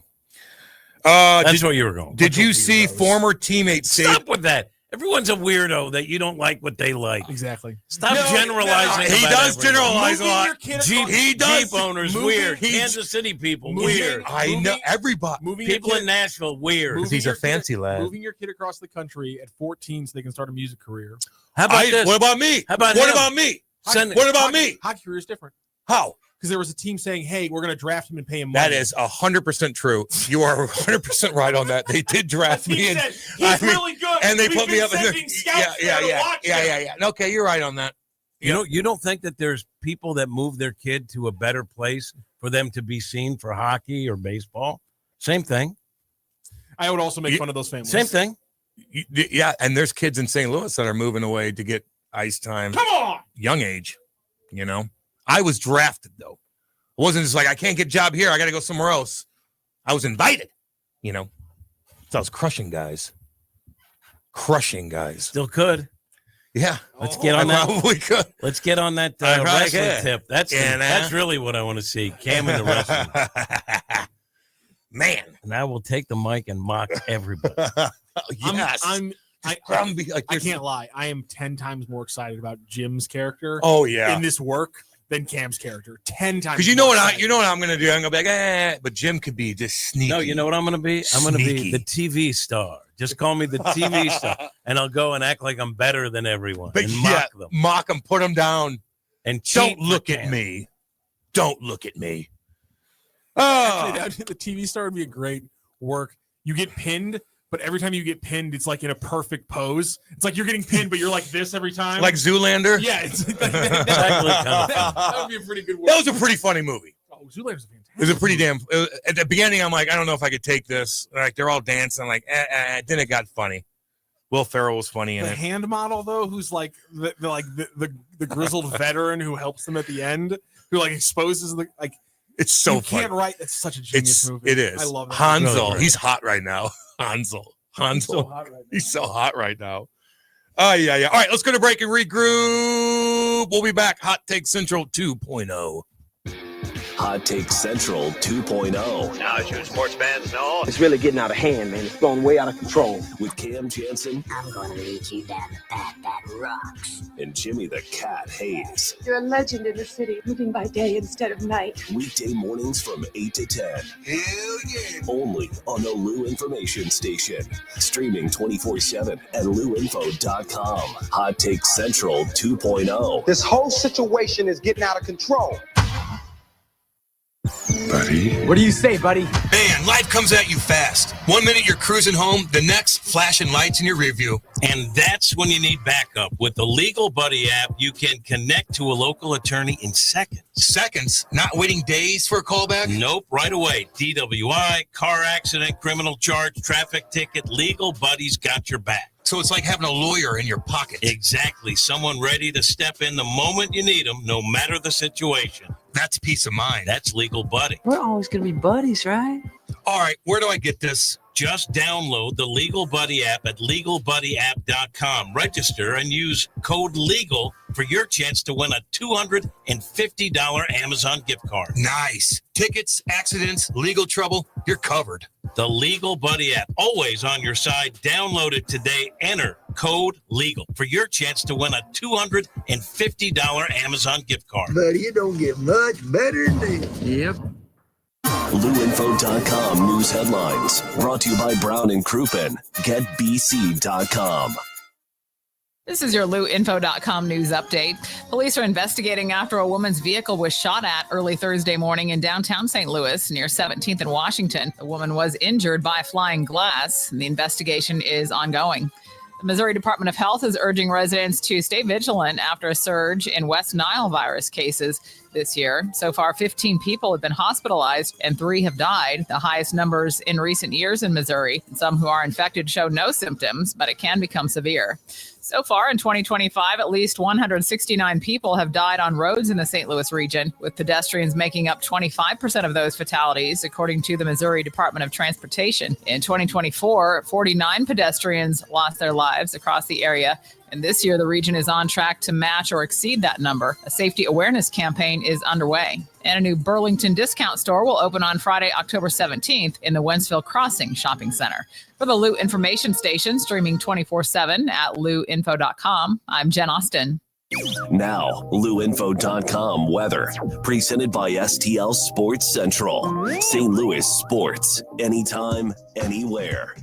Speaker 5: That's what you were going.
Speaker 4: Did you see former teammates say?
Speaker 5: Stop with that. Everyone's a weirdo that you don't like what they like.
Speaker 2: Exactly.
Speaker 5: Stop generalizing.
Speaker 4: He does generalize a lot.
Speaker 5: Jeep owners weird. Kansas City people weird.
Speaker 4: I know everybody.
Speaker 5: People in Nashville weird.
Speaker 4: Because he's a fancy lad.
Speaker 2: Moving your kid across the country at 14 so they can start a music career.
Speaker 5: How about this?
Speaker 4: What about me?
Speaker 5: How about
Speaker 4: what
Speaker 5: him?
Speaker 4: about me?
Speaker 5: What
Speaker 4: about me?
Speaker 2: Hockey career is different.
Speaker 4: How?
Speaker 2: Because there was a team saying, "Hey, we're going to draft him and pay him money."
Speaker 4: That is 100% true. You are 100% right on that. They did draft me, and
Speaker 2: he's really good,
Speaker 4: and they put me up.
Speaker 2: Yeah.
Speaker 4: Okay, you're right on that.
Speaker 5: You don't think that there's people that move their kid to a better place for them to be seen for hockey or baseball? Same thing.
Speaker 2: I would also make fun of those families.
Speaker 5: Same thing.
Speaker 4: Yeah, and there's kids in St. Louis that are moving away to get ice time.
Speaker 2: Come on,
Speaker 4: young age. You know. I was drafted, though. It wasn't just like, I can't get a job here. I got to go somewhere else. I was invited, So I was crushing guys.
Speaker 5: Still could.
Speaker 4: Yeah.
Speaker 5: Let's get on that.
Speaker 4: Probably could.
Speaker 5: Let's get on that wrestling tip. That's really what I want to see. Cam in the wrestling.
Speaker 4: Man.
Speaker 5: And I will take the mic and mock everybody.
Speaker 4: Yes.
Speaker 2: I can't lie. I am 10 times more excited about Jim's character.
Speaker 4: Oh, yeah.
Speaker 2: In this work than Cam's character. 10 times.
Speaker 4: Because you know what I'm going to do. I'm going to be like, but Jim could be just sneaky.
Speaker 5: No, you know what I'm going to be? I'm going to be the TV star. Just call me the TV star, and I'll go and act like I'm better than everyone.
Speaker 4: But
Speaker 5: and
Speaker 4: mock them, put them down,
Speaker 5: and
Speaker 4: don't look at me. Don't look at me.
Speaker 2: Actually, the TV star would be a great work. You get pinned, but every time you get pinned, it's like in a perfect pose. It's like you're getting pinned, but you're like this every time.
Speaker 4: Like Zoolander?
Speaker 2: Yeah. It's like
Speaker 5: that
Speaker 2: would be a pretty good work.
Speaker 4: That was a pretty funny movie.
Speaker 2: Oh, Zoolander's fantastic.
Speaker 4: It was a pretty damn. At the beginning, I'm like, I don't know if I could take this. Like they're all dancing. Like, then it got funny. Will Ferrell was funny in
Speaker 2: the
Speaker 4: it.
Speaker 2: hand model though, who's like the grizzled veteran who helps them at the end, who like exposes the like.
Speaker 4: It's so
Speaker 2: funny. Can't write. It's such a genius movie.
Speaker 4: It is.
Speaker 2: I love it.
Speaker 4: Hansel.
Speaker 2: Really
Speaker 4: he's hot right now. Hansel.
Speaker 2: So hot right now.
Speaker 4: He's so hot right now. Oh, yeah. All right, let's go to break and regroup. We'll be back. Hot Take Central 2.0.
Speaker 8: Hot Take Central 2.0.
Speaker 7: Now, as you sports fans know, it's really getting out of hand, man. It's going way out of control.
Speaker 8: With Cam Janssen.
Speaker 7: I'm going to lead you down the path that rocks.
Speaker 8: And Jimmy the Cat Hayes.
Speaker 9: You're a legend in the city, moving by day instead of night.
Speaker 8: Weekday mornings from 8 to 10.
Speaker 7: Hell yeah.
Speaker 8: Only on the Lou Information Station. Streaming 24/7 at louinfo.com. Hot Take Central 2.0.
Speaker 7: This whole situation is getting out of control.
Speaker 8: Buddy.
Speaker 7: What do you say, buddy?
Speaker 4: Man, life comes at you fast. 1 minute you're cruising home, the next flashing lights in your rear view.
Speaker 5: And that's when you need backup. With the Legal Buddy app, you can connect to a local attorney in seconds.
Speaker 4: Seconds? Not waiting days for a callback?
Speaker 5: Nope, right away. DWI, car accident, criminal charge, traffic ticket, Legal Buddy's got your back.
Speaker 4: So it's like having a lawyer in your pocket.
Speaker 5: Exactly. Someone ready to step in the moment you need them, no matter the situation.
Speaker 4: That's peace of mind.
Speaker 5: That's Legal Buddy.
Speaker 11: We're always going to be buddies, right?
Speaker 4: All right, where do I get this?
Speaker 5: Just download the Legal Buddy app at LegalBuddyApp.com. Register and use code LEGAL for your chance to win a $250 Amazon gift card.
Speaker 4: Nice. Tickets, accidents, legal trouble, you're covered.
Speaker 5: The Legal Buddy app, always on your side. Download it today. Enter code LEGAL for your chance to win a $250 Amazon gift card.
Speaker 7: Buddy, you don't get much better than this.
Speaker 11: Yep.
Speaker 8: LouInfo.com news headlines. Brought to you by Brown and Crouppen. GetBC.com.
Speaker 12: This is your LouInfo.com news update. Police are investigating after a woman's vehicle was shot at early Thursday morning in downtown St. Louis near 17th and Washington. The woman was injured by flying glass, and the investigation is ongoing. The Missouri Department of Health is urging residents to stay vigilant after a surge in West Nile virus cases this year. So far, 15 people have been hospitalized and 3 have died, the highest numbers in recent years in Missouri. Some who are infected show no symptoms, but it can become severe. So far in 2025, at least 169 people have died on roads in the St. Louis region, with pedestrians making up 25% of those fatalities, according to the Missouri Department of Transportation. In 2024, 49 pedestrians lost their lives across the area. And this year, the region is on track to match or exceed that number. A safety awareness campaign is underway. And a new Burlington discount store will open on Friday, October 17th in the Wentzville Crossing Shopping Center. For the Lou Information Station, streaming 24/7 at louinfo.com, I'm Jen Austin.
Speaker 8: Now, louinfo.com weather. Presented by STL Sports Central. St. Louis sports. Anytime, anywhere.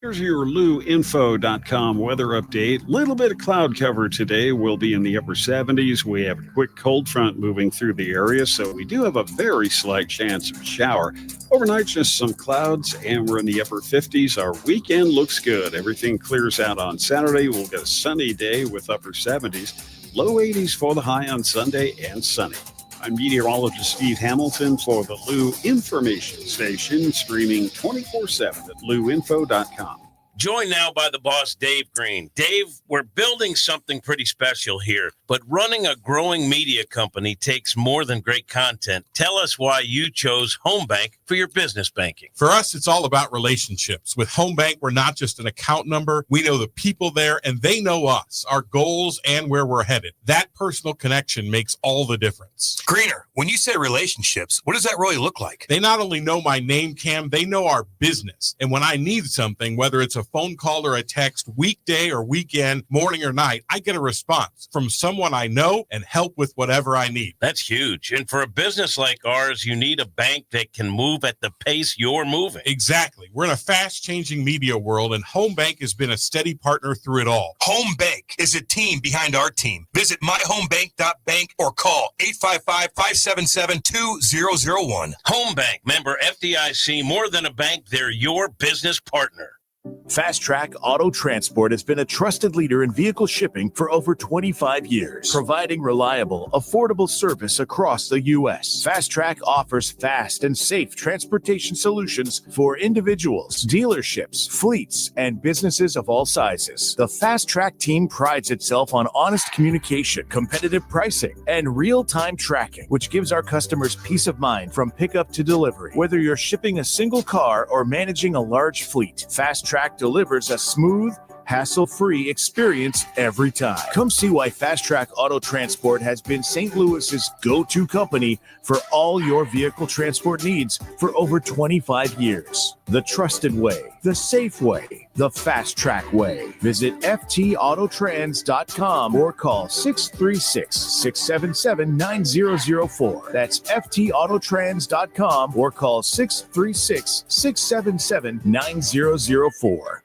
Speaker 13: Here's your LouInfo.com weather update. Little bit of cloud cover today. We'll be in the upper 70s. We have a quick cold front moving through the area, so we do have a very slight chance of a shower. Overnight, just some clouds, and we're in the upper 50s. Our weekend looks good. Everything clears out on Saturday. We'll get a sunny day with upper 70s. Low 80s for the high on Sunday and sunny. I'm meteorologist Steve Hamilton for the Lou Information Station, streaming 24/7 at louinfo.com.
Speaker 5: Joined now by the boss, Dave Green. Dave, we're building something pretty special here, but running a growing media company takes more than great content. Tell us why you chose Home Bank for your business banking.
Speaker 1: For us, it's all about relationships. With Home Bank, we're not just an account number. We know the people there, and they know us, our goals, and where we're headed. That personal connection makes all the difference.
Speaker 14: Greener, when you say relationships, what does that really look like?
Speaker 1: They not only know my name, Cam, they know our business. And when I need something, whether it's a phone call or a text, weekday or weekend, morning or night, I get a response from someone I know and help with whatever I need.
Speaker 5: That's huge. And for a business like ours, you need a bank that can move at the pace you're moving.
Speaker 1: Exactly. We're in a fast-changing media world, and Home Bank has been a steady partner through it all.
Speaker 14: Home Bank is a team behind our team. Visit myhomebank.bank or call 855-577-2001.
Speaker 5: Home Bank, member FDIC, more than a bank, they're your business partner.
Speaker 15: Fast Track Auto Transport has been a trusted leader in vehicle shipping for over 25 years, providing reliable, affordable service across the U.S. Fast Track offers fast and safe transportation solutions for individuals, dealerships, fleets, and businesses of all sizes. The Fast Track team prides itself on honest communication, competitive pricing, and real-time tracking, which gives our customers peace of mind from pickup to delivery. Whether you're shipping a single car or managing a large fleet, Fast Track delivers a smooth, hassle-free experience every time. Come see why Fast Track Auto Transport has been St. Louis's go-to company for all your vehicle transport needs for over 25 years. The trusted way, the safe way, the Fast Track way. Visit ftautotrans.com or call 636-677-9004. That's ftautotrans.com or call 636-677-9004.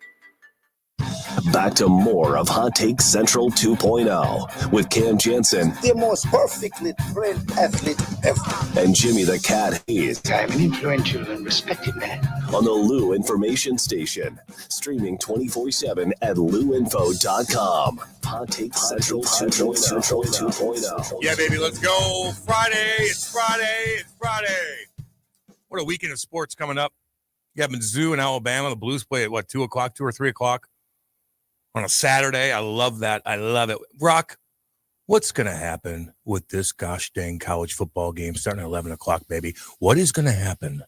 Speaker 8: Back to more of Hot Take Central 2.0 with Cam Janssen.
Speaker 10: The most perfectly trained athlete ever.
Speaker 8: And Jimmy the Cat Hayes.
Speaker 10: I'm an influential and respected man.
Speaker 8: On the Lou Information Station. Streaming 24/7 at louinfo.com. Hot Take Central 2.0.
Speaker 4: Yeah, baby, let's go. Friday. It's Friday. It's Friday. What a weekend of sports coming up. You have Mizzou in Alabama. The Blues play at, 2 o'clock, 2 or 3 o'clock on a Saturday. I love that. I love it. Rock, what's going to happen with this gosh dang college football game starting at 11 o'clock, baby? What is going to happen?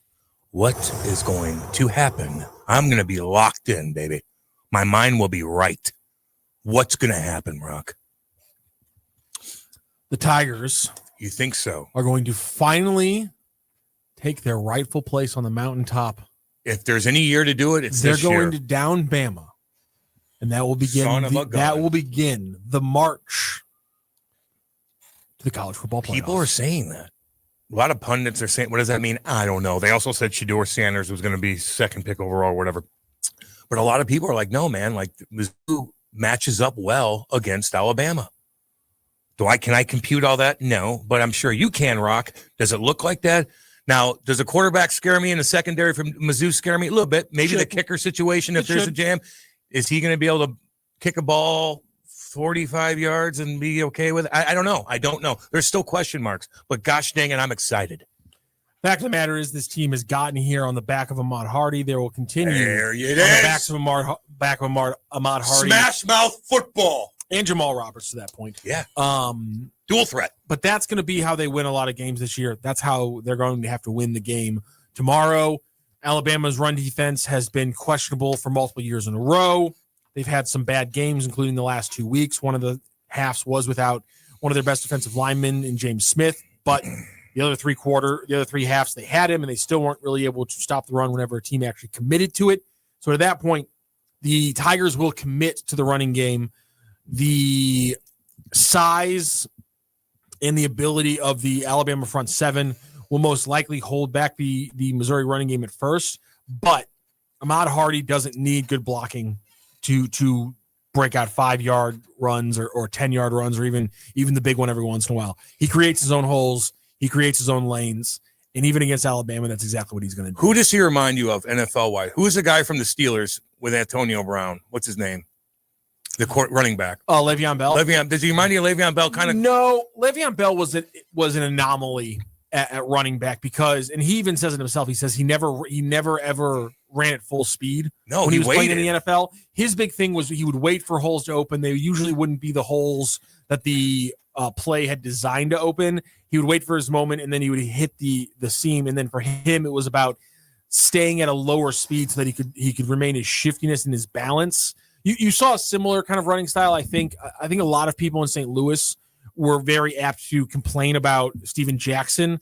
Speaker 4: What is going to happen? I'm going to be locked in, baby. My mind will be right. What's going to happen, Rock?
Speaker 2: The Tigers.
Speaker 4: You think so?
Speaker 2: Are going to finally take their rightful place on the mountaintop.
Speaker 4: If there's any year to do it, it's
Speaker 2: they're
Speaker 4: this year.
Speaker 2: going to down Bama, and that will begin. That will begin the march to the college football playoffs.
Speaker 4: People are saying that. A lot of pundits are saying, "What does that mean?" I don't know. They also said Shedeur Sanders was going to be second pick overall, or whatever. But a lot of people are like, "No, man. Like Mizzou matches up well against Alabama." Can I compute all that? No, but I'm sure you can. Rock. Does it look like that? Now, does a quarterback scare me in the secondary from Mizzou scare me? A little bit. Maybe the kicker situation, if there's a jam. Is he going to be able to kick a ball 45 yards and be okay with it? I don't know. I don't know. There's still question marks. But gosh dang it, I'm excited.
Speaker 2: Fact of the matter is this team has gotten here on the back of Ahmad Hardy. They will continue
Speaker 4: there it
Speaker 2: on the backs of Ahmad Hardy.
Speaker 4: Smash mouth football.
Speaker 2: And Jamal Roberts to that point.
Speaker 4: Yeah. Dual threat.
Speaker 2: But that's going to be how they win a lot of games this year. That's how they're going to have to win the game tomorrow. Alabama's run defense has been questionable for multiple years in a row. They've had some bad games, including the last 2 weeks. One of the halves was without one of their best defensive linemen in James Smith, but the other three halves, they had him, and they still weren't really able to stop the run whenever a team actually committed to it. So at that point, the Tigers will commit to the running game. The size and the ability of the Alabama front seven will most likely hold back the Missouri running game at first, but Ahmad Hardy doesn't need good blocking to break out 5-yard runs or 10-yard runs or even the big one every once in a while. He creates his own holes. He creates his own lanes. And even against Alabama, that's exactly what he's going to do.
Speaker 4: Who does he remind you of NFL-wise? Who is the guy from the Steelers with Antonio Brown? What's his name? The court running back.
Speaker 2: Oh, Le'Veon Bell.
Speaker 4: Does he remind you of Le'Veon Bell?
Speaker 2: No, Le'Veon Bell was an anomaly at running back because, and he even says it himself. He says he never ever ran at full speed.
Speaker 4: No,
Speaker 2: when he was playing in
Speaker 4: waited.
Speaker 2: the NFL. His big thing was he would wait for holes to open. They usually wouldn't be the holes that the play had designed to open. He would wait for his moment, and then he would hit the seam. And then for him, it was about staying at a lower speed so that he could remain his shiftiness and his balance. You saw a similar kind of running style. I think a lot of people in St. Louis were very apt to complain about Steven Jackson,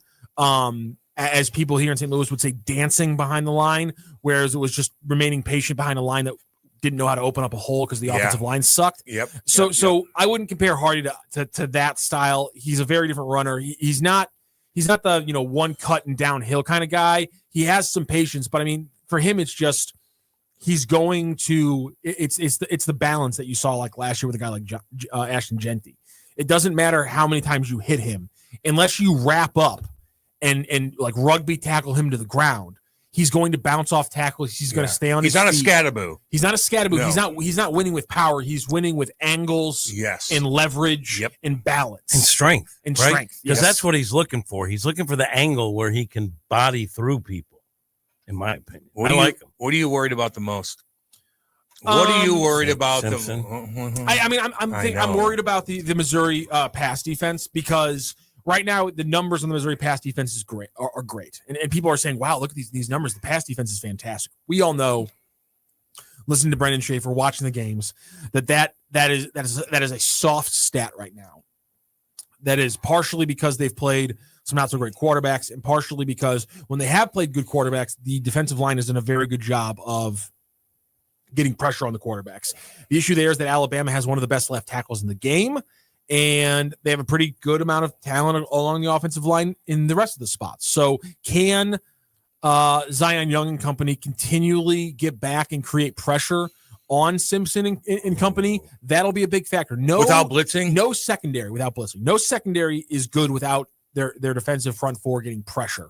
Speaker 2: as people here in St. Louis would say, dancing behind the line, whereas it was just remaining patient behind a line that didn't know how to open up a hole because the offensive line sucked.
Speaker 4: Yep.
Speaker 2: So I wouldn't compare Hardy to that style. He's a very different runner. He's not the one cut and downhill kind of guy. He has some patience, but I mean, for him, it's just he's going to it's the balance that you saw like last year with a guy like Ashton Genty. It doesn't matter how many times you hit him, unless you wrap up and like rugby tackle him to the ground. He's going to bounce off tackles. He's going to stay on his feet.
Speaker 4: He's not a scatterboo.
Speaker 2: He's not a scatterboo.
Speaker 4: No.
Speaker 2: He's not winning with power. He's winning with angles, and leverage, and balance,
Speaker 5: and strength,
Speaker 2: Because
Speaker 5: that's what he's looking for. He's looking for the angle where he can body through people. In my opinion,
Speaker 4: What are you worried about the most? What are you worried about?
Speaker 2: I'm worried about the Missouri pass defense, because right now the numbers on the Missouri pass defense are great, and people are saying, "Wow, look at these numbers. The pass defense is fantastic." We all know, listening to Brendan Schaefer, watching the games, that is a soft stat right now. That is partially because they've played some not so great quarterbacks, and partially because when they have played good quarterbacks, the defensive line has done a very good job of getting pressure on the quarterbacks. The issue there is that Alabama has one of the best left tackles in the game, and they have a pretty good amount of talent along the offensive line in the rest of the spots. So can Zion Young and company continually get back and create pressure on Simpson and company? That'll be a big factor.
Speaker 4: Without blitzing?
Speaker 2: No secondary without blitzing. No secondary is good without their defensive front four getting pressure.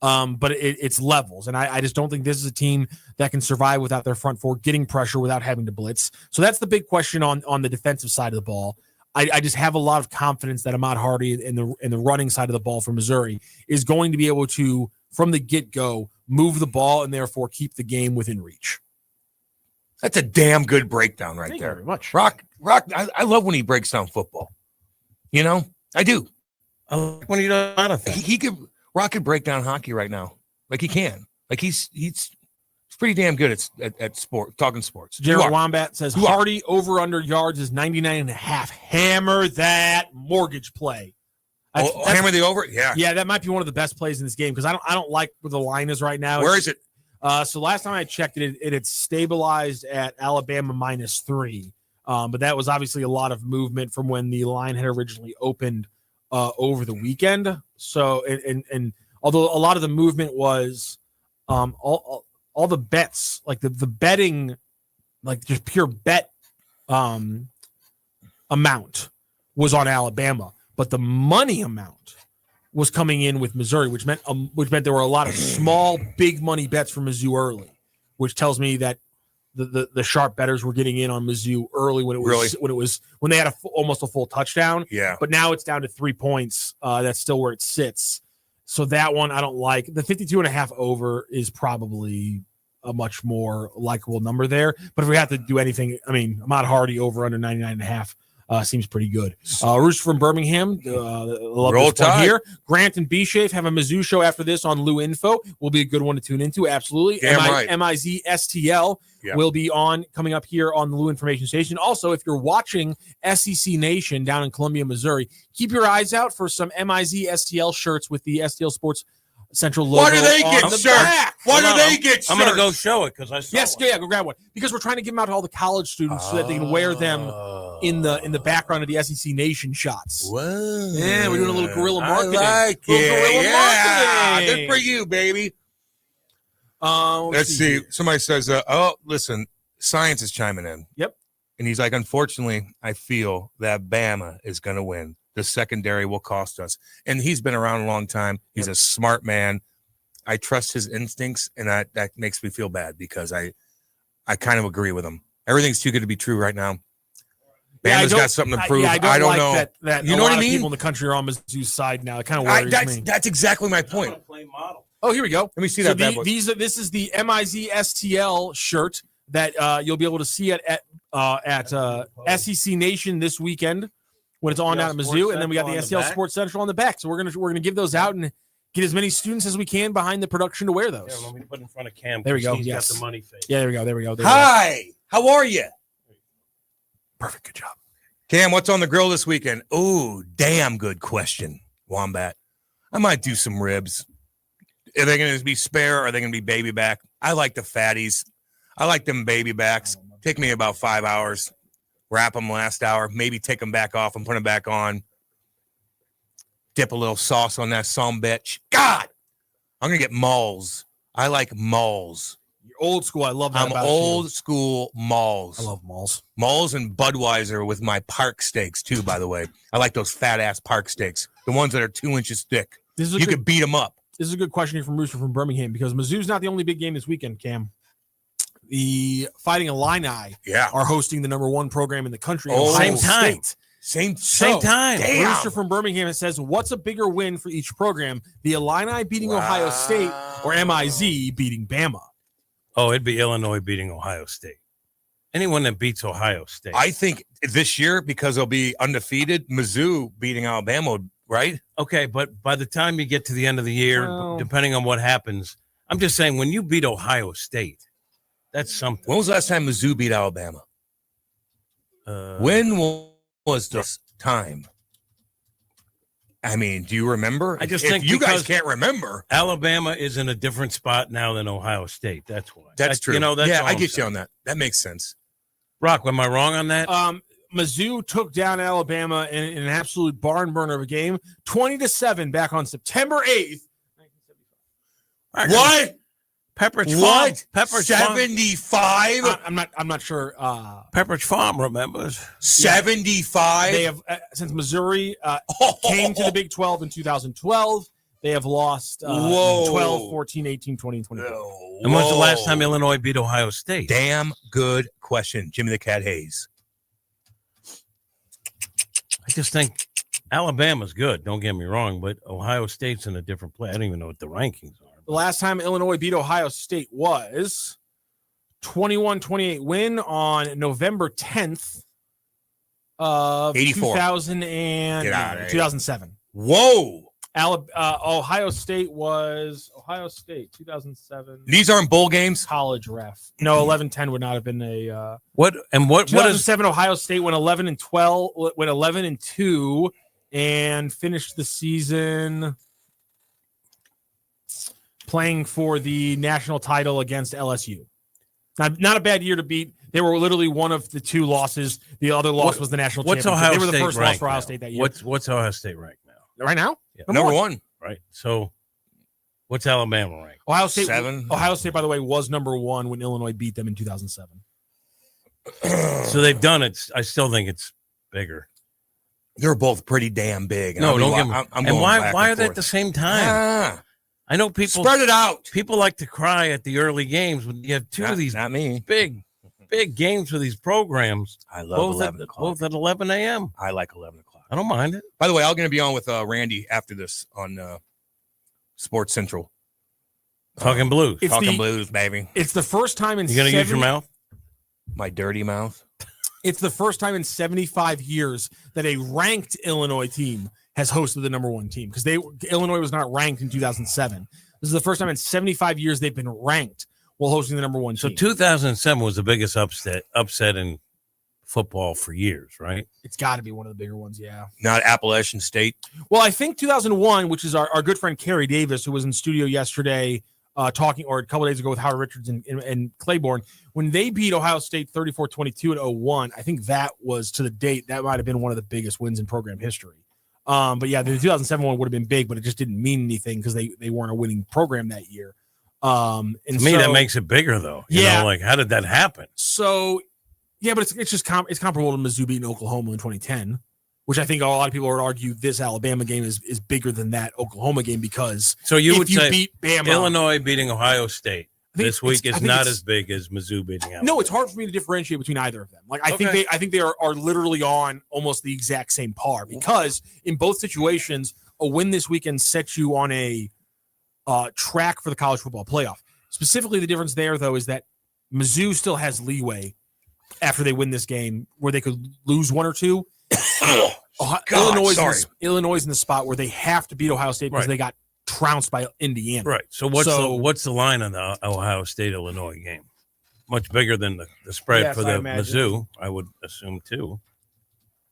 Speaker 2: But it's levels, and I just don't think this is a team that can survive without their front four getting pressure without having to blitz. So that's the big question on the defensive side of the ball. I just have a lot of confidence that Ahmad Hardy in the running side of the ball for Missouri is going to be able to, from the get-go, move the ball and therefore keep the game within reach.
Speaker 4: That's a damn good breakdown right
Speaker 2: Thank
Speaker 4: there.
Speaker 2: you very much.
Speaker 4: Rock. I love when he breaks down football. I do.
Speaker 5: I like when he does a lot of things.
Speaker 4: Rock could break down hockey right now. Like he can. Like he's pretty damn good at sport, talking sports.
Speaker 2: Jared Wombat says Hardy over under yards is 99.5. Hammer that mortgage play.
Speaker 4: Hammer the over? Yeah.
Speaker 2: Yeah, that might be one of the best plays in this game, because I don't like where the line is right now.
Speaker 4: Where is it?
Speaker 2: So last time I checked it had stabilized at Alabama -3. But that was obviously a lot of movement from when the line had originally opened over the weekend. So and although a lot of the movement was all the bets, like the betting, like just pure bet amount was on Alabama, but the money amount was coming in with Missouri, which meant there were a lot of small, big money bets for Mizzou early, which tells me that the sharp bettors were getting in on Mizzou early when they had almost a full touchdown.
Speaker 4: Yeah.
Speaker 2: But now it's down to 3 points. That's still where it sits. So that one I don't like. The 52.5 over is probably a much more likable number there. But if we have to do anything, I mean, Ahmad Hardy over under 99.5 seems pretty good. Rooster from Birmingham, love
Speaker 4: Roll
Speaker 2: this one
Speaker 4: Tide.
Speaker 2: here. Grant and B-Shafe have a Mizzou show after this on Lou Info. Will be a good one to tune into. Absolutely.
Speaker 4: Damn right.
Speaker 2: MIZSTL will be coming up here on the Lou Information Station. Also, if you're watching SEC Nation down in Columbia, Missouri, keep your eyes out for some MIZSTL shirts with the STL Sports Central logo.
Speaker 4: Why do they get shirts? Why do they get shirts?
Speaker 5: I'm going to go show it because I saw one.
Speaker 2: Yeah, go grab one. Because we're trying to give them out to all the college students so that they can wear them in the background of the SEC Nation shots.
Speaker 4: Whoa.
Speaker 2: Yeah, we're doing a little guerrilla marketing.
Speaker 4: I like it.
Speaker 2: Marketing.
Speaker 4: Good for you, baby.
Speaker 2: Let's
Speaker 4: see. Somebody says, listen, Science is chiming in.
Speaker 2: Yep.
Speaker 4: And he's like, unfortunately, I feel that Bama is going to win. The secondary will cost us. And he's been around a long time. He's a smart man. I trust his instincts, and that makes me feel bad because I kind of agree with him. Everything's too good to be true right now. Bama's got something to prove. I don't know.
Speaker 2: That
Speaker 4: you
Speaker 2: a
Speaker 4: know
Speaker 2: lot
Speaker 4: what I
Speaker 2: of
Speaker 4: mean?
Speaker 2: people in the country are on Mizzou's side now. It kind of worries me.
Speaker 4: That's exactly my point.
Speaker 2: Oh, here we go.
Speaker 4: Let me see that bad boy.
Speaker 2: This is the MIZSTL shirt that you'll be able to see at SEC Nation this weekend when it's on down at Mizzou, and then we got the STL Sports Central on the back. So we're gonna give those out and get as many students as we can behind the production to wear those.
Speaker 5: Yeah, let me put in front of Cam.
Speaker 2: There we go.
Speaker 5: He's
Speaker 2: Yes.
Speaker 5: got the money face.
Speaker 2: Yeah, there we go.
Speaker 4: Hi, how are you?
Speaker 2: Perfect. Good job.
Speaker 4: Cam, what's on the grill this weekend? Oh, damn good question, Wombat. I might do some ribs. Are they going to be spare or are they going to be baby back? I like the fatties. I like them baby backs. Take me about 5 hours. Wrap them last hour. Maybe take them back off and put them back on. Dip a little sauce on that bitch. God, I'm going to get malls. I like malls.
Speaker 2: You're old school. I love that.
Speaker 4: I'm old school malls.
Speaker 2: I love malls.
Speaker 4: Malls and Budweiser with my park steaks, too, by the way. I like those fat-ass park steaks. The ones that are 2 inches thick. You could beat them up.
Speaker 2: This is a good question here from Rooster from Birmingham because Mizzou's not the only big game this weekend, Cam. The Fighting Illini are hosting the #1 program in the country.
Speaker 5: Same time.
Speaker 4: Same
Speaker 5: time.
Speaker 4: Damn.
Speaker 2: Rooster from Birmingham says, what's a bigger win for each program? The Illini beating Ohio State or MIZ beating Bama?
Speaker 5: Oh, it'd be Illinois beating Ohio State. Anyone that beats Ohio State.
Speaker 4: I think this year, because they'll be undefeated, Mizzou beating Alabama, right?
Speaker 5: Okay, but by the time you get to the end of the year, depending on what happens, I'm just saying when you beat Ohio State, that's something.
Speaker 4: When was the last time Mizzou beat Alabama? When was this time? I mean, do you remember?
Speaker 5: I just
Speaker 4: if
Speaker 5: think
Speaker 4: you guys can't remember.
Speaker 5: Alabama is in a different spot now than Ohio State. That's why.
Speaker 4: That's true.
Speaker 5: You know, that's all
Speaker 4: I
Speaker 5: I'm
Speaker 4: get
Speaker 5: saying.
Speaker 4: you on that. That makes sense.
Speaker 5: Rock, am I wrong on that?
Speaker 2: Mizzou took down Alabama in an absolute barn burner of a game, 20-7 back on September 8th.
Speaker 4: What?
Speaker 5: Pepperidge
Speaker 4: Farm.
Speaker 5: Pepperidge
Speaker 4: 75?
Speaker 2: I'm not sure.
Speaker 5: Pepperidge Farm remembers.
Speaker 4: 75?
Speaker 2: They have since Missouri came to the Big 12 in 2012. They have lost 12, 14, 18, 20, and 22.
Speaker 5: And when's the last time Illinois beat Ohio State?
Speaker 4: Damn good question, Jimmy the Cat Hayes.
Speaker 5: I just think Alabama's good. Don't get me wrong, but Ohio State's in a different place. I don't even know what the rankings are.
Speaker 2: The last time Illinois beat Ohio State was 21-28 win on November 10th of
Speaker 4: 84.
Speaker 2: 2007.
Speaker 4: Whoa.
Speaker 2: Ohio State 2007.
Speaker 4: These aren't bowl games?
Speaker 2: College ref. No, 11-10 would not have been a
Speaker 5: what is
Speaker 2: 2007 Ohio State went 11-2 and finished the season playing for the national title against LSU. Not a bad year to beat. They were literally one of the two losses. The other loss was the national championship.
Speaker 5: Ohio
Speaker 2: they were the
Speaker 5: State
Speaker 2: first loss for Ohio State that year.
Speaker 5: What's Ohio State ranked now?
Speaker 2: Right now?
Speaker 5: Yeah.
Speaker 4: Number one.
Speaker 5: Right. So what's Alabama ranked?
Speaker 2: Ohio State,
Speaker 4: 7.
Speaker 2: Ohio State, by the way, was number 1 when Illinois beat them in 2007.
Speaker 5: So they've done it. I still think it's bigger.
Speaker 4: They're both pretty damn big.
Speaker 5: No, don't get me.
Speaker 4: And
Speaker 5: why are they at the same time? I know people
Speaker 4: spread it out.
Speaker 5: People like to cry at the early games when you have two of these big games for these programs.
Speaker 4: I love 11 o'clock.
Speaker 5: Both at 11 a.m.
Speaker 4: I like 11 o'clock.
Speaker 5: I don't mind it.
Speaker 4: By the way, I'm going to be on with Randy after this on Sports Central.
Speaker 5: Talking Blues.
Speaker 4: Talking Blues, baby.
Speaker 2: It's the first time in
Speaker 5: You going to use your mouth?
Speaker 4: My dirty mouth.
Speaker 2: It's the first time in 75 years that a ranked Illinois team has hosted the number 1 team because Illinois was not ranked in 2007. This is the first time in 75 years they've been ranked while hosting the number 1 team.
Speaker 5: So 2007 was the biggest upset in football for years, right?
Speaker 2: It's got to be one of the bigger ones, yeah.
Speaker 4: Not Appalachian State.
Speaker 2: Well, I think 2001, which is our good friend Kerry Davis, who was in studio yesterday talking, or a couple days ago with Howard Richards and Claiborne, when they beat Ohio State 34-22 at 01, I think that was, to the date, that might have been one of the biggest wins in program history. But yeah, the 2007 one would have been big, but it just didn't mean anything because they weren't a winning program that year. And
Speaker 5: to me, that makes it bigger, though. You know, like, how did that happen?
Speaker 2: So, yeah, but it's just it's comparable to Mizzou beating Oklahoma in 2010, which I think a lot of people would argue this Alabama game is bigger than that Oklahoma game because
Speaker 5: so you would say
Speaker 2: beat Bama,
Speaker 5: Illinois beating Ohio State this week is not as big as Mizzou beating Alabama.
Speaker 2: No, it's hard for me to differentiate between either of them. Like I think they are literally on almost the exact same par because in both situations, a win this weekend sets you on a track for the college football playoff. Specifically, the difference there, though, is that Mizzou still has leeway after they win this game where they could lose one or two. Illinois in the spot where they have to beat Ohio State because they got trounced by Indiana.
Speaker 5: Right. So what's the line on the Ohio State-Illinois game? Much bigger than the spread for the Mizzou, I would assume, too.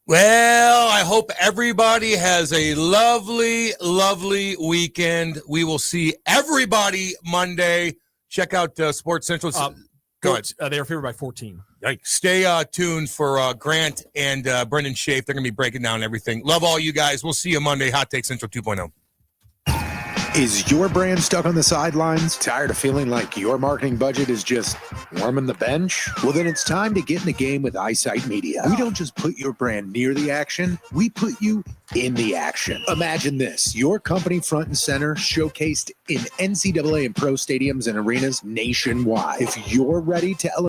Speaker 4: Well, I hope everybody has a lovely, lovely weekend. We will see everybody Monday. Check out Sports Central. Go ahead.
Speaker 2: They are favored by 14.
Speaker 4: Yikes. Stay tuned for Grant and Brendan Schaaf. They're going to be breaking down everything. Love all you guys. We'll see you Monday. Hot Take Central 2.0.
Speaker 28: Is your brand stuck on the sidelines? Tired of feeling like your marketing budget is just warming the bench? Well, then it's time to get in the game with Eyesight Media. We don't just put your brand near the action, we put you in the action. Imagine this, your company front and center showcased in NCAA and pro stadiums and arenas nationwide. If you're ready to